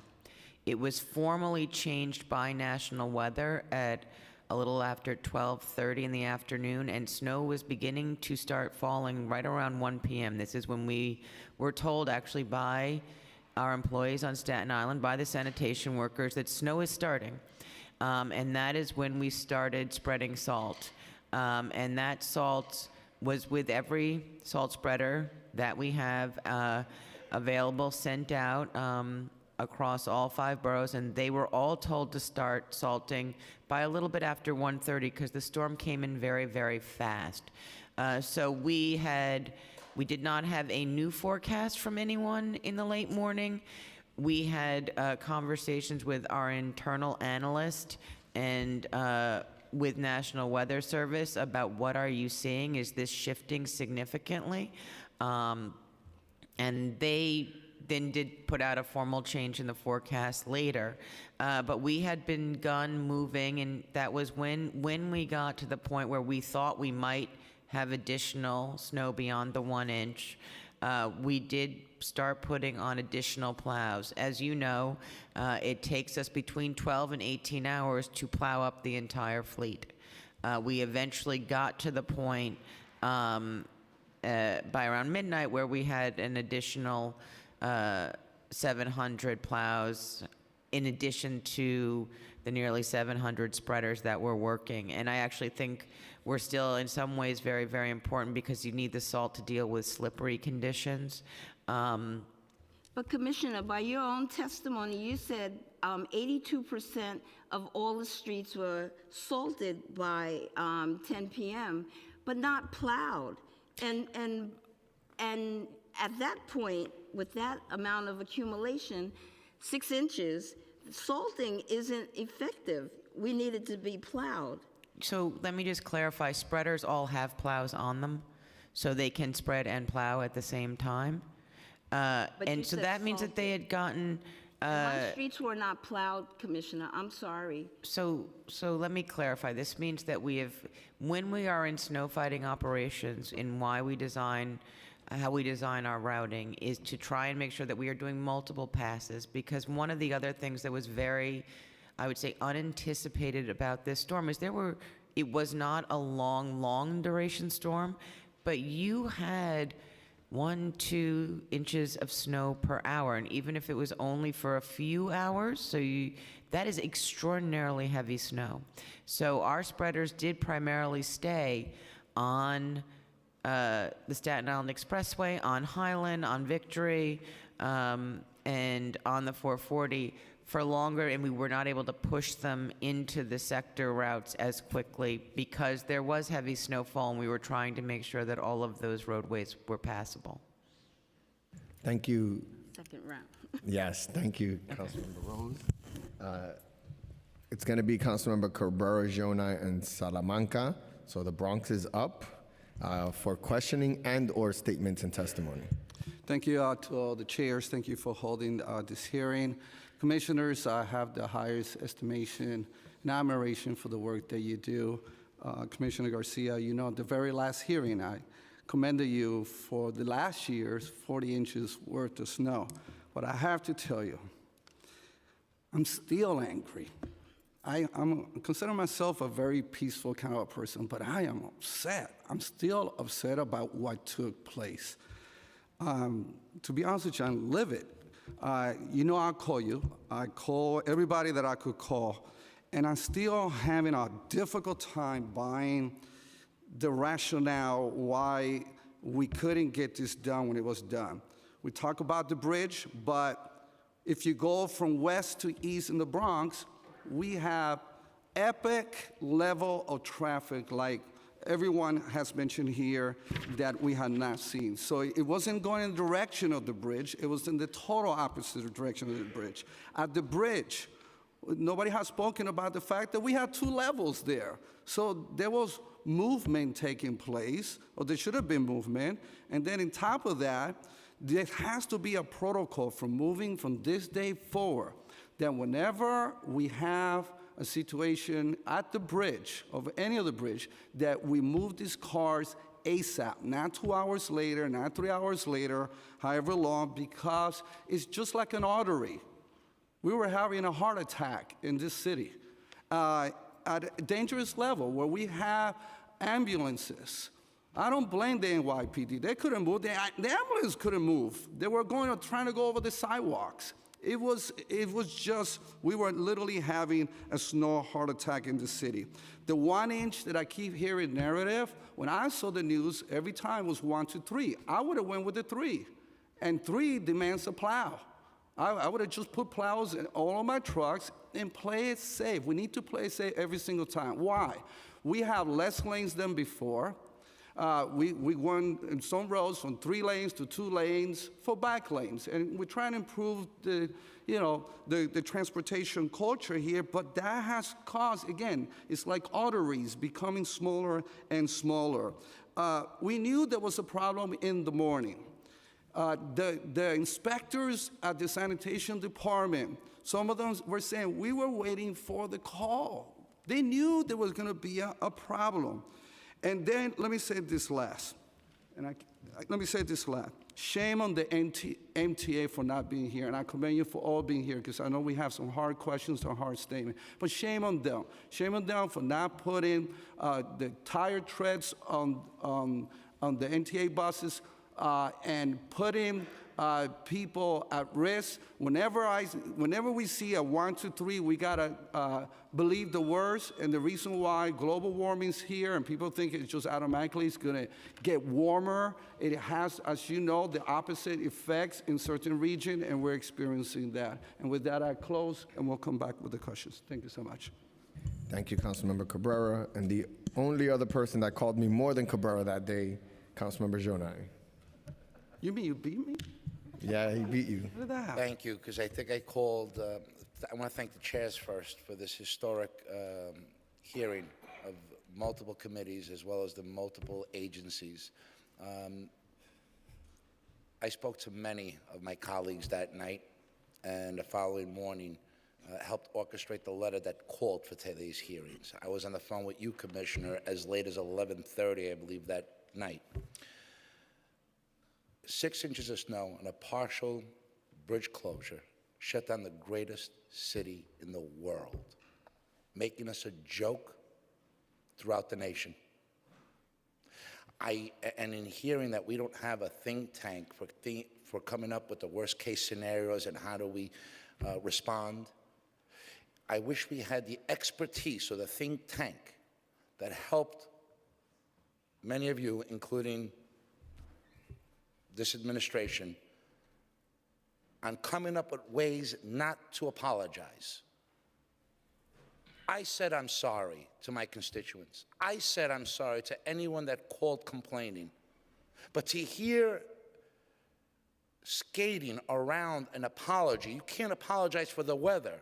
It was formally changed by National Weather at a little after 12:30 in the afternoon, and snow was beginning to start falling right around 1 p.m. This is when we were told, actually, by our employees on Staten Island, by the sanitation workers, that snow is starting. And that is when we started spreading salt. And that salt was with every salt spreader that we have available, sent out across all 5 boroughs, and they were all told to start salting by a little bit after 1:30 because the storm came in very, very fast. So we did not have a new forecast from anyone in the late morning. We had conversations with our internal analyst and with National Weather Service about what are you seeing? Is this shifting significantly? And they then did put out a formal change in the forecast later. But we had begun moving, and that was when we got to the point where we thought we might have additional snow beyond the 1 inch. We did start putting on additional plows. As you know, it takes us between 12 and 18 hours to plow up the entire fleet. We eventually got to the point by around midnight where we had an additional 700 plows in addition to the nearly 700 spreaders that were working. And I actually think we're still in some ways very, very important because you need the salt to deal with slippery conditions. But Commissioner, by your own testimony, you said 82% of all the streets were salted by 10 p.m., but not plowed. And at that point, with that amount of accumulation, 6 inches, salting isn't effective. We need it to be plowed. So let me just clarify, spreaders all have plows on them, so they can spread and plow at the same time. And so that means that they had gotten... My streets were not plowed, Commissioner. I'm sorry. So let me clarify. This means that we have, when we are in snow fighting operations, in why we design how we design our routing is to try and make sure that we are doing multiple passes, because one of the other things that was very, I would say, unanticipated about this storm is it was not a long duration storm, but you had 1-2 inches of snow per hour, and even if it was only for a few hours, that is extraordinarily heavy snow. So our spreaders did primarily stay on the Staten Island Expressway, on Highland, on Victory, and on the 440 for longer, and we were not able to push them into the sector routes as quickly because there was heavy snowfall, and we were trying to make sure that all of those roadways were passable. Thank you. Second round. Yes, thank you, Councilmember Rose. It's going to be Councilmember Cabrera, Jonah, and Salamanca. So the Bronx is up for questioning and/or statements and testimony. Thank you to all the chairs. Thank you for holding this hearing. Commissioners, I have the highest estimation and admiration for the work that you do. Commissioner Garcia, you know, at the very last hearing, I commended you for the last year's 40 inches worth of snow. But I have to tell you, I'm still angry. I consider myself a very peaceful kind of person, but I am upset. I'm still upset about what took place. To be honest with you, I'm livid. You know, I'll call you. I call everybody that I could call, and I'm still having a difficult time buying the rationale why we couldn't get this done when it was done. We talk about the bridge, but if you go from west to east in the Bronx, we have epic level of traffic like everyone has mentioned here that we had not seen. So it wasn't going in the direction of the bridge, it was in the total opposite direction of the bridge. At the bridge, nobody has spoken about the fact that we had 2 levels there. So there was movement taking place, or there should have been movement, and then on top of that, there has to be a protocol for moving from this day forward, that whenever we have a situation at the bridge, of any other bridge, that we move these cars ASAP, not 2 hours later, not 3 hours later, however long, because it's just like an artery. We were having a heart attack in this city at a dangerous level where we have ambulances. I don't blame the NYPD. They couldn't move. The ambulance couldn't move. They were trying to go over the sidewalks. It was just, we were literally having a snow heart attack in the city. The 1 inch that I keep hearing narrative, when I saw the news, every time was 1 to 3. I would have went with the 3. And 3 demands a plow. I would have just put plows in all of my trucks and play it safe. We need to play it safe every single time. Why? We have less lanes than before. We went in some roads from 3 lanes to 2 lanes for back lanes, and we're trying to improve the transportation culture here. But that has caused, again, it's like arteries becoming smaller and smaller. We knew there was a problem in the morning. The inspectors at the sanitation department, some of them were saying we were waiting for the call. They knew there was going to be a problem. And then let me say this last. Shame on the MTA for not being here, and I commend you for all being here, because I know we have some hard questions and hard statements. But shame on them. Shame on them for not putting the tire treads on the MTA buses and putting people at risk. Whenever we see a 1 to 3, we gotta believe the worst. And the reason why global warming is here, and people think it's just automatically it's gonna get warmer. It has, as you know, the opposite effects in certain regions, and we're experiencing that. And with that, I close, and we'll come back with the questions. Thank you so much. Thank you, Councilmember Cabrera. And the only other person that called me more than Cabrera that day, Councilmember Jonai. You mean you beat me? Yeah, he beat you. Look at that. Thank you, because I think I called, I want to thank the chairs first for this historic hearing of multiple committees as well as the multiple agencies. I spoke to many of my colleagues that night, and the following morning helped orchestrate the letter that called for today's hearings. I was on the phone with you, Commissioner, as late as 11:30, I believe, that night. 6 inches of snow and a partial bridge closure shut down the greatest city in the world, making us a joke throughout the nation. And in hearing that we don't have a think tank for coming up with the worst case scenarios and how do we respond, I wish we had the expertise or the think tank that helped many of you, including this administration, on coming up with ways not to apologize. I said I'm sorry to my constituents. I said I'm sorry to anyone that called complaining. But to hear skating around an apology, you can't apologize for the weather,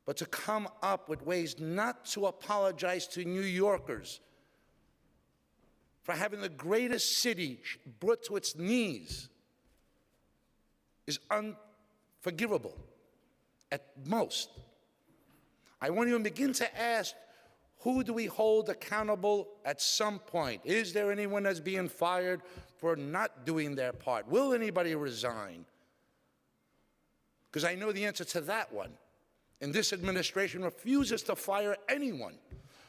but to come up with ways not to apologize to New Yorkers for having the greatest city brought to its knees is unforgivable at most. I won't even begin to ask, who do we hold accountable at some point? Is there anyone that's being fired for not doing their part? Will anybody resign? Because I know the answer to that one. And this administration refuses to fire anyone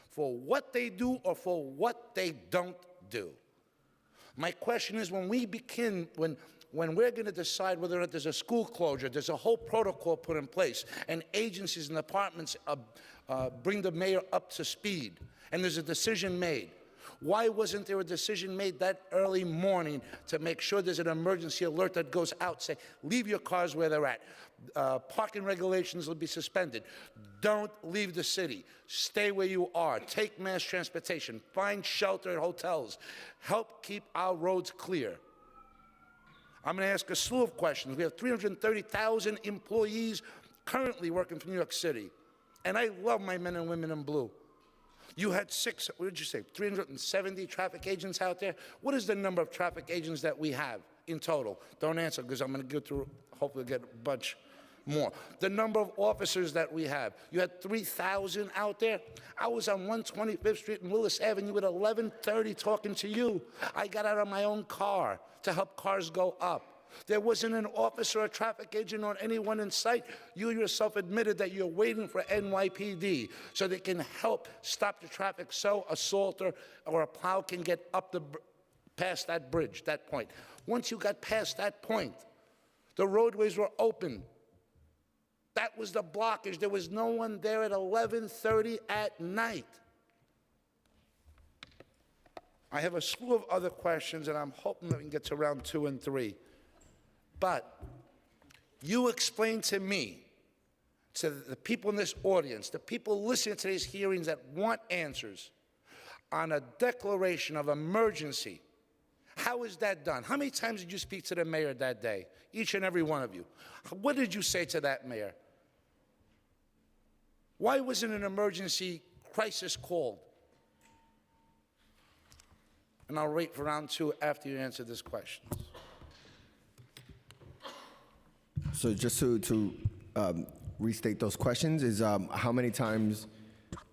for what they do or for what they don't do. My question is, when we're going to decide whether or not there's a school closure, there's a whole protocol put in place, and agencies and departments bring the mayor up to speed, and there's a decision made. Why wasn't there a decision made that early morning to make sure there's an emergency alert that goes out, say, leave your cars where they're at. Parking regulations will be suspended. Don't leave the city. Stay where you are. Take mass transportation. Find shelter at hotels. Help keep our roads clear. I'm going to ask a slew of questions. We have 330,000 employees currently working for New York City. And I love my men and women in blue. You had 370 traffic agents out there? What is the number of traffic agents that we have in total? Don't answer, because I'm going to go through, hopefully get a bunch more. The number of officers that we have. You had 3,000 out there. I was on 125th Street and Willis Avenue at 11:30 talking to you. I got out of my own car to help cars go up. There wasn't an officer or a traffic agent or anyone in sight. You yourself admitted that you're waiting for NYPD so they can help stop the traffic so a salter or a plow can get up past that bridge, that point. Once you got past that point, the roadways were open. That was the blockage. There was no one there at 11:30 at night. I have a slew of other questions, and I'm hoping that we can get to round 2 and 3. But you explain to me, to the people in this audience, the people listening to these hearings that want answers, on a declaration of emergency, how is that done? How many times did you speak to the mayor that day? Each and every one of you. What did you say to that mayor? Why wasn't an emergency crisis called? And I'll wait for round 2 after you answer this question. So just to restate those questions is how many times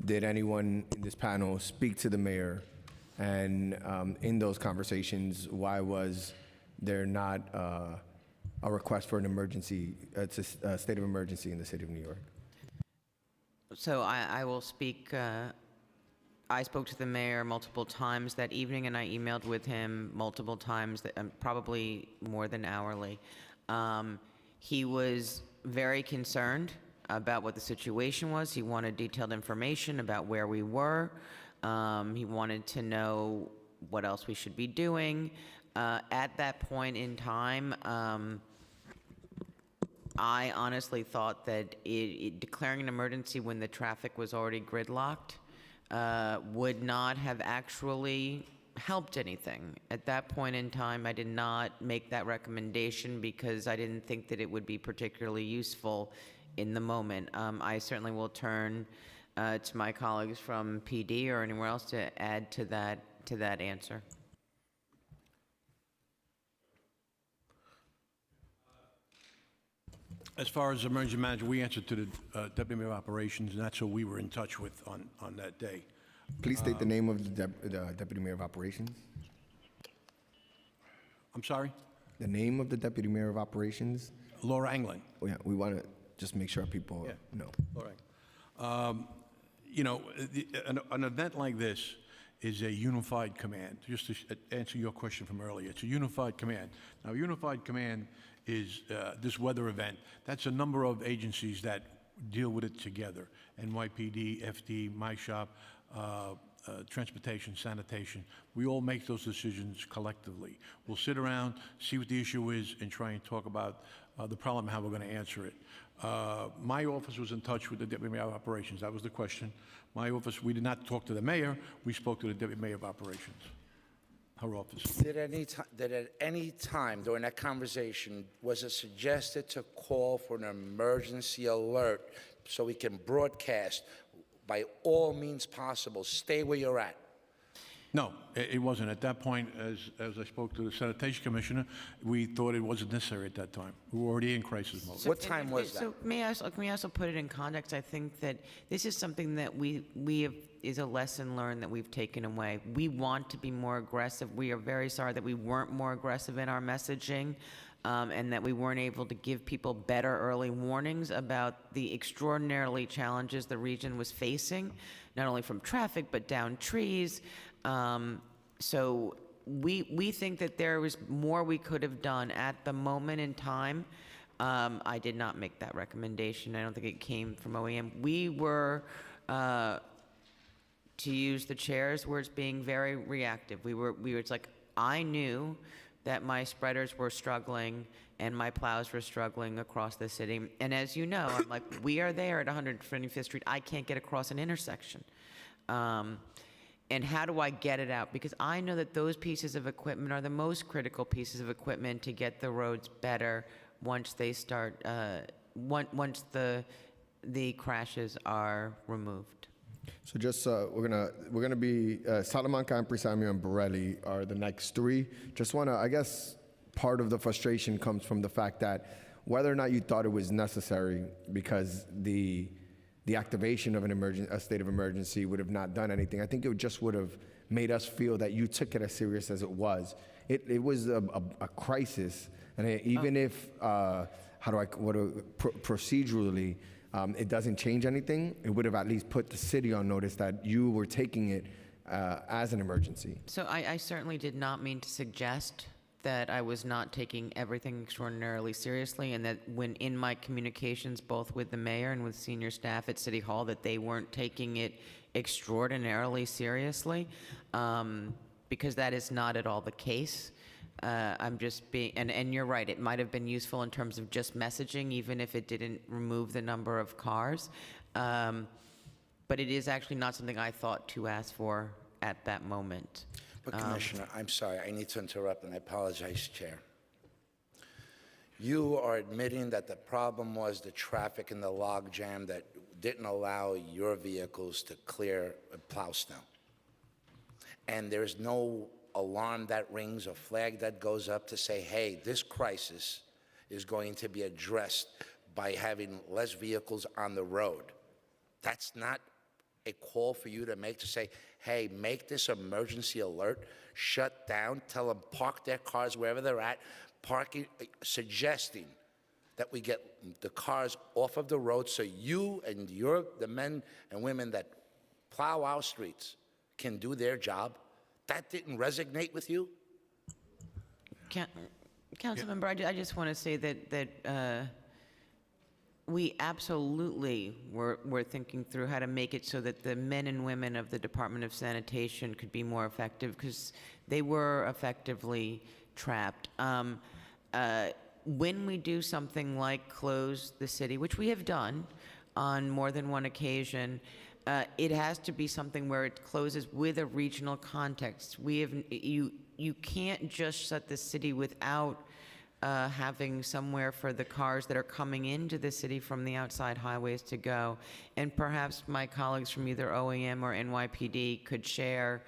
did anyone in this panel speak to the mayor? And in those conversations, why was there not a request for an emergency, a state of emergency in the city of New York? So I will speak. I spoke to the mayor multiple times that evening, and I emailed with him multiple times, probably more than hourly. He was very concerned about what the situation was. He wanted detailed information about where we were. He wanted to know what else we should be doing. At that point in time, I honestly thought that declaring an emergency when the traffic was already gridlocked would not have actually helped anything. At that point in time, I did not make that recommendation because I didn't think that it would be particularly useful in the moment. I certainly will turn to my colleagues from PD or anywhere else to add to that answer. As far as emergency manager, we answered to the Deputy Mayor of Operations, and that's who we were in touch with on that day. Please state the name of the Deputy Mayor of Operations. I'm sorry? The name of the deputy mayor of operations? Laura Anglin. Oh, yeah, we want to just make sure people know. All right. You know, an event like this is a unified command. Just to answer your question from earlier, it's a unified command. Now, unified command is this weather event. That's a number of agencies that deal with it together. NYPD, FD, my shop, transportation, sanitation. We all make those decisions collectively. We'll sit around, see what the issue is, and try and talk about the problem and how we're going to answer it. My office was in touch with the Deputy Mayor of Operations. That was the question. My office, we did not talk to the mayor. We spoke to the Deputy Mayor of Operations, her office. Did at any time during that conversation, was it suggested to call for an emergency alert so we can broadcast by all means possible, stay where you're at? No, it wasn't. At that point, as I spoke to the Sanitation Commissioner, we thought it wasn't necessary at that time. We were already in crisis mode. What time was that? So can we also put it in context? I think that this is something that we have, is a lesson learned that we've taken away. We want to be more aggressive. We are very sorry that we weren't more aggressive in our messaging. And that we weren't able to give people better early warnings about the extraordinarily challenges the region was facing, not only from traffic, but down trees. So we think that there was more we could have done at the moment in time. I did not make that recommendation. I don't think it came from OEM. We were, to use the chair's words, being very reactive. It's like, I knew that my spreaders were struggling and my plows were struggling across the city. And as you know, I'm like, we are there at 125th Street. I can't get across an intersection. And how do I get it out? Because I know that those pieces of equipment are the most critical pieces of equipment to get the roads better once they start, once the crashes are removed. So just, we're gonna be, Salamanca, Empresario, and Borelli are the next three. Just wanna, I guess, part of the frustration comes from the fact that whether or not you thought it was necessary, because the activation of a state of emergency would have not done anything. I think it just would have made us feel that you took it as serious as it was. It was a crisis, and even if, procedurally, it doesn't change anything, it would have at least put the city on notice that you were taking it as an emergency. So I certainly did not mean to suggest that I was not taking everything extraordinarily seriously, and that when in my communications, both with the mayor and with senior staff at City Hall, that they weren't taking it extraordinarily seriously, because that is not at all the case. I'm just being, and you're right, it might have been useful in terms of just messaging, even if it didn't remove the number of cars. But it is actually not something I thought to ask for at that moment. But Commissioner, I'm sorry, I need to interrupt, and I apologize, Chair. You are admitting that the problem was the traffic and the log jam that didn't allow your vehicles to clear and plow snow. And there's no alarm that rings or flag that goes up to say, hey, this crisis is going to be addressed by having less vehicles on the road. That's not a call for you to make, to say, hey, make this emergency alert, shut down, tell them park their cars wherever they're at, parking, suggesting that we get the cars off of the road so you and the men and women that plow our streets can do their job. That didn't resonate with you? Councilmember, I just want to say that we absolutely were thinking through how to make it so that the men and women of the Department of Sanitation could be more effective, because they were effectively trapped. When we do something like close the city, which we have done on more than one occasion, it has to be something where it closes with a regional context. You can't just shut the city without having somewhere for the cars that are coming into the city from the outside highways to go. And perhaps my colleagues from either OEM or NYPD could share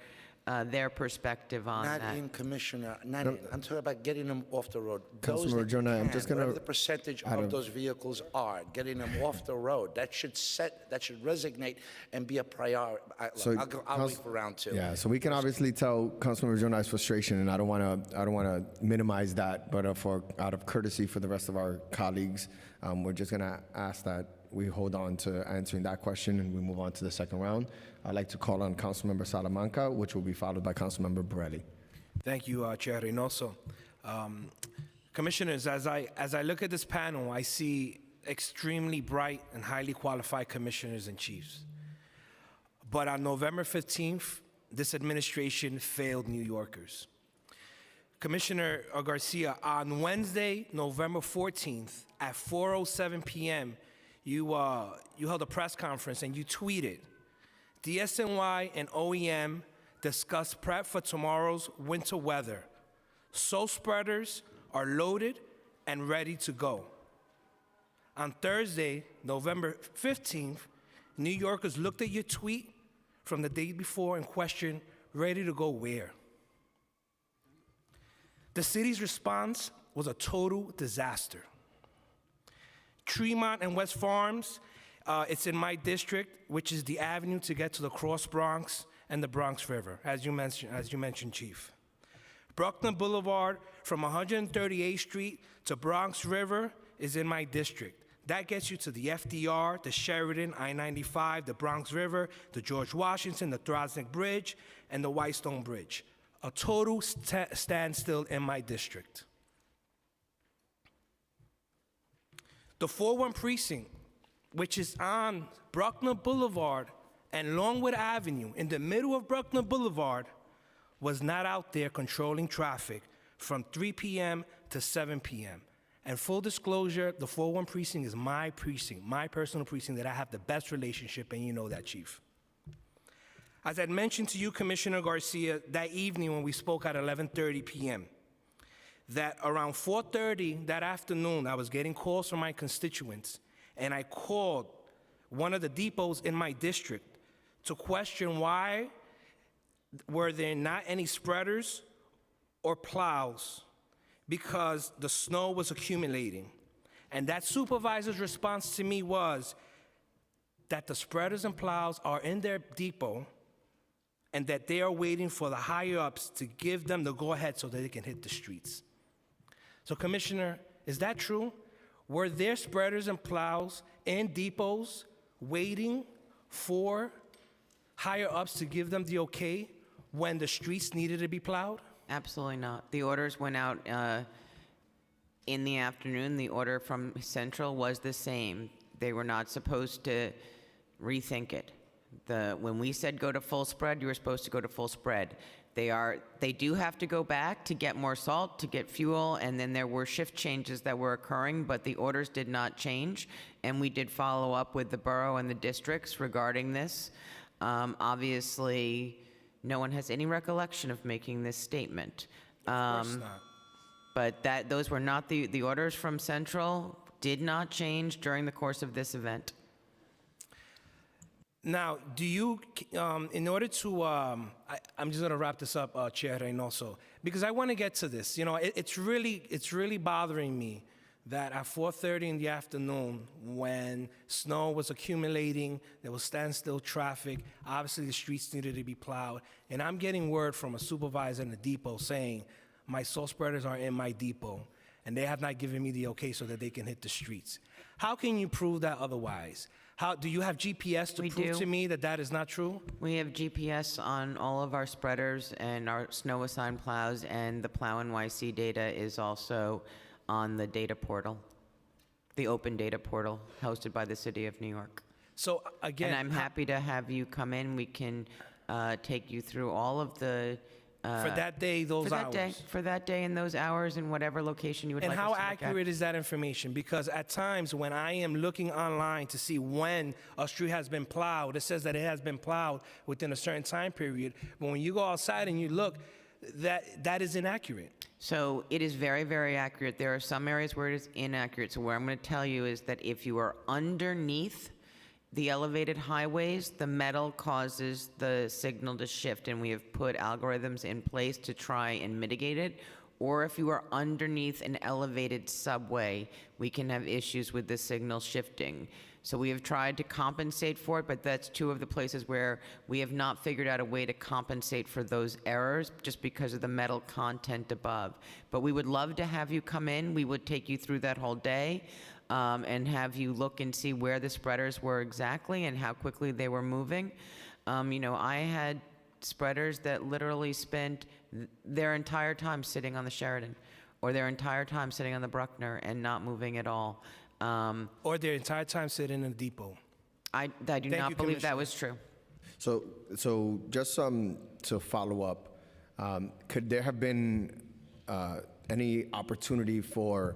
their perspective on Not that. in, Commissioner, not in. I'm talking about getting them off the road. Those Councilmember that Jonah, I'm can, just gonna- whatever the percentage out of of- those vehicles are, getting them off the road. That should resonate and be a priority. I'll wait for round two. Yeah, so we can obviously tell Councilmember Jonah's frustration, and I don't want to minimize that, but out of courtesy for the rest of our colleagues, we're just going to ask that we hold on to answering that question and we move on to the second round. I'd like to call on Councilmember Salamanca, which will be followed by Councilmember Borelli. Thank you, Chair Reynoso. Commissioners, as I look at this panel, I see extremely bright and highly qualified commissioners and chiefs. But on November 15th, this administration failed New Yorkers. Commissioner Garcia, on Wednesday, November 14th, at 4:07 p.m., you held a press conference and you tweeted, DSNY and OEM discuss prep for tomorrow's winter weather. Soul spreaders are loaded and ready to go. On Thursday, November 15th, New Yorkers looked at your tweet from the day before and questioned, ready to go where? The city's response was a total disaster. Tremont and West Farms, it's in my district, which is the avenue to get to the Cross Bronx and the Bronx River, as you mentioned, Chief. Bruckner Boulevard from 138th Street to Bronx River is in my district. That gets you to the FDR, the Sheridan, I-95, the Bronx River, the George Washington, the Throsnick Bridge, and the Whitestone Bridge. A total standstill in my district. The 4-1 precinct, which is on Bruckner Boulevard and Longwood Avenue, in the middle of Bruckner Boulevard, was not out there controlling traffic from 3 p.m. to 7 p.m. And full disclosure, the 4-1 precinct is my precinct, my personal precinct that I have the best relationship, and you know that, Chief. As I mentioned to you, Commissioner Garcia, that evening when we spoke at 11:30 p.m., that around 4:30 that afternoon, I was getting calls from my constituents, and I called one of the depots in my district to question why were there not any spreaders or plows, because the snow was accumulating. And that supervisor's response to me was that the spreaders and plows are in their depot and that they are waiting for the higher-ups to give them the go-ahead so that they can hit the streets. So, Commissioner, is that true? Were there spreaders and plows in depots waiting for higher-ups to give them the okay when the streets needed to be plowed? Absolutely not. The orders went out in the afternoon. The order from Central was the same. They were not supposed to rethink it. When we said go to full spread, you were supposed to go to full spread. They do have to go back to get more salt, to get fuel, and then there were shift changes that were occurring, but the orders did not change, and we did follow up with the borough and the districts regarding this. Obviously, no one has any recollection of making this statement. Of course not. But those were not the orders from Central, did not change during the course of this event. Now, do you, in order to, I'm just going to wrap this up, Chair Reynoso, because I want to get to this. You know, it's really bothering me that at 4:30 in the afternoon, when snow was accumulating, there was standstill traffic, obviously the streets needed to be plowed, and I'm getting word from a supervisor in the depot saying, my salt spreaders are in my depot, and they have not given me the okay so that they can hit the streets. How can you prove that otherwise? Do you have GPS to prove to me that that is not true? We have GPS on all of our spreaders and our snow assigned plows, and the Plow NYC data is also on the data portal, the open data portal hosted by the City of New York. So again, and I'm happy to have you come in. We can take you through all of the for that day, those hours. For that day and those hours in whatever location you would like us to look at. And how accurate is that information? Because at times when I am looking online to see when a street has been plowed, it says that it has been plowed within a certain time period. But when you go outside and you look, that is inaccurate. So it is very, very accurate. There are some areas where it is inaccurate. So what I'm going to tell you is that if you are underneath the elevated highways, the metal causes the signal to shift, and we have put algorithms in place to try and mitigate it. Or if you are underneath an elevated subway, we can have issues with the signal shifting. So we have tried to compensate for it, but that's two of the places where we have not figured out a way to compensate for those errors just because of the metal content above. But we would love to have you come in. We would take you through that whole day and have you look and see where the spreaders were exactly and how quickly they were moving. You know, I had spreaders that literally spent their entire time sitting on the Sheridan or their entire time sitting on the Bruckner and not moving at all. Or their entire time sitting in the depot. I do not believe that was true. So just to follow up, could there have been any opportunity for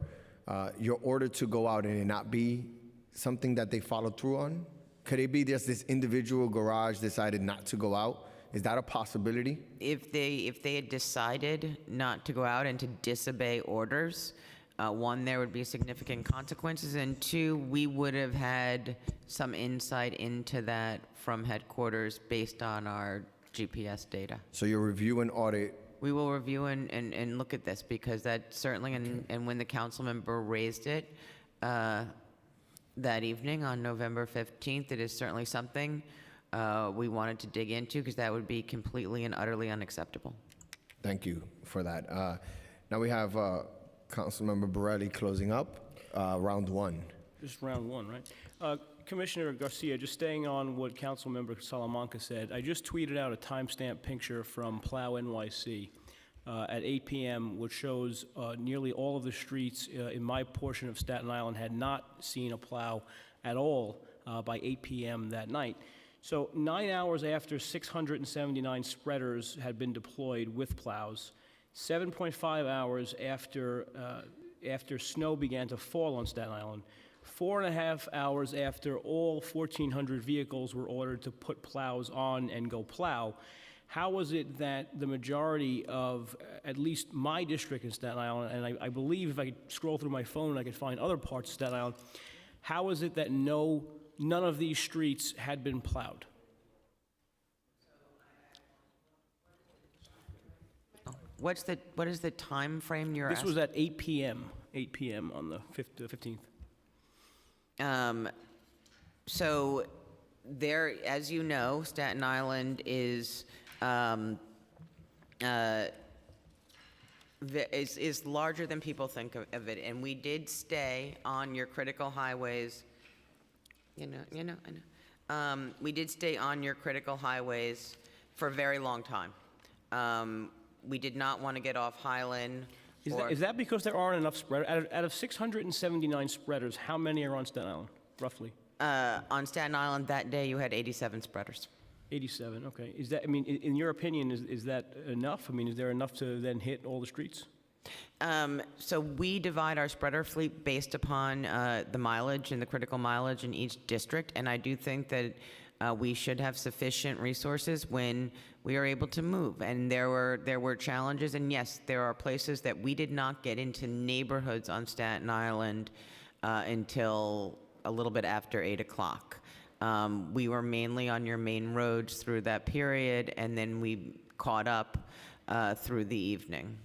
your order to go out and it not be something that they followed through on? Could it be just this individual garage decided not to go out? Is that a possibility? If they had decided not to go out and to disobey orders, one, there would be significant consequences, and two, we would have had some insight into that from headquarters based on our GPS data. So your review and audit. We will review and look at this because that certainly, and when the council member raised it that evening on November 15th, it is certainly something we wanted to dig into because that would be completely and utterly unacceptable. Thank you for that. Now we have Councilmember Borelli closing up round one. Just round one, right? Commissioner Garcia, just staying on what Councilmember Salamanca said, I just tweeted out a timestamp picture from Plow NYC at 8 p.m., which shows nearly all of the streets in my portion of Staten Island had not seen a plow at all by 8 p.m. that night. So 9 hours after 679 spreaders had been deployed with plows, 7.5 hours after snow began to fall on Staten Island, 4.5 hours after all 1,400 vehicles were ordered to put plows on and go plow, how was it that the majority of at least my district in Staten Island, and I believe if I could scroll through my phone I could find other parts of Staten Island, how is it that none of these streets had been plowed? What is the time frame you're This asking? was at 8 p.m. 8 p.m. on the 15th. So there, as you know, Staten Island is larger than people think of it, and we did stay on your critical highways. I know. We did stay on your critical highways for a very long time. We did not want to get off Highland. Is that because there aren't enough spreaders? Out of 679 spreaders, how many are on Staten Island, roughly? On Staten Island that day, you had 87 spreaders. 87, okay. Is that, I mean, in your opinion, is that enough? I mean, is there enough to then hit all the streets? So we divide our spreader fleet based upon the mileage and the critical mileage in each district, and I do think that we should have sufficient resources when we are able to move. And there were challenges, and yes, there are places that we did not get into neighborhoods on Staten Island until a little bit after 8 o'clock. We were mainly on your main roads through that period, and then we caught up through the evening.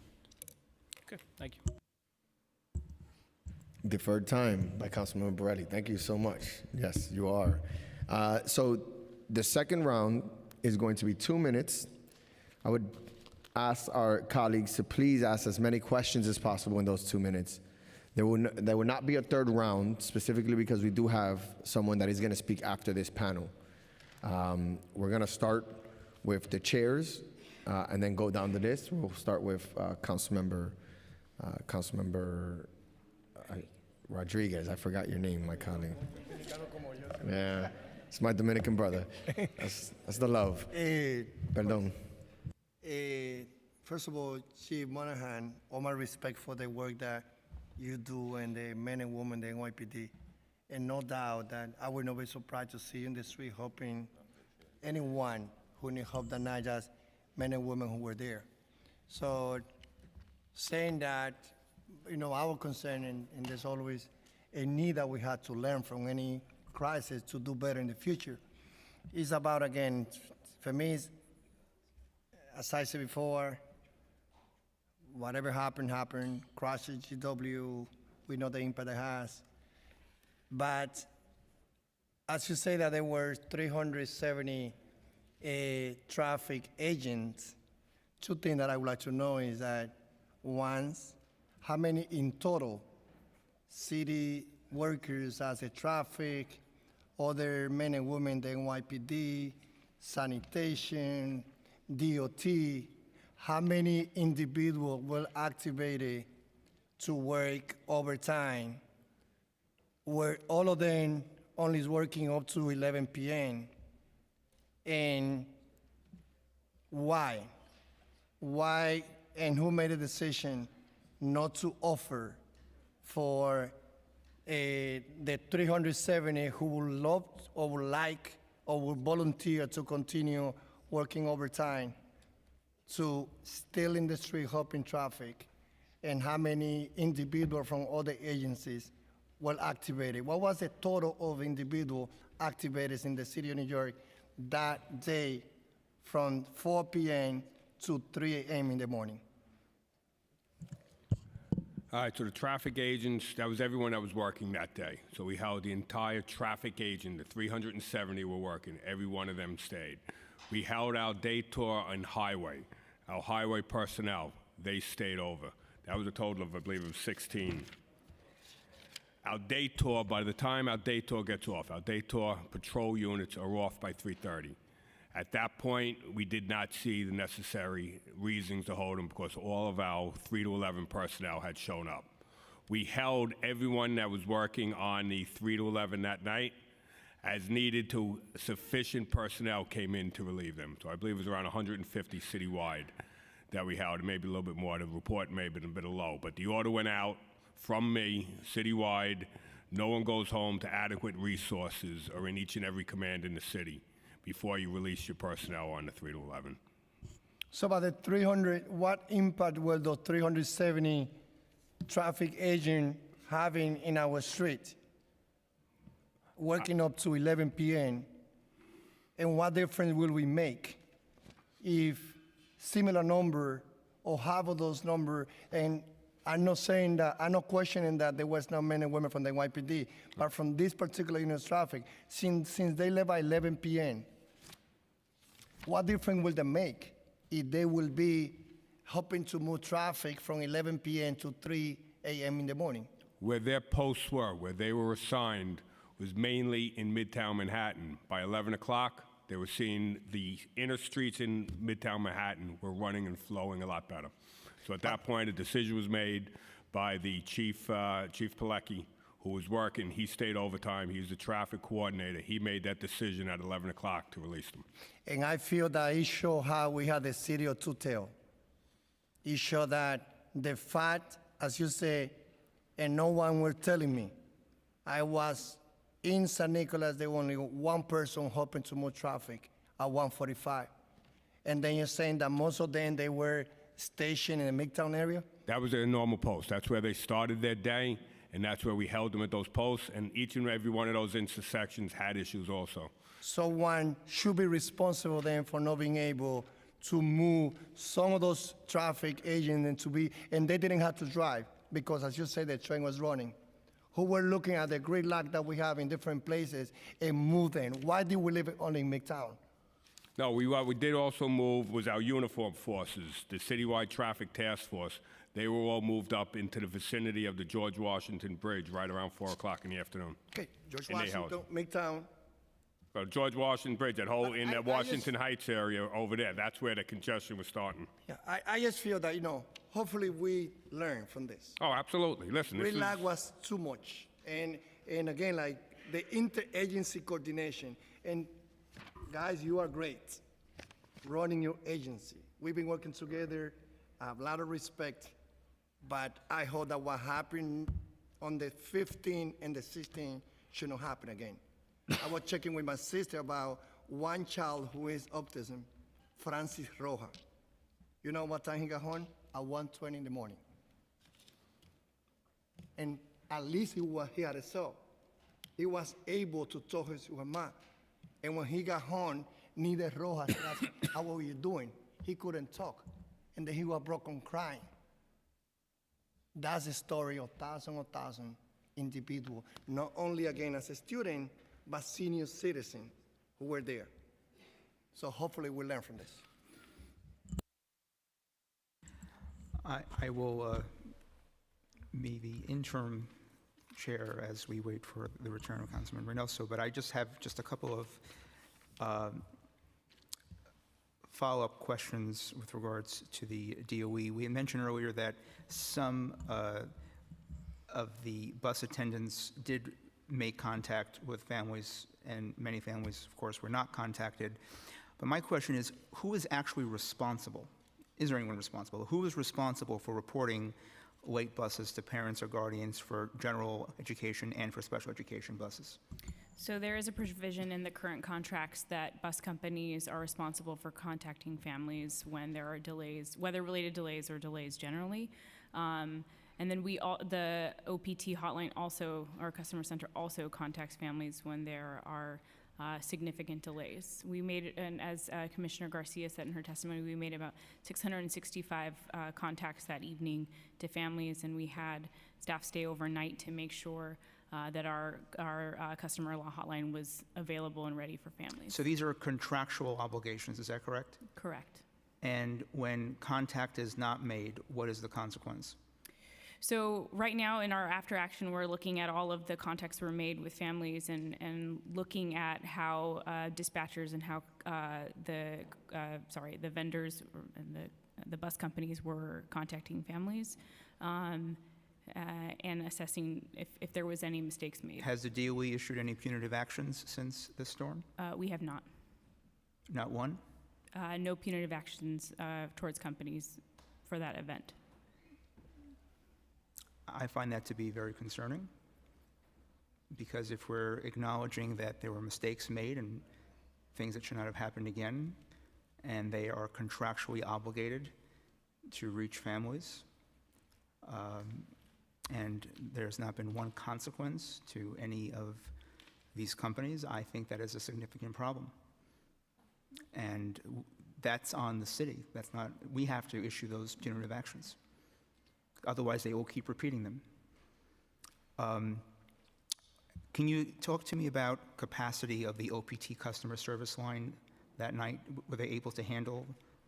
Okay, thank you. Deferred time by Councilmember Borelli. Thank you so much. Yes, you are. So the second round is going to be 2 minutes. I would ask our colleagues to please ask as many questions as possible in those 2 minutes. There will not be a third round, specifically because we do have someone that is going to speak after this panel. We're going to start with the chairs and then go down the list. We'll start with Councilmember Rodriguez. I forgot your name, my colleague. Yeah, it's my Dominican brother. That's the love. Perdón. First of all, Chief Monahan, all my respect for the work that you do and the men and women, the NYPD. And no doubt that I would not be surprised to see you in the street helping anyone who need help that not just men and women who were there. So saying that, our concern, and there's always a need that we had to learn from any crisis to do better in the future. It's about, again, for me, as I said before, whatever happened, happened. Crisis GW, we know the impact it has. But as you say that there were 370 traffic agents, two things that I would like to know is that, once, how many in total city workers as a traffic, other men and women, the NYPD, sanitation, DOT, how many individuals were activated to work overtime, where all of them only is working up to 11 p.m., and why? Why, and who made a decision not to offer for the 370 who would love or would like or would volunteer to continue working overtime to still in the street helping traffic, and how many individuals from other agencies were activated? What was the total of individuals activated in the city of New York that day from 4 p.m. to 3 a.m. in the morning? All right, so the traffic agents, that was everyone that was working that day. So we held the entire traffic agent, the 370 were working, every one of them stayed. We held our day tour on highway, our highway personnel, they stayed over. That was a total of, I believe, of 16. Our day tour, by the time our day tour gets off, our day tour patrol units are off by 3:30. At that point, we did not see the necessary reasons to hold them because all of our 3 to 11 personnel had shown up. We held everyone that was working on the 3 to 11 that night as needed to sufficient personnel came in to relieve them. So I believe it was around 150 citywide that we held, maybe a little bit more. The report may have been a bit low, but the order went out from me, citywide. No one goes home to adequate resources or in each and every command in the city before you release your personnel on the 3 to 11. So about the 300, what impact will those 370 traffic agents having in our street, working up to 11 p.m., and what difference will we make if similar number or half of those number, and I'm not saying that, I'm not questioning that there was no men and women from the NYPD, but from this particular unit of traffic, since they left by 11 p.m., what difference will they make if they will be helping to move traffic from 11 p.m. to 3 a.m. in the morning? Where their posts were, where they were assigned, was mainly in Midtown Manhattan. By 11 o'clock, they were seeing the inner streets in Midtown Manhattan were running and flowing a lot better. So at that point, a decision was made by the Chief Pilecki, who was working. He stayed overtime. He was the traffic coordinator. He made that decision at 11 o'clock to release them. And I feel that it showed how we had the city of two-tail. It showed that the fact, as you say, and no one were telling me, I was in San Nicolas, there was only one person hoping to move traffic at 1:45. And then you're saying that most of them, they were stationed in the Midtown area? That was their normal post. That's where they started their day, and that's where we held them at those posts. And each and every one of those intersections had issues also. So one should be responsible then for not being able to move some of those traffic agents and they didn't have to drive because, as you said, the train was running. Who were looking at the great lack that we have in different places and move them? Why did we leave it only in Midtown? No, what we did also move was our uniform forces, the citywide traffic task force. They were all moved up into the vicinity of the George Washington Bridge right around 4 o'clock in the afternoon. Okay, George And they held Washington, Midtown. George Washington Bridge, that whole, in the Washington Heights area over there, that's where the congestion was starting. Yeah, I just feel that, hopefully we learn from this. Oh, absolutely. Listen, this Great is... lack was too much. And again, like the interagency coordination. And guys, you are great running your agency. We've been working together. I have a lot of respect. But I hope that what happened on the 15th and the 16th should not happen again. I was checking with my sister about one child who is autism, Francis Roja. You know what time he got home? At 1:20 in the morning. And at least he had a cell. he was able to talk to his mom. And when he got home, neither Rojas asked, how are you doing? He couldn't talk. And then he was broken crying. That's the story of thousands individuals, not only again as a student, but senior citizens who were there. So hopefully we'll learn from this. I will be the interim chair as we wait for the return of Councilman Reynoso, but I just have a couple of follow-up questions with regards to the DOE. We had mentioned earlier that some of the bus attendants did make contact with families, and many families, of course, were not contacted. But my question is, who is actually responsible? Is there anyone responsible? Who is responsible for reporting late buses to parents or guardians for general education and for special education buses? So there is a provision in the current contracts that bus companies are responsible for contacting families when there are delays, weather-related delays or delays generally. And then the OPT hotline also, our customer center also contacts families when there are significant delays. We made, and as Commissioner Garcia said in her testimony, we made about 665 contacts that evening to families, and we had staff stay overnight to make sure that our customer law hotline was available and ready for families. So these are contractual obligations, is that correct? Correct. And when contact is not made, what is the consequence? So right now in our after action, we're looking at all of the contacts were made with families and looking at how dispatchers and how the vendors and the bus companies were contacting families and assessing if there was any mistakes made. Has the DOE issued any punitive actions since the storm? We have not. Not one? No punitive actions towards companies for that event. I find that to be very concerning, because if we're acknowledging that there were mistakes made and things that should not have happened again, and they are contractually obligated to reach families, and there's not been one consequence to any of these companies, I think that is a significant problem. And that's on the city. That's not, we have to issue those punitive actions. Otherwise, they will keep repeating them. Can you talk to me about capacity of the OPT customer service line that night? Were they able to handle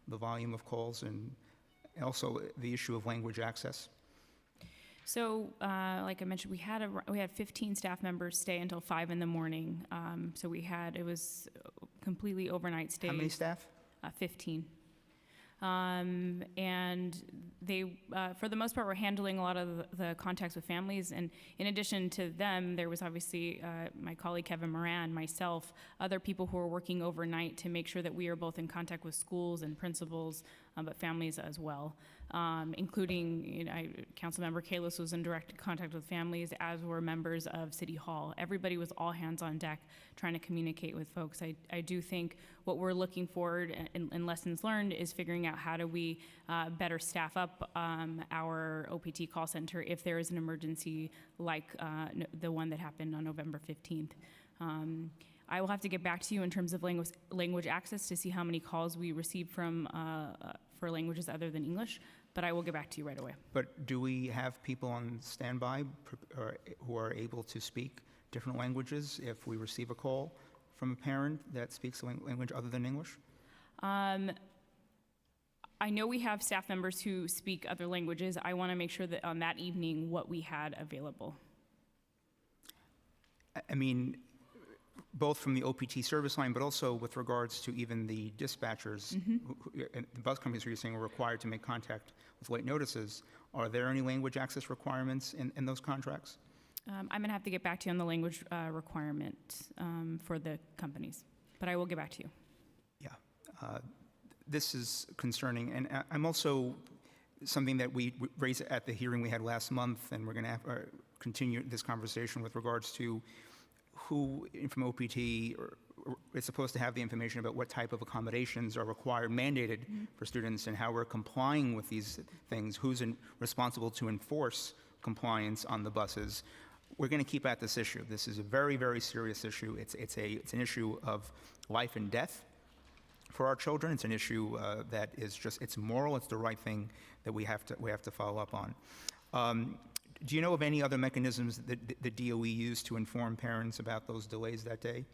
the volume of calls, and also the issue of language access? So, like I mentioned, we had 15 staff members stay until 5 in the morning. So it was completely overnight stays. How many staff? 15. And they, for the most part, were handling a lot of the contacts with families. And in addition to them, there was obviously my colleague Kevin Moran, myself, other people who were working overnight to make sure that we are both in contact with schools and principals, but families as well, including Councilmember Kalis was in direct contact with families, as were members of City Hall. Everybody was all hands on deck trying to communicate with folks. I do think what we're looking forward in lessons learned is figuring out how do we better staff up our OPT call center if there is an emergency like the one that happened on November 15th. I will have to get back to you in terms of language access to see how many calls we received from for languages other than English, but I will get back to you right away. But do we have people on standby who are able to speak different languages if we receive a call from a parent that speaks a language other than English? I know we have staff members who speak other languages. I want to make sure that on that evening what we had available. I mean, both from the OPT service line, but also with regards to even the dispatchers, and the bus companies who you're saying were required to make contact with late notices. Are there any language access requirements in those contracts? I'm going to have to get back to you on the language requirement for the companies, but I will get back to you. Yeah. This is concerning, and I'm also, something that we raised at the hearing we had last month, and we're going to continue this conversation with regards to who from OPT is supposed to have the information about what type of accommodations are required, mandated for students, and how we're complying with these things, who's responsible to enforce compliance on the buses. we're going to keep at this issue. This is a very, very serious issue. It's an issue of life and death for our children. It's an issue that is it's moral. It's the right thing that we have to follow up on. Do you know of any other mechanisms that the DOE used to inform parents about those delays that day?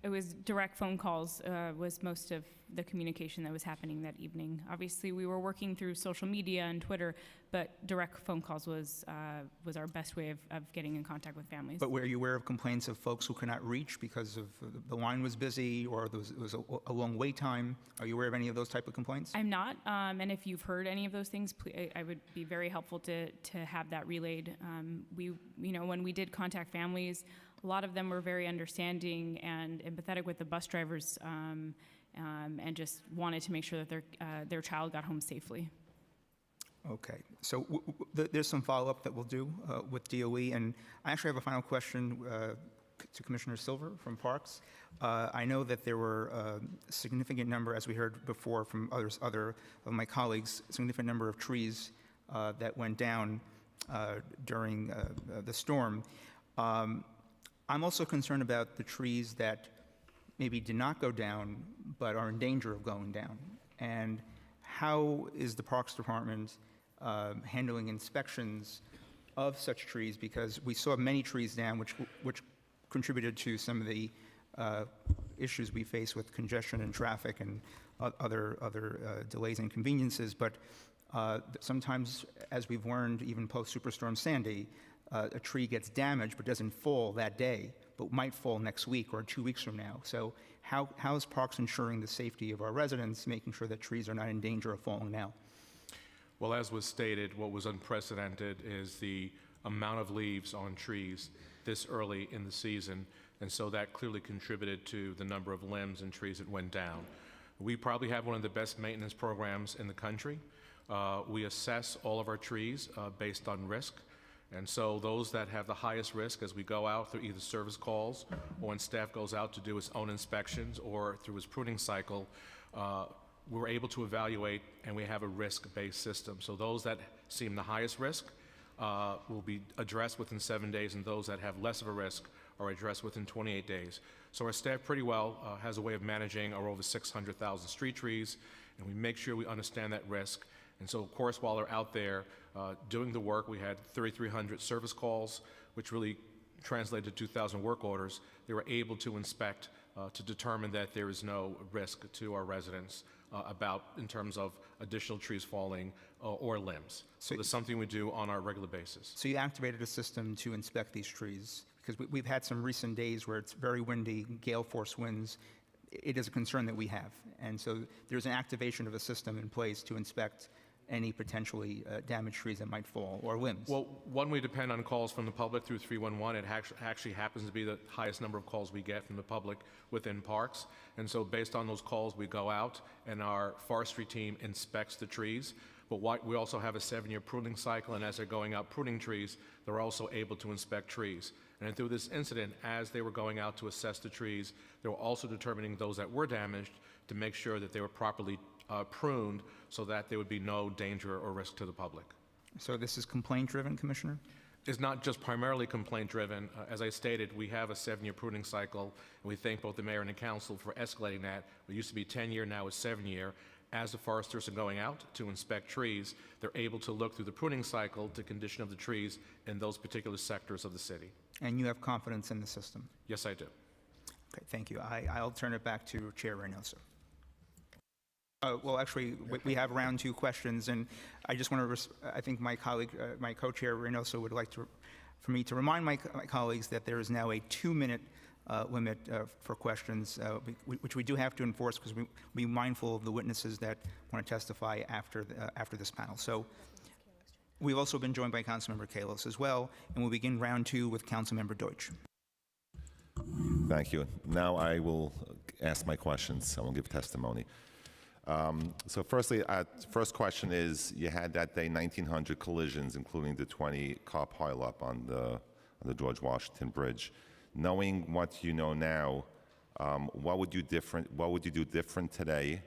It was direct phone calls was most of the communication that was happening that evening. Obviously, we were working through social media and Twitter, but direct phone calls was our best way of getting in contact with families. But were you aware of complaints of folks who could not reach because of the line was busy or there was a long wait time? Are you aware of any of those type of complaints? I'm not, and if you've heard any of those things, I would be very helpful to have that relayed. When we did contact families, a lot of them were very understanding and empathetic with the bus drivers, and just wanted to make sure that their child got home safely. Okay, so there's some follow-up that we'll do with DOE, and I actually have a final question to Commissioner Silver from Parks. I know that there were a significant number, as we heard before from other of my colleagues, a significant number of trees that went down during the storm. I'm also concerned about the trees that maybe did not go down but are in danger of going down. And how is the Parks Department handling inspections of such trees? Because we saw many trees down, which contributed to some of the issues we face with congestion and traffic and other delays and inconveniences. But sometimes, as we've learned, even post-Superstorm Sandy, a tree gets damaged but doesn't fall that day, but might fall next week or 2 weeks from now. So how is Parks ensuring the safety of our residents, making sure that trees are not in danger of falling now? Well, as was stated, what was unprecedented is the amount of leaves on trees this early in the season, and so that clearly contributed to the number of limbs and trees that went down. We probably have one of the best maintenance programs in the country. We assess all of our trees based on risk. And so those that have the highest risk, as we go out through either service calls or when staff goes out to do its own inspections or through its pruning cycle, we're able to evaluate, and we have a risk-based system. So those that seem the highest risk will be addressed within 7 days, and those that have less of a risk are addressed within 28 days. So our staff pretty well has a way of managing our over 600,000 street trees, and we make sure we understand that risk. And so, of course, while they're out there doing the work, we had 3,300 service calls, which really translated to 2,000 work orders. They were able to inspect to determine that there is no risk to our residents in terms of additional trees falling or limbs. So that's something we do on a regular basis. So you activated a system to inspect these trees, because we've had some recent days where it's very windy, gale force winds. It is a concern that we have. And so there's an activation of a system in place to inspect any potentially damaged trees that might fall, or limbs? Well, one, we depend on calls from the public through 311. It actually happens to be the highest number of calls we get from the public within parks. And so based on those calls, we go out and our forestry team inspects the trees. But we also have a 7-year pruning cycle, and as they're going out pruning trees, they're also able to inspect trees. And through this incident, as they were going out to assess the trees, they were also determining those that were damaged to make sure that they were properly pruned so that there would be no danger or risk to the public. So this is complaint-driven, Commissioner? It's not just primarily complaint-driven. As I stated, we have a 7-year pruning cycle, and we thank both the mayor and the council for escalating that. It used to be 10-year, now it's 7-year. As the foresters are going out to inspect trees, they're able to look through the pruning cycle to condition of the trees in those particular sectors of the city. And you have confidence in the system? Yes, I do. Okay, thank you. I'll turn it back to Chair Reynoso. Well, actually, we have round 2 questions, and I just want to, I think my colleague, my co-chair Reynoso would like for me to remind my colleagues that there is now a 2-minute limit for questions, which we do have to enforce because we be mindful of the witnesses that want to testify after this panel. So we've also been joined by Councilmember Kalos as well, and we'll begin round 2 with Councilmember Deutsch. Thank you. Now I will ask my questions. I will give testimony. So firstly, first question is, you had that day 1,900 collisions, including the 20-car pileup on the George Washington Bridge. Knowing what you know now, what would you do different today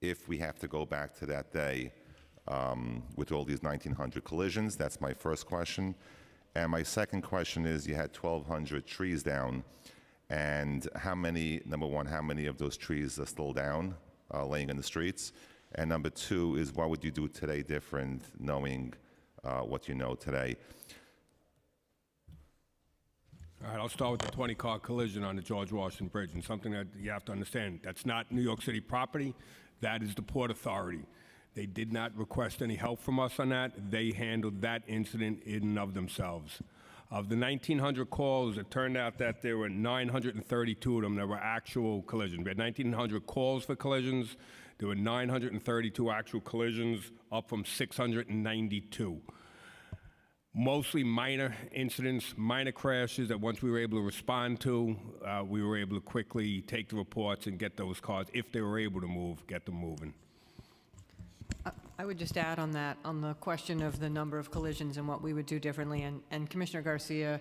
if we have to go back to that day with all these 1,900 collisions? That's my first question. And my second question is, you had 1,200 trees down, and how many, number one, how many of those trees are still down, laying in the streets? And number two is, what would you do today different, knowing what you know today? All right, I'll start with the 20-car collision on the George Washington Bridge, and something that you have to understand, that's not New York City property, that is the Port Authority. They did not request any help from us on that. They handled that incident in and of themselves. Of the 1,900 calls, it turned out that there were 932 of them that were actual collisions. We had 1,900 calls for collisions. There were 932 actual collisions, up from 692. Mostly minor incidents, minor crashes that once we were able to respond to, we were able to quickly take the reports and get those cars, if they were able to move, get them moving. I would just add on that, on the question of the number of collisions and what we would do differently, and Commissioner Garcia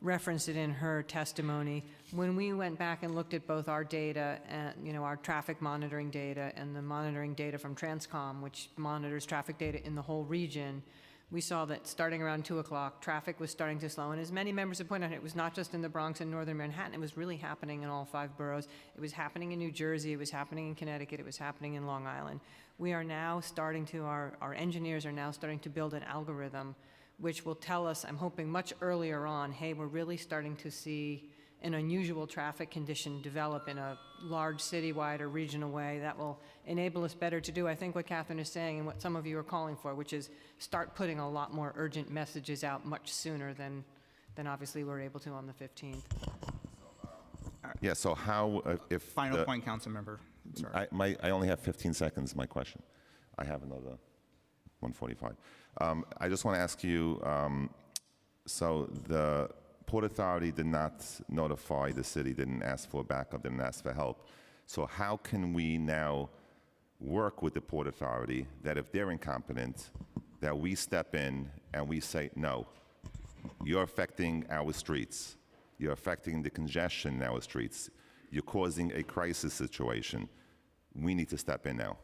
referenced it in her testimony. When we went back and looked at both our data and, our traffic monitoring data and the monitoring data from Transcom, which monitors traffic data in the whole region, we saw that starting around 2 o'clock, traffic was starting to slow. And as many members have pointed out, it was not just in the Bronx and northern Manhattan. It was really happening in all 5 boroughs. It was happening in New Jersey. It was happening in Connecticut. It was happening in Long Island. We are now starting to, our engineers are now starting to build an algorithm which will tell us, I'm hoping much earlier on, hey, we're really starting to see an unusual traffic condition develop in a large citywide or regional way that will enable us better to do, I think, what Catherine is saying and what some of you are calling for, which is start putting a lot more urgent messages out much sooner than obviously we're able to on the 15th. Yeah, so how, if... Final point, council member. Sorry. I only have 15 seconds, my question. I have another 1:45. I just want to ask you, so the Port Authority did not notify the city, didn't ask for backup, didn't ask for help. So how can we now work with the Port Authority that if they're incompetent, that we step in and we say, no, you're affecting our streets. You're affecting the congestion in our streets. You're causing a crisis situation. We need to step in now.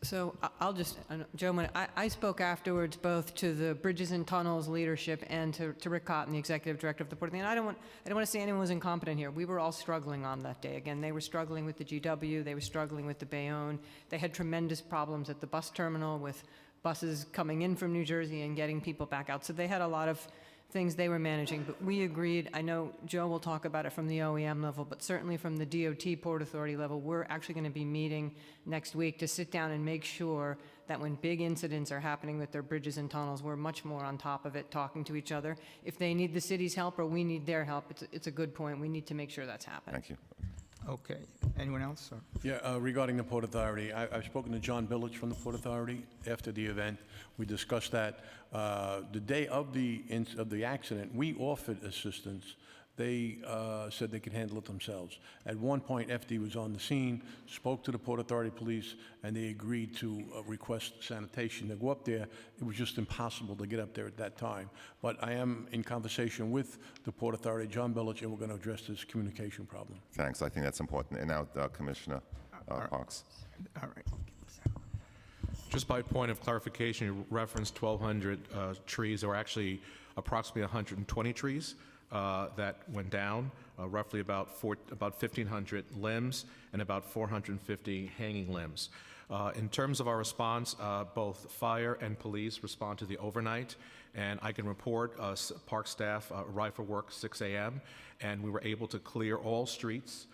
So I'll just, Joe, I spoke afterwards both to the Bridges and Tunnels leadership and to Rick Cotton, the executive director of the Port Authority. And I don't want to say anyone was incompetent here. We were all struggling on that day. Again, they were struggling with the GW. They were struggling with the Bayonne. They had tremendous problems at the bus terminal with buses coming in from New Jersey and getting people back out. So they had a lot of things they were managing, but we agreed. I know Joe will talk about it from the OEM level, but certainly from the DOT Port Authority level, we're actually going to be meeting next week to sit down and make sure that when big incidents are happening with their bridges and tunnels, we're much more on top of it, talking to each other. If they need the city's help or we need their help, it's a good point. We need to make sure that's happening. Thank you. Okay. Anyone else? Or? Yeah, regarding the Port Authority, I've spoken to John Billich from the Port Authority after the event. We discussed that. The day of the accident, we offered assistance. They said they could handle it themselves. At one point, FD was on the scene, spoke to the Port Authority police, and they agreed to request sanitation to go up there. It was just impossible to get up there at that time. But I am in conversation with the Port Authority, John Billich, and we're going to address this communication problem. Thanks. I think that's important. And now, Commissioner Parks. All right. Just by point of clarification, you referenced 1,200 trees. There were actually approximately 120 trees that went down, roughly about 1,500 limbs and about 450 hanging limbs. In terms of our response, both fire and police respond to the overnight, and I can report park staff arrived for work 6 a.m., and we were able to clear all streets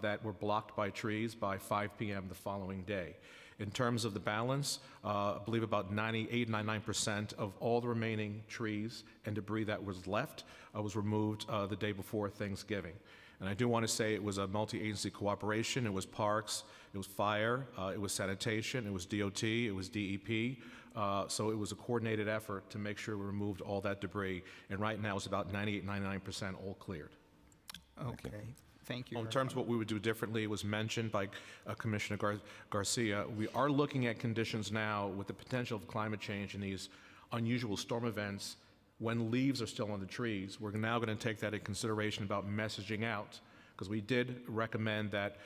that were blocked by trees by 5 p.m. the following day. In terms of the balance, I believe about 98-99% of all the remaining trees and debris that was left was removed the day before Thanksgiving. And I do want to say it was a multi-agency cooperation. It was parks, it was fire, it was sanitation, it was DOT, it was DEP. So it was a coordinated effort to make sure we removed all that debris. And right now it's about 98-99% all cleared. Okay. Thank you. In terms of what we would do differently, it was mentioned by Commissioner Garcia. We are looking at conditions now with the potential of climate change and these unusual storm events. When leaves are still on the trees, we're now going to take that into consideration about messaging out, because we did recommend that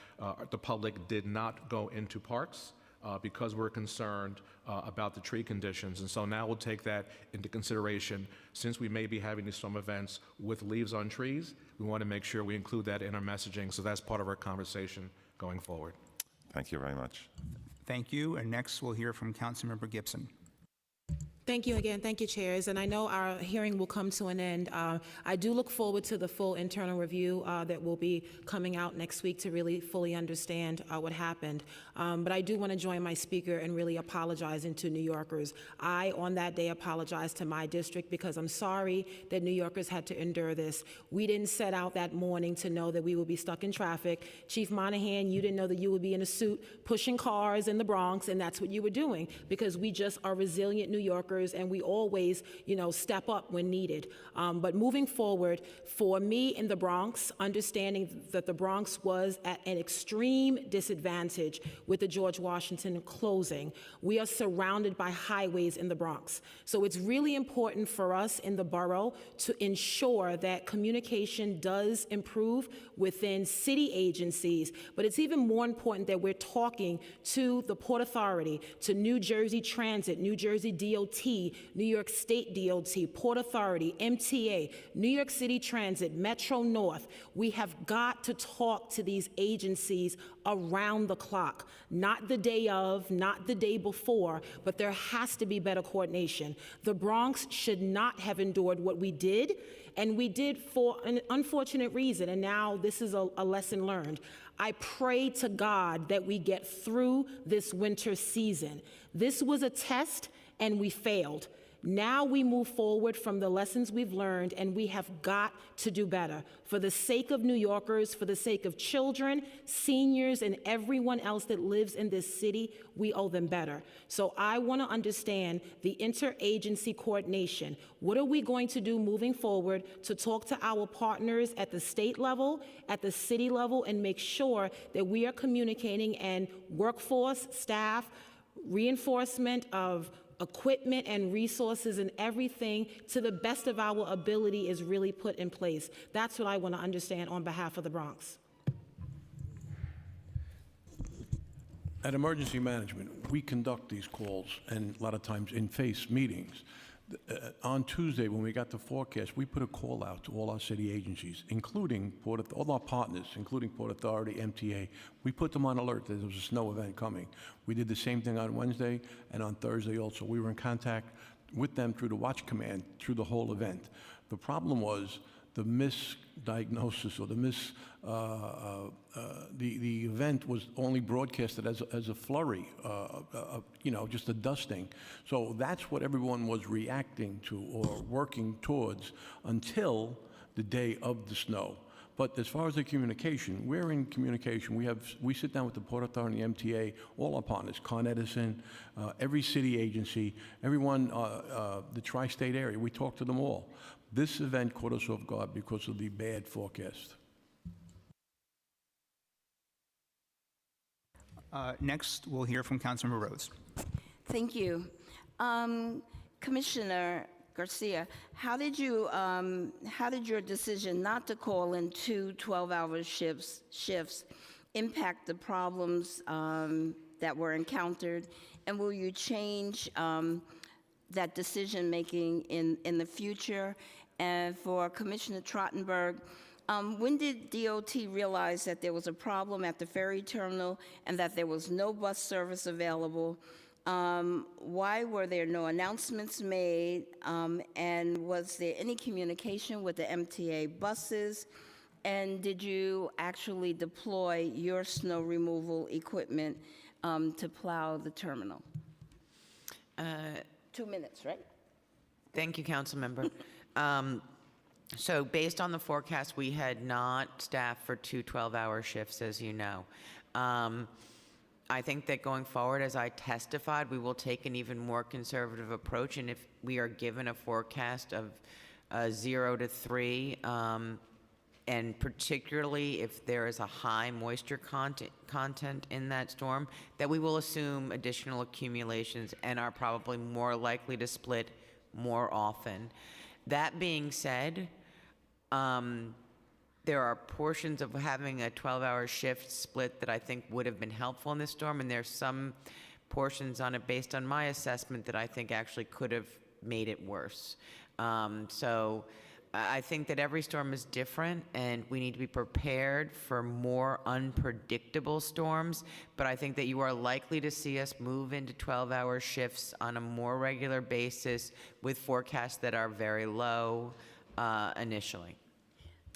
the public did not go into parks because we're concerned about the tree conditions. And so now we'll take that into consideration. Since we may be having these storm events with leaves on trees, we want to make sure we include that in our messaging, so that's part of our conversation going forward. Thank you very much. Thank you. And next, we'll hear from Councilmember Gibson. Thank you again. Thank you, chairs. And I know our hearing will come to an end. I do look forward to the full internal review that will be coming out next week to really fully understand what happened. But I do want to join my speaker in really apologizing to New Yorkers. I, on that day, apologized to my district because I'm sorry that New Yorkers had to endure this. We didn't set out that morning to know that we would be stuck in traffic. Chief Monahan, you didn't know that you would be in a suit pushing cars in the Bronx, and that's what you were doing because we just are resilient New Yorkers, and we always, step up when needed. But moving forward, for me in the Bronx, understanding that the Bronx was at an extreme disadvantage with the George Washington closing, we are surrounded by highways in the Bronx. So it's really important for us in the borough to ensure that communication does improve within city agencies, but it's even more important that we're talking to the Port Authority, to New Jersey Transit, New Jersey DOT, New York State DOT, Port Authority, MTA, New York City Transit, Metro North. We have got to talk to these agencies around the clock, not the day of, not the day before, but there has to be better coordination. The Bronx should not have endured what we did, and we did for an unfortunate reason, and now this is a lesson learned. I pray to God that we get through this winter season. This was a test, and we failed. Now we move forward from the lessons we've learned, and we have got to do better. For the sake of New Yorkers, for the sake of children, seniors, and everyone else that lives in this city, we owe them better. So I want to understand the interagency coordination. What are we going to do moving forward to talk to our partners at the state level, at the city level, and make sure that we are communicating and workforce, staff, reinforcement of equipment and resources and everything to the best of our ability is really put in place. That's what I want to understand on behalf of the Bronx. At Emergency Management, we conduct these calls and a lot of times in-face meetings. On Tuesday, when we got the forecast, we put a call out to all our city agencies, including all our partners, including Port Authority, MTA. We put them on alert that there was a snow event coming. We did the same thing on Wednesday and on Thursday also. We were in contact with them through the watch command through the whole event. The problem was the misdiagnosis or the event was only broadcasted as a flurry, just a dusting. So that's what everyone was reacting to or working towards until the day of the snow. But as far as the communication, we're in communication. We sit down with the Port Authority, MTA, all our partners, Con Edison, every city agency, everyone, the tri-state area. We talk to them all. This event caught us off guard because of the bad forecast. Next, we'll hear from Councilmember Rhodes. Thank you. Commissioner Garcia, how did your decision not to call in 2 12-hour shifts impact the problems that were encountered? And will you change that decision-making in the future? And for Commissioner Trottenberg, when did DOT realize that there was a problem at the ferry terminal and that there was no bus service available? Why were there no announcements made? And was there any communication with the MTA buses? And did you actually deploy your snow removal equipment to plow the terminal? 2 minutes, right? Thank you, Councilmember. So based on the forecast, we had not staffed for 2 12-hour shifts, as you know. I think that going forward, as I testified, we will take an even more conservative approach, and if we are given a forecast of 0 to 3, and particularly if there is a high moisture content in that storm, that we will assume additional accumulations and are probably more likely to split more often. That being said, there are portions of having a 12-hour shift split that I think would have been helpful in this storm, and there's some portions on it based on my assessment that I think actually could have made it worse. So I think that every storm is different, and we need to be prepared for more unpredictable storms. But I think that you are likely to see us move into 12-hour shifts on a more regular basis with forecasts that are very low initially.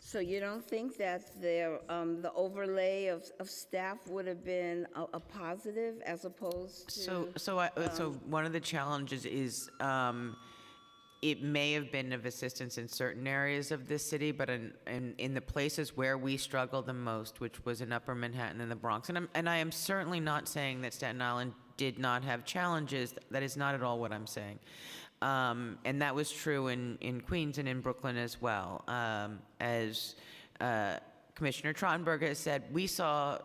So you don't think that the overlay of staff would have been a positive as opposed to? So one of the challenges is it may have been of assistance in certain areas of this city, but in the places where we struggled the most, which was in Upper Manhattan and the Bronx, and I am certainly not saying that Staten Island did not have challenges. That is not at all what I'm saying. And that was true in Queens and in Brooklyn as well. As Commissioner Trottenberg has said, we saw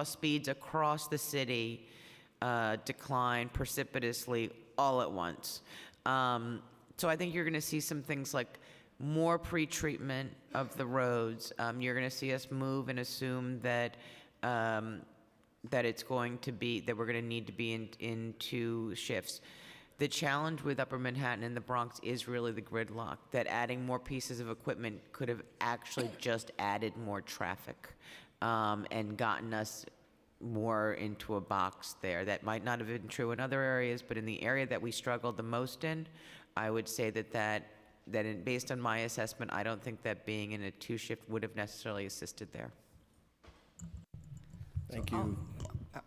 speeds across the city decline precipitously all at once. So I think you're going to see some things like more pre-treatment of the roads. You're going to see us move and assume that it's going to be that we're going to need to be in 2 shifts. The challenge with Upper Manhattan and the Bronx is really the gridlock, that adding more pieces of equipment could have actually just added more traffic and gotten us more into a box there. That might not have been true in other areas, but in the area that we struggled the most in, I would say based on my assessment, I don't think that being in a 2-shift would have necessarily assisted there. Thank you.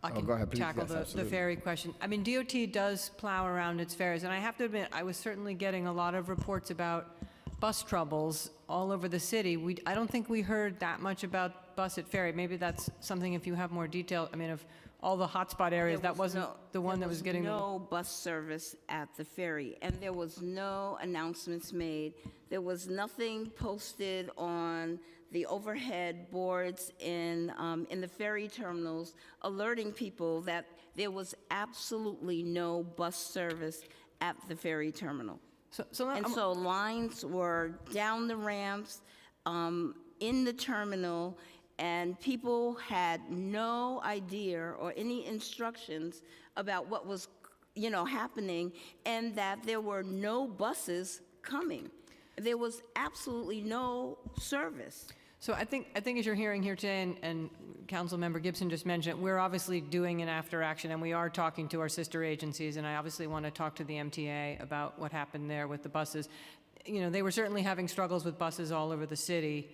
I can go ahead, please. tackle Yes, the absolutely. ferry question. I mean, DOT does plow around its ferries, and I have to admit, I was certainly getting a lot of reports about bus troubles all over the city. I don't think we heard that much about bus at ferry. Maybe that's something, if you have more detail, I mean, of all the hotspot areas, that wasn't the one that was getting... There was no bus service at the ferry, and there was no announcements made. There was nothing posted on the overhead boards in the ferry terminals alerting people that there was absolutely no bus service at the ferry terminal. So lines were down the ramps, in the terminal, and people had no idea or any instructions about what was, happening, and that there were no buses coming. There was absolutely no service. So I think as you're hearing here today, and Councilmember Gibson just mentioned, we're obviously doing an after action, and we are talking to our sister agencies, and I obviously want to talk to the MTA about what happened there with the buses. They were certainly having struggles with buses all over the city.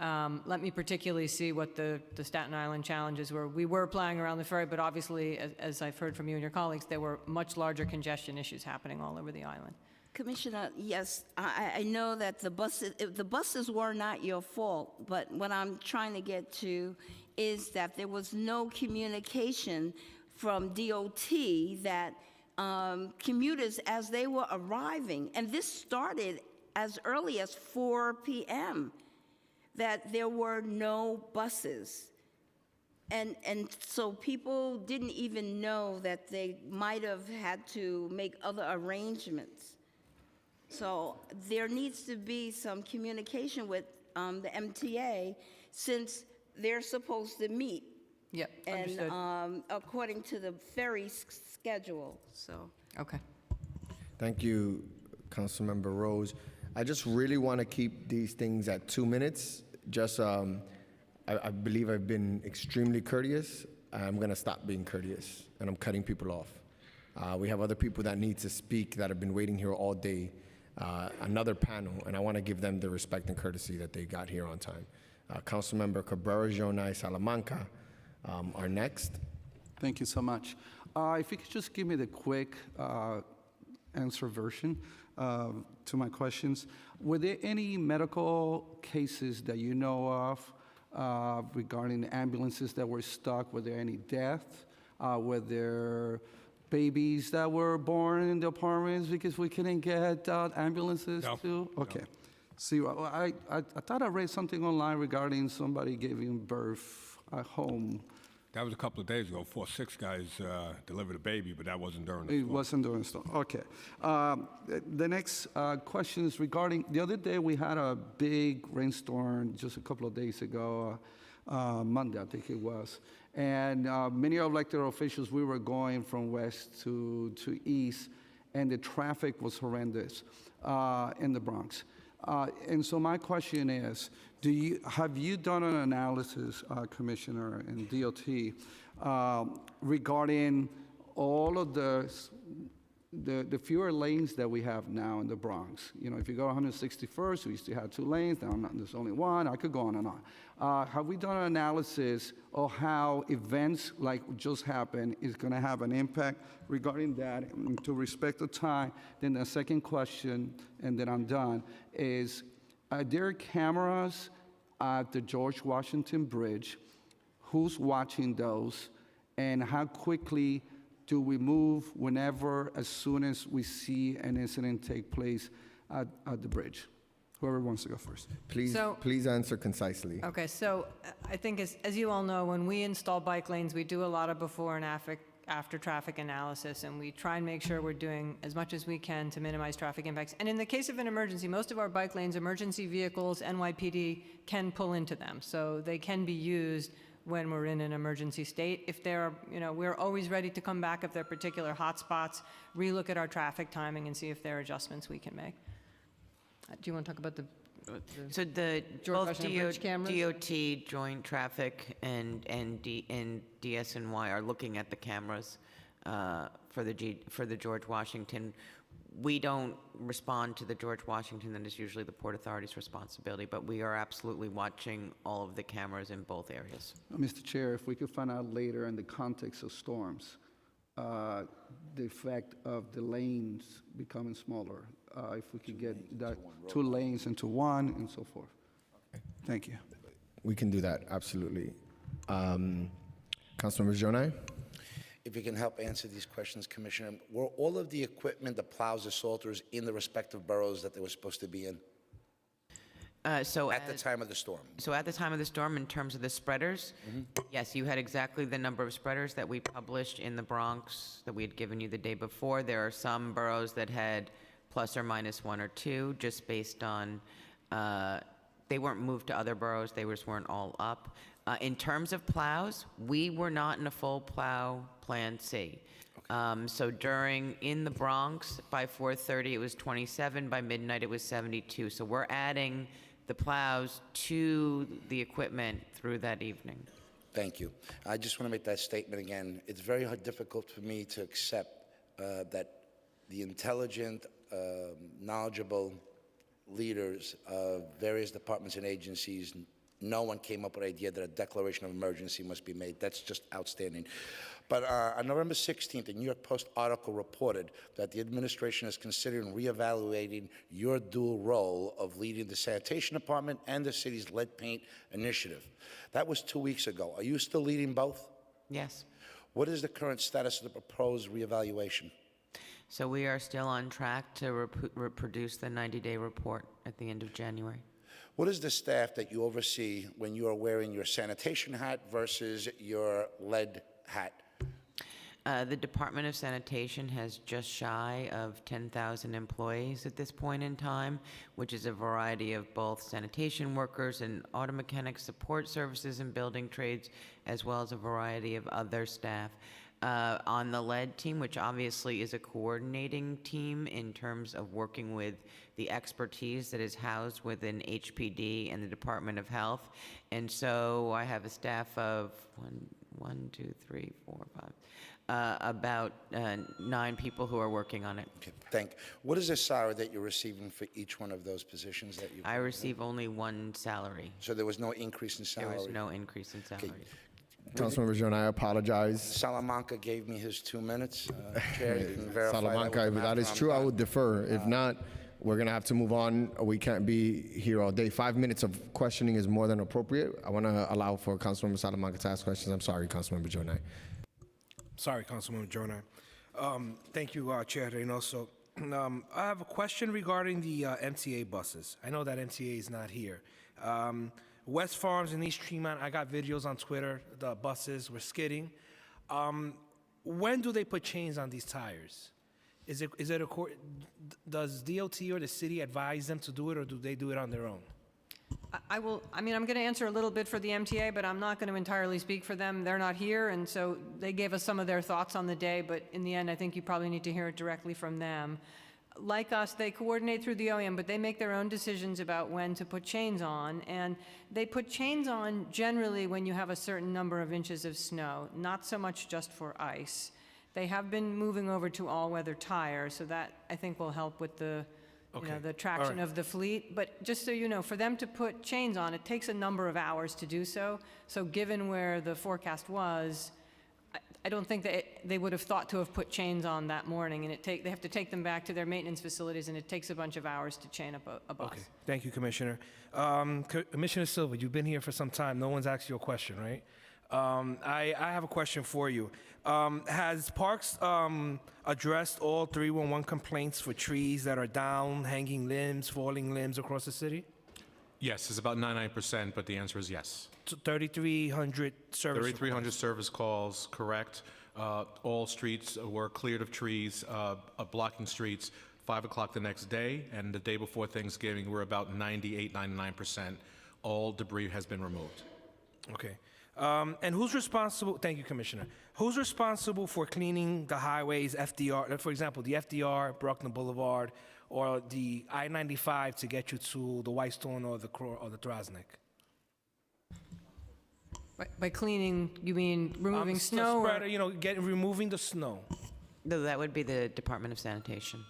Let me particularly see what the Staten Island challenges were. We were plowing around the ferry, but obviously, as I've heard from you and your colleagues, there were much larger congestion issues happening all over the island. Commissioner, yes, I know that the buses were not your fault, but what I'm trying to get to is that there was no communication from DOT that commuters, as they were arriving, and this started as early as 4 p.m., that there were no buses. And so people didn't even know that they might have had to make other arrangements. So there needs to be some communication with the MTA, since they're supposed to meet. Yep, understood. And according to the ferry schedule, so. Okay. Thank you, Councilmember Rose. I just really want to keep these things at 2 minutes. I believe I've been extremely courteous. I'm going to stop being courteous, and I'm cutting people off. We have other people that need to speak that have been waiting here all day, another panel, and I want to give them the respect and courtesy that they got here on time. Councilmember Cabrera, Jonay, Salamanca are next. Thank you so much. If you could just give me the quick answer version to my questions. Were there any medical cases that you know of regarding ambulances that were stuck? Were there any deaths? Were there babies that were born in the apartments because we couldn't get ambulances to? Okay. No. See, I thought I read something online regarding somebody giving birth at home. That was a couple of days ago. 4 or 6 guys delivered a baby, but that wasn't during the It storm. wasn't during the storm. Okay. The next question is regarding, the other day we had a big rainstorm just a couple of days ago, Monday I think it was. And many elected officials, we were going from west to east, and the traffic was horrendous in the Bronx. And so my question is, have you done an analysis, Commissioner and DOT, regarding all of the fewer lanes that we have now in the Bronx? You know, if you go 161st, we used to have 2 lanes, now there's only 1. I could go on and on. Have we done an analysis of how events like just happened is going to have an impact regarding that? And to respect the time, then the second question, and then I'm done, is are there cameras at the George Washington Bridge? Who's watching those? And how quickly do we move whenever, as soon as we see an incident take place at the bridge? Whoever wants to go first. Please answer concisely. Okay, so I think as you all know, when we install bike lanes, we do a lot of before and after traffic analysis, and we try and make sure we're doing as much as we can to minimize traffic impacts. And in the case of an emergency, most of our bike lanes, emergency vehicles, NYPD can pull into them. So they can be used when we're in an emergency state. If there are, we're always ready to come back if there are particular hotspots, relook at our traffic timing and see if there are adjustments we can make. Do you want to talk about So the George both Washington Bridge cameras? DOT, Joint Traffic, and DSNY are looking at the cameras for the George Washington. We don't respond to the George Washington. That is usually the Port Authority's responsibility, but we are absolutely watching all of the cameras in both areas. Mr. Chair, if we could find out later in the context of storms, the effect of the lanes becoming smaller, if we could get that 2 lanes into 1 and so forth. Thank you. We can do that, absolutely. Councilmember Jonai? If you can help answer these questions, Commissioner, were all of the equipment, the plows, the salters, in the respective boroughs that they were supposed to be in? At the time of the storm? So at the time of the storm, in terms of the spreaders, yes, you had exactly the number of spreaders that we published in the Bronx that we had given you the day before. There are some boroughs that had plus or minus 1 or 2, just based on, they weren't moved to other boroughs, they just weren't all up. In terms of plows, we were not in a full plow Plan C. So in the Bronx, by 4:30 it was 27, by midnight it was 72. So we're adding the plows to the equipment through that evening. Thank you. I just want to make that statement again. It's very difficult for me to accept that the intelligent, knowledgeable leaders of various departments and agencies, no one came up with the idea that a declaration of emergency must be made. That's just outstanding. But on November 16th, a New York Post article reported that the administration is considering reevaluating your dual role of leading the sanitation department and the city's lead paint initiative. That was 2 weeks ago. Are you still leading both? Yes. What is the current status of the proposed reevaluation? So we are still on track to reproduce the 90-day report at the end of January. What is the staff that you oversee when you are wearing your sanitation hat versus your lead hat? The Department of Sanitation has just shy of 10,000 employees at this point in time, which is a variety of both sanitation workers and auto mechanics, support services and building trades, as well as a variety of other staff. On the lead team, which obviously is a coordinating team in terms of working with the expertise that is housed within HPD and the Department of Health. And so I have a staff of about 9 people who are working on it. Okay, thank you. What is the salary that you're receiving for each one of those positions that you? I receive only 1 salary. So there was no increase in salary? There was no increase in salary. Okay. Councilmember Jonai, I apologize. Salamanca gave me his 2 minutes. Chair, you can verify Salamanca, if that is true, I would defer. If not, we're going to have to move on. We can't be here all day. 5 minutes of questioning is more than appropriate. I want to allow for Councilmember Salamanca to ask questions. I'm sorry, Councilmember Jonai. Sorry, Councilmember Jonai. Thank you, Chair Reynoso. I have a question regarding the MTA buses. I know that MTA is not here. West Farms and East Tremont, I got videos on Twitter, the buses were skidding. When do they put chains on these tires? Does DOT or the city advise them to do it, or do they do it on their own? I'm going to answer a little bit for the MTA, but I'm not going to entirely speak for them. They're not here, and so they gave us some of their thoughts on the day, but in the end, I think you probably need to hear it directly from them. Like us, they coordinate through the OEM, but they make their own decisions about when to put chains on, and they put chains on generally when you have a certain number of inches of snow, not so much just for ice. They have been moving over to all-weather tires, so that, I think, will help with the the traction of the fleet. But just so you know, for them to put chains on, it takes a number of hours to do so. So given where the forecast was, I don't think that they would have thought to have put chains on that morning, and they have to take them back to their maintenance facilities, and it takes a bunch of hours to chain up a bus. Okay, thank you, Commissioner. Commissioner Silva, you've been here for some time. No one's asked you a question, right? I have a question for you. Has Parks addressed all 311 complaints for trees that are down, hanging limbs, falling limbs across the city? Yes, it's about 99%, but the answer is yes. 3,300 service 3,300 service calls, correct. All streets were cleared of trees, blocking streets. 5 o'clock the next day, and the day before Thanksgiving, we're about 98, 99%. All debris has been removed. Okay. And who's responsible, thank you, Commissioner, who's responsible for cleaning the highways, FDR, for example, the FDR, Bruckner Boulevard, or the I-95 to get you to the Whitestone or the Throsnick? By cleaning, you mean removing snow? Removing the snow. No, that would be the Department of Sanitation.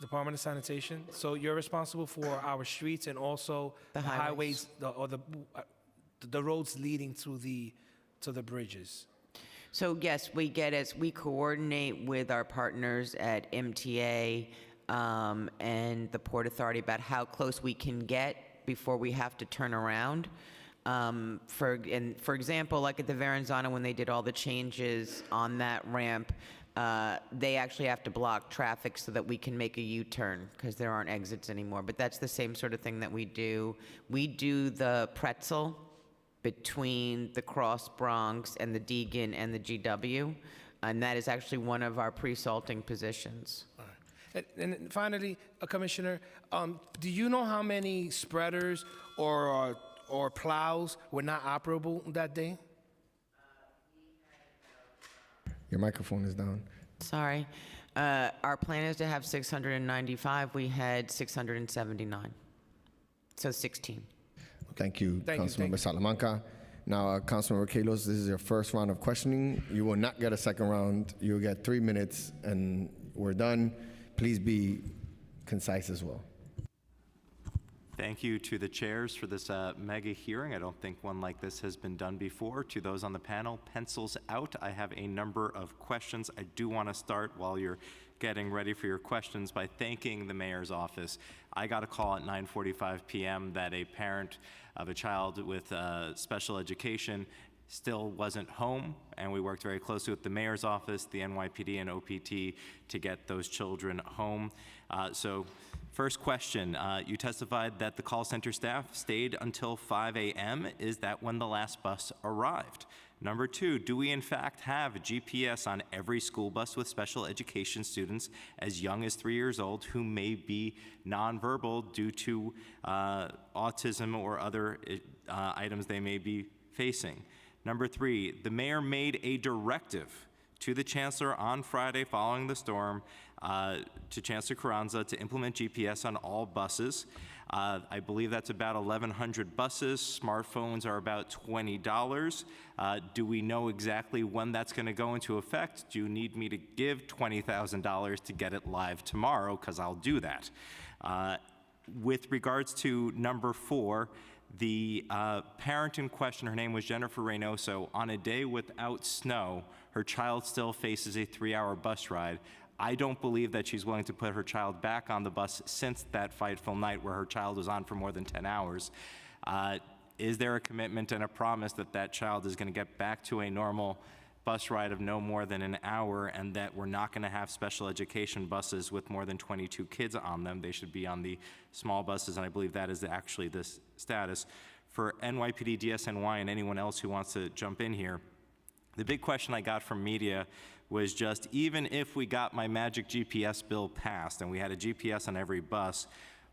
Department of Sanitation. So you're responsible for our streets and also the highways, the roads leading to the bridges. So yes, we coordinate with our partners at MTA and the Port Authority about how close we can get before we have to turn around. For example, like at the Verrazano, when they did all the changes on that ramp, they actually have to block traffic so that we can make a U-turn because there aren't exits anymore. But that's the same sort of thing that we do. We do the pretzel between the Cross Bronx and the Deegan and the GW, and that is actually one of our pre-salting positions. All right. And finally, Commissioner, do you know how many spreaders or plows were not operable that day? Your microphone is down. Sorry. Our plan is to have 695. We had 679. So 16. Thank you, Councilmember Salamanca. Now, Councilmember Kalos, this is your first round of questioning. You will not get a second round. You'll get 3 minutes, and we're done. Please be concise as well. Thank you to the chairs for this mega hearing. I don't think one like this has been done before. To those on the panel, pencils out. I have a number of questions. I do want to start while you're getting ready for your questions by thanking the mayor's office. I got a call at 9:45 p.m. that a parent of a child with special education still wasn't home, and we worked very closely with the mayor's office, the NYPD, and OPT to get those children home. First question, you testified that the call center staff stayed until 5 a.m. Is that when the last bus arrived? Number two, do we in fact have GPS on every school bus with special education students as young as 3 years old who may be nonverbal due to autism or other items they may be facing? Number three, the mayor made a directive to the chancellor on Friday following the storm to Chancellor Carranza to implement GPS on all buses. I believe that's about 1,100 buses. Smartphones are about $20. Do we know exactly when that's going to go into effect? Do you need me to give $20,000 to get it live tomorrow? Because I'll do that. With regards to number four, the parent in question, her name was Jennifer Reynoso. On a day without snow, her child still faces a 3-hour bus ride. I don't believe that she's willing to put her child back on the bus since that fateful night where her child was on for more than 10 hours. Is there a commitment and a promise that that child is going to get back to a normal bus ride of no more than an hour, and that we're not going to have special education buses with more than 22 kids on them? They should be on the small buses, and I believe that is actually the status. for NYPD, DSNY, and anyone else who wants to jump in here, the big question I got from media was just, even if we got my magic GPS bill passed and we had a GPS on every bus,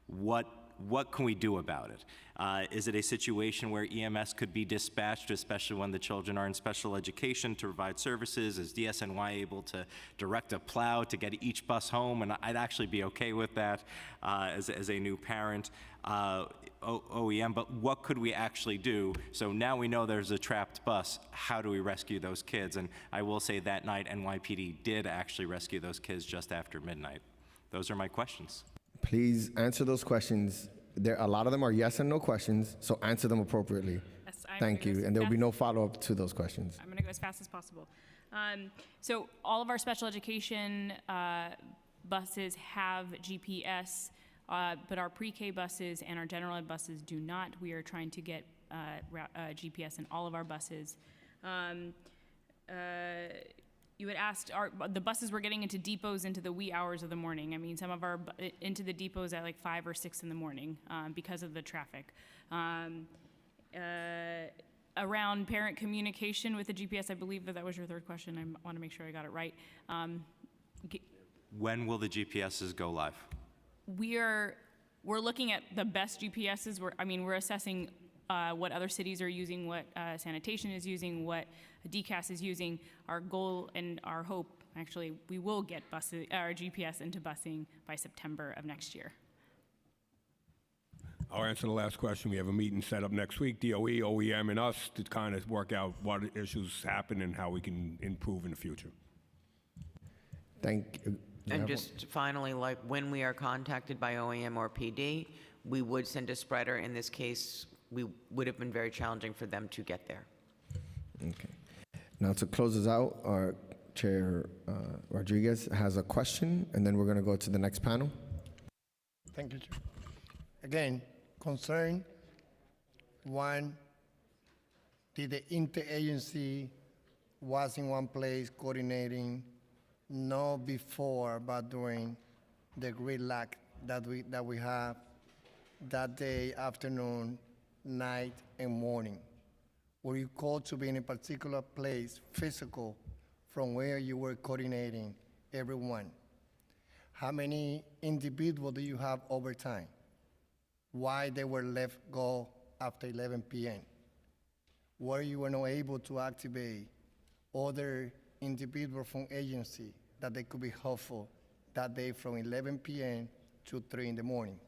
what can we do about it? Is it a situation where EMS could be dispatched, especially when the children are in special education, to provide services? Is DSNY able to direct a plow to get each bus home? And I'd actually be okay with that as a new parent. OEM, but what could we actually do? So now we know there's a trapped bus. How do we rescue those kids? And I will say that night NYPD did actually rescue those kids just after midnight. Those are my questions. Please answer those questions. A lot of them are yes and no questions, so answer them appropriately. Yes, I'm Thank gonna you, go and there will be fast. no follow-up to those questions. I'm going to go as fast as possible. So all of our special education buses have GPS, but our pre-K buses and our general ed buses do not. We are trying to get GPS in all of our buses. You had asked, the buses were getting into depots into the wee hours of the morning. I mean, some of our, into the depots at like 5 or 6 in the morning because of the traffic. Around parent communication with the GPS, I believe that was your third question. I want to make sure I got it right. When will the GPSs go live? We're looking at the best GPSs. We're assessing what other cities are using, what sanitation is using, what DCAS is using. Our goal and our hope, actually, we will get our GPS into busing by September of next year. I'll answer the last question. We have a meeting set up next week, DOE, OEM, and us, to kind of work out what issues happen and how we can improve in the future. Thank you. And just finally, like when we are contacted by OEM or PD, we would send a spreader. In this case, we would have been very challenging for them to get there. Okay. Now to close us out, our Chair Rodriguez has a question, and then we're going to go to the next panel. Thank you, Chair. Again, concern one, did the interagency was in one place coordinating, not before, but during the great lack that we have that day, afternoon, night, and morning? Were you called to be in a particular place, physical, from where you were coordinating everyone? How many individuals do you have over time? Why they were left go after 11 p.m.? Were you not able to activate other individuals from agency that they could be helpful that day from 11 p.m. to 3 in the morning?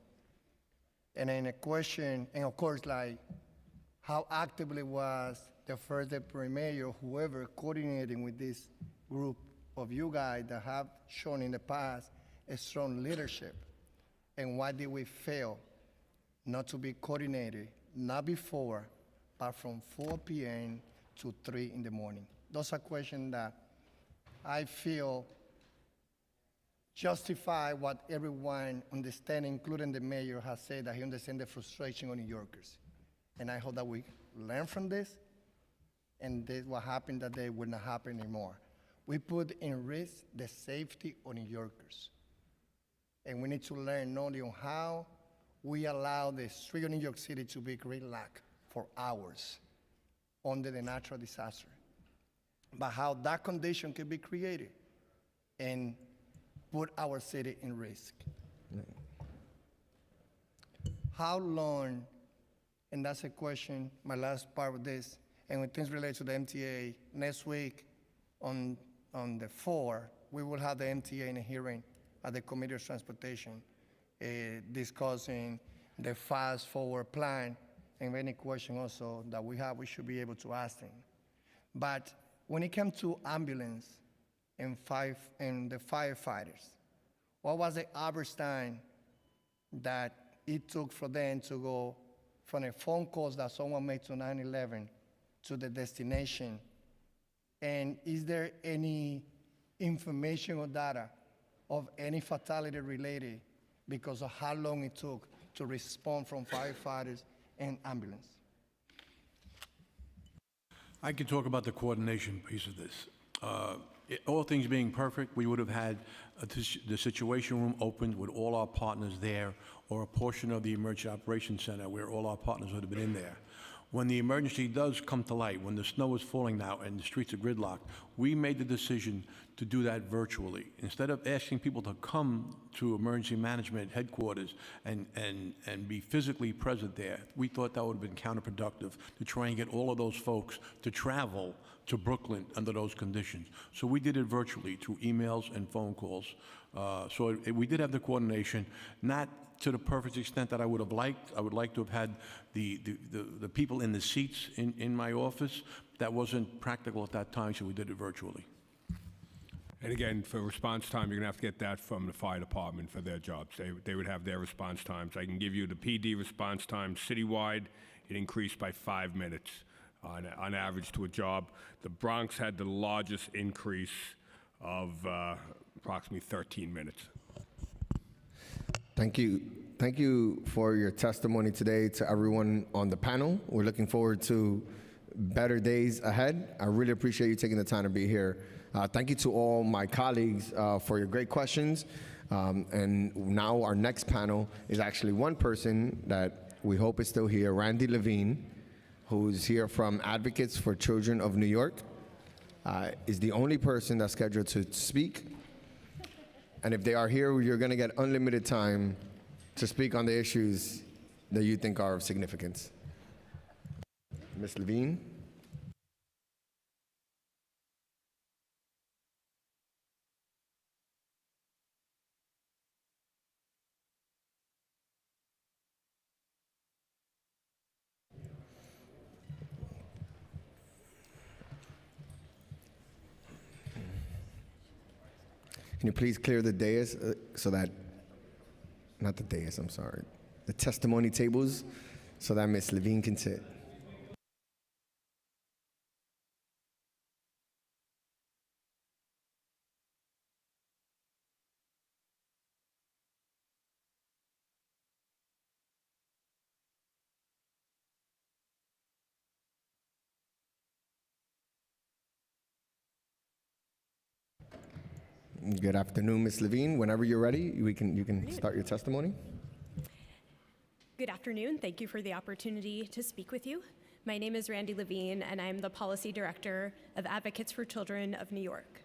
And then a question, and of course, like, how actively was the first deputy mayor, whoever, coordinating with this group of you guys that have shown in the past a strong leadership? And why did we fail not to be coordinated, not before, but from 4 p.m. to 3 in the morning? Those are questions that I feel justify what everyone understands, including the mayor, has said, that he understands the frustration of New Yorkers. And I hope that we learn from this, and this what happened that day will not happen anymore. We put in risk the safety of New Yorkers. And we need to learn not only on how we allow the street of New York City to be great lack for hours under the natural disaster, but how that condition can be created and put our city in risk. How long, and that's a question, my last part of this, and when things relate to the MTA, next week on the 4th, we will have the MTA in a hearing at the Committee of Transportation discussing the fast forward plan, and any question also that we have, we should be able to ask them. But when it comes to ambulance and the firefighters, what was the average time that it took for them to go from a phone call that someone made to 911 to the destination? And is there any information or data of any fatality related because of how long it took to respond from firefighters and ambulance? I could talk about the coordination piece of this. All things being perfect, we would have had the Situation Room opened with all our partners there, or a portion of the Emergency Operations Center where all our partners would have been in there. When the emergency does come to light, when the snow is falling now and the streets are gridlocked, we made the decision to do that virtually. Instead of asking people to come to emergency management headquarters and be physically present there, we thought that would have been counterproductive to try and get all of those folks to travel to Brooklyn under those conditions. So we did it virtually through emails and phone calls. We did have the coordination, not to the perfect extent that I would have liked. I would like to have had the people in the seats in my office. That wasn't practical at that time, so we did it virtually. And again, for response time, you're going to have to get that from the fire department for their jobs. They would have their response times. I can give you the PD response time citywide. It increased by 5 minutes on average to a job. The Bronx had the largest increase of approximately 13 minutes. Thank you. Thank you for your testimony today to everyone on the panel. We're looking forward to better days ahead. I really appreciate you taking the time to be here. Thank you to all my colleagues for your great questions. And now our next panel is actually one person that we hope is still here, Randy Levine, who's here from Advocates for Children of New York, is the only person that's scheduled to speak. And if they are here, you're going to get unlimited time to speak on the issues that you think are of significance. Ms. Levine. Can you please clear the dais so that, not the dais, I'm sorry, the testimony tables so that Ms. Levine can sit. Good afternoon, Ms. Levine. Whenever you're ready, you can start your testimony. Good afternoon. Thank you for the opportunity to speak with you. My name is Randy Levine, and I'm the Policy Director of Advocates for Children of New York.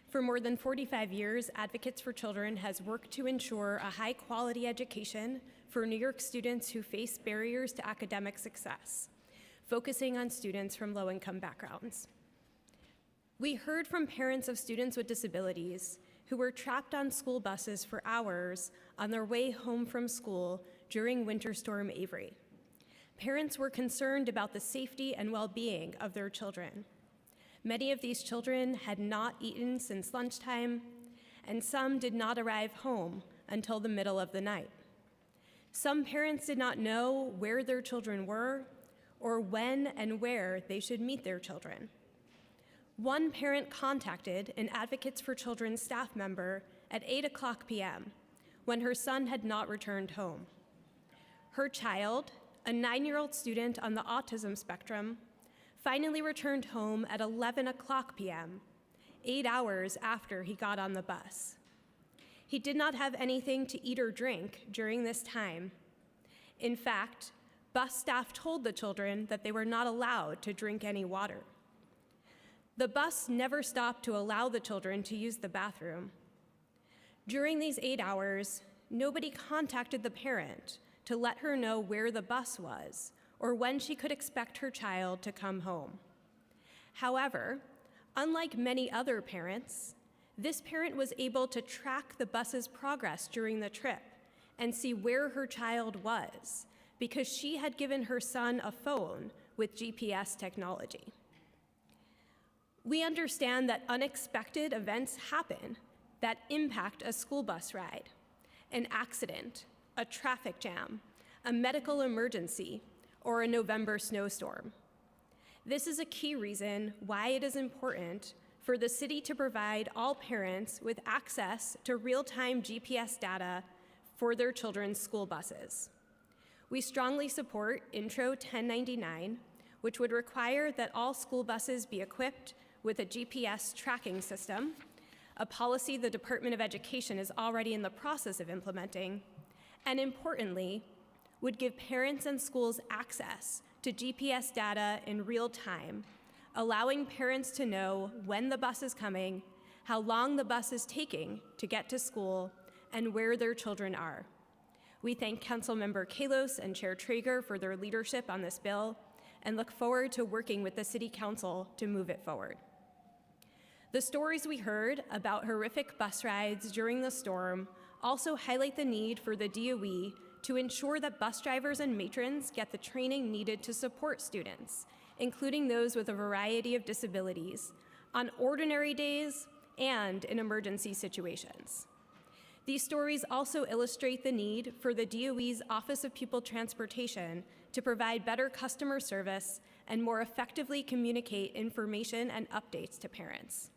For more than 45 years, Advocates for Children has worked to ensure a high-quality education for New York students who face barriers to academic success, focusing on students from low-income backgrounds. We heard from parents of students with disabilities who were trapped on school buses for hours on their way home from school during Winter Storm Avery. Parents were concerned about the safety and well-being of their children. Many of these children had not eaten since lunchtime, and some did not arrive home until the middle of the night. Some parents did not know where their children were or when and where they should meet their children. One parent contacted an Advocates for Children staff member at 8:00 p.m. when her son had not returned home. Her child, a 9-year-old student on the autism spectrum, finally returned home at 11:00 p.m., 8 hours after he got on the bus. He did not have anything to eat or drink during this time. In fact, bus staff told the children that they were not allowed to drink any water. The bus never stopped to allow the children to use the bathroom. During these 8 hours, nobody contacted the parent to let her know where the bus was or when she could expect her child to come home. However, unlike many other parents, this parent was able to track the bus's progress during the trip and see where her child was because she had given her son a phone with GPS technology. We understand that unexpected events happen that impact a school bus ride, an accident, a traffic jam, a medical emergency, or a November snowstorm. This is a key reason why it is important for the city to provide all parents with access to real-time GPS data for their children's school buses. We strongly support Intro 1099, which would require that all school buses be equipped with a GPS tracking system, a policy the Department of Education is already in the process of implementing, and importantly, would give parents and schools access to GPS data in real time, allowing parents to know when the bus is coming, how long the bus is taking to get to school, and where their children are. We thank Councilmember Kalos and Chair Traeger for their leadership on this bill and look forward to working with the City Council to move it forward. The stories we heard about horrific bus rides during the storm also highlight the need for the DOE to ensure that bus drivers and matrons get the training needed to support students, including those with a variety of disabilities, on ordinary days and in emergency situations. These stories also illustrate the need for the DOE's Office of Pupil Transportation to provide better customer service and more effectively communicate information and updates to parents.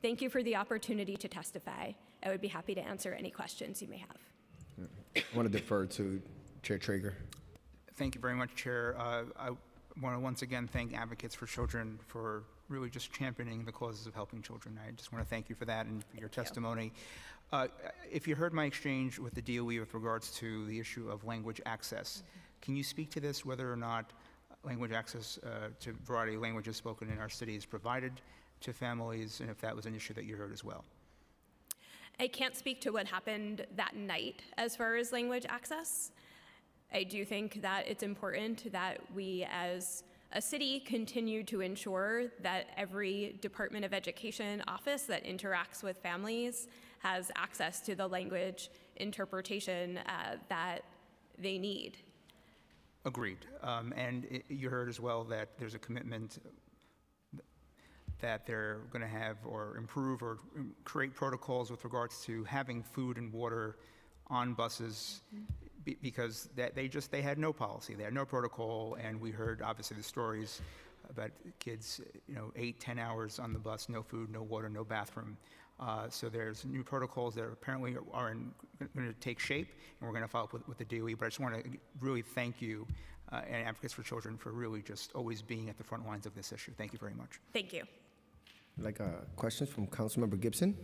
Thank you for the opportunity to testify. I would be happy to answer any questions you may have. I want to defer to Chair Traeger. Thank you very much, Chair. I want to once again thank Advocates for Children for really just championing the causes of helping children. I just want to thank you for that and for your testimony. If you heard my exchange with the DOE with regards to the issue of language access, can you speak to this, whether or not language access to a variety of languages spoken in our city is provided to families, and if that was an issue that you heard as well? I can't speak to what happened that night as far as language access. I do think that it's important that we as a city continue to ensure that every Department of Education office that interacts with families has access to the language interpretation that they need. Agreed. You heard as well that there's a commitment that they're going to have or improve or create protocols with regards to having food and water on buses because they had no policy, they had no protocol, and we heard obviously the stories about kids, 8-10 hours on the bus, no food, no water, no bathroom. So there's new protocols that apparently are going to take shape, and we're going to follow up with the DOE. But I just want to really thank you and Advocates for Children for really just always being at the front lines of this issue. Thank you very much. Thank you. Like questions from Councilmember Gibson?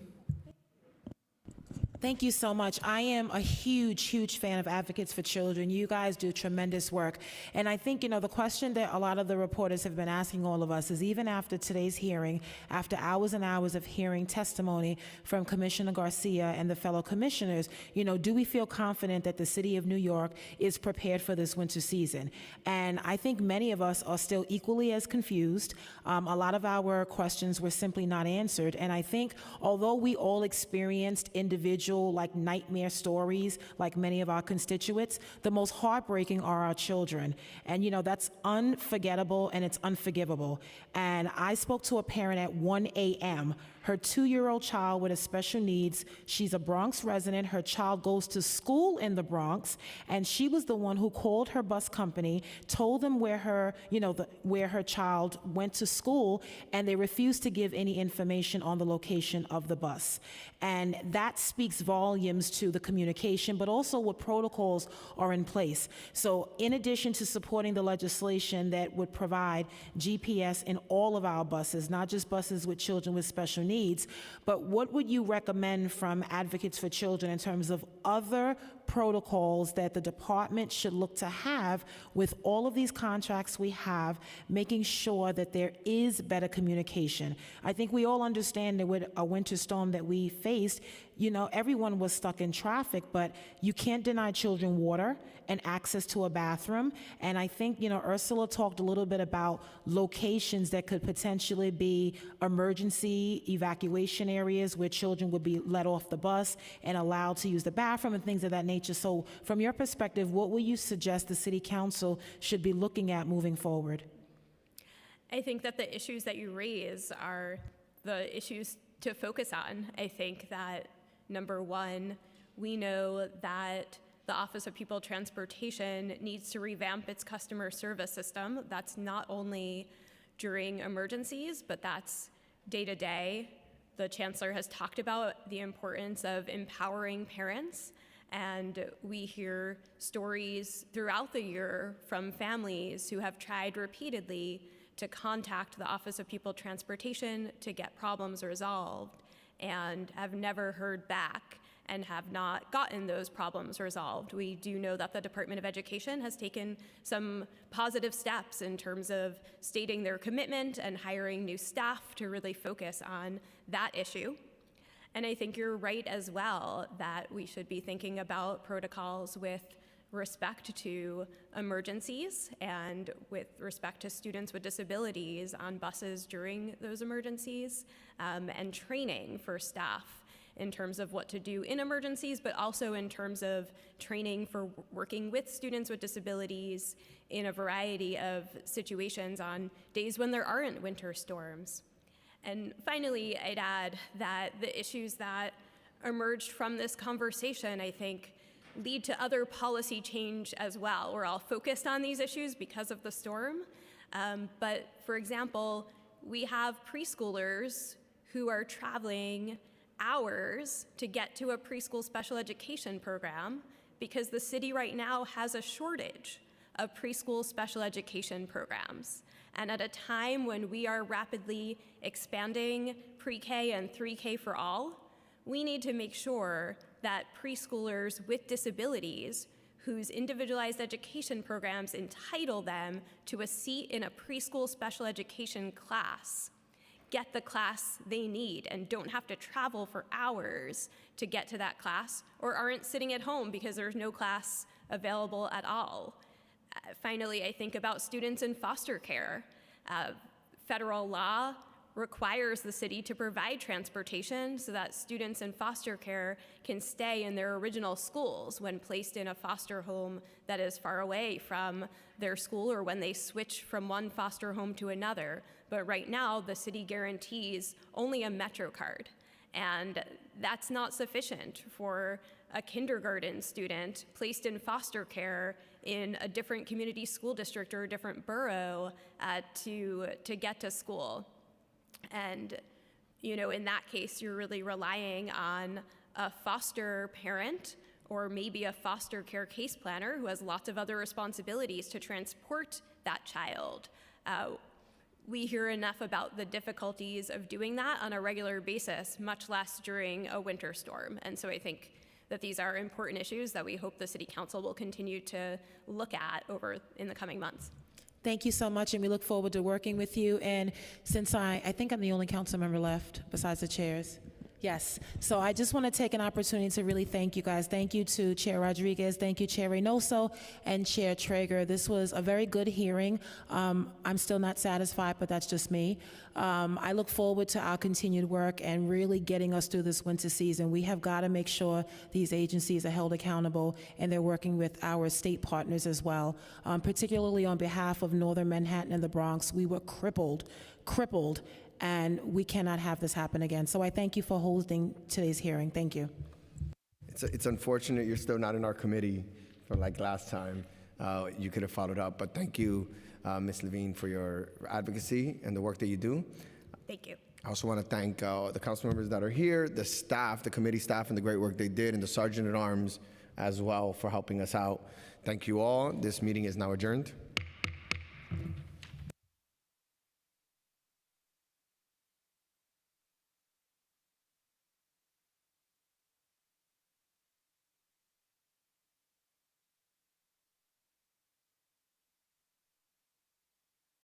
Thank you so much. I am a huge fan of Advocates for Children. You guys do tremendous work. And I think, the question that a lot of the reporters have been asking all of us is, even after today's hearing, after hours and hours of hearing testimony from Commissioner Garcia and the fellow commissioners, do we feel confident that the city of New York is prepared for this winter season? And I think many of us are still equally as confused. A lot of our questions were simply not answered. And I think although we all experienced individual nightmare stories like many of our constituents, the most heartbreaking are our children. And that's unforgettable and it's unforgivable. And I spoke to a parent at 1 a.m. Her 2-year-old child with a special needs, she's a Bronx resident, her child goes to school in the Bronx, and she was the one who called her bus company, told them where her, where her child went to school, and they refused to give any information on the location of the bus. And that speaks volumes to the communication, but also what protocols are in place. So in addition to supporting the legislation that would provide GPS in all of our buses, not just buses with children with special needs, but what would you recommend from Advocates for Children in terms of other protocols that the department should look to have with all of these contracts we have, making sure that there is better communication? I think we all understand that with a winter storm that we faced, everyone was stuck in traffic, but you can't deny children water and access to a bathroom. And I think, Ursula talked a little bit about locations that could potentially be emergency evacuation areas where children would be let off the bus and allowed to use the bathroom and things of that nature. So from your perspective, what will you suggest the City Council should be looking at moving forward? I think that the issues that you raise are the issues to focus on. I think that, number one, we know that the Office of Pupil Transportation needs to revamp its customer service system. That's not only during emergencies, but that's day to day. The Chancellor has talked about the importance of empowering parents, and we hear stories throughout the year from families who have tried repeatedly to contact the Office of Pupil Transportation to get problems resolved and have never heard back. and have not gotten those problems resolved. We do know that the Department of Education has taken some positive steps in terms of stating their commitment and hiring new staff to really focus on that issue. And I think you're right as well that we should be thinking about protocols with respect to emergencies and with respect to students with disabilities on buses during those emergencies, and training for staff in terms of what to do in emergencies, but also in terms of training for working with students with disabilities in a variety of situations on days when there aren't winter storms. And finally, I'd add that the issues that emerged from this conversation, I think, lead to other policy change as well. We're all focused on these issues because of the storm. But for example, we have preschoolers who are traveling hours to get to a preschool special education program because the city right now has a shortage of preschool special education programs. And at a time when we are rapidly expanding pre-K and 3K for all, we need to make sure that preschoolers with disabilities whose individualized education programs entitle them to a seat in a preschool special education class get the class they need and don't have to travel for hours to get to that class, or aren't sitting at home because there's no class available at all. Finally, I think about students in foster care. Federal law requires the city to provide transportation so that students in foster care can stay in their original schools when placed in a foster home that is far away from their school, or when they switch from one foster home to another. But right now, the city guarantees only a Metro card, and that's not sufficient for a kindergarten student placed in foster care in a different community school district or a different borough to get to school. And, you know, in that case, you're really relying on a foster parent or maybe a foster care case planner who has lots of other responsibilities to transport that child. We hear enough about the difficulties of doing that on a regular basis, much less during a winter storm. And so I think that these are important issues that we hope the City Council will continue to look at over in the coming months. Thank you so much, and we look forward to working with you. And since I think I'm the only council member left besides the chairs. Yes, so I just want to take an opportunity to really thank you guys. Thank you to Chair Rodriguez, thank you Chair Reynoso, and Chair Traeger. This was a very good hearing. I'm still not satisfied, but that's just me. I look forward to our continued work and really getting us through this winter season. We have got to make sure these agencies are held accountable and they're working with our state partners as well. Particularly on behalf of Northern Manhattan and the Bronx, we were crippled, and we cannot have this happen again. So I thank you for holding today's hearing. Thank you. It's unfortunate you're still not in our committee from like last time. You could have followed up, but thank you, Ms. Levine, for your advocacy and the work that you do. Thank you. I also want to thank the council members that are here, the staff, the committee staff, and the great work they did, and the Sergeant at Arms as well for helping us out. Thank you all. This meeting is now adjourned.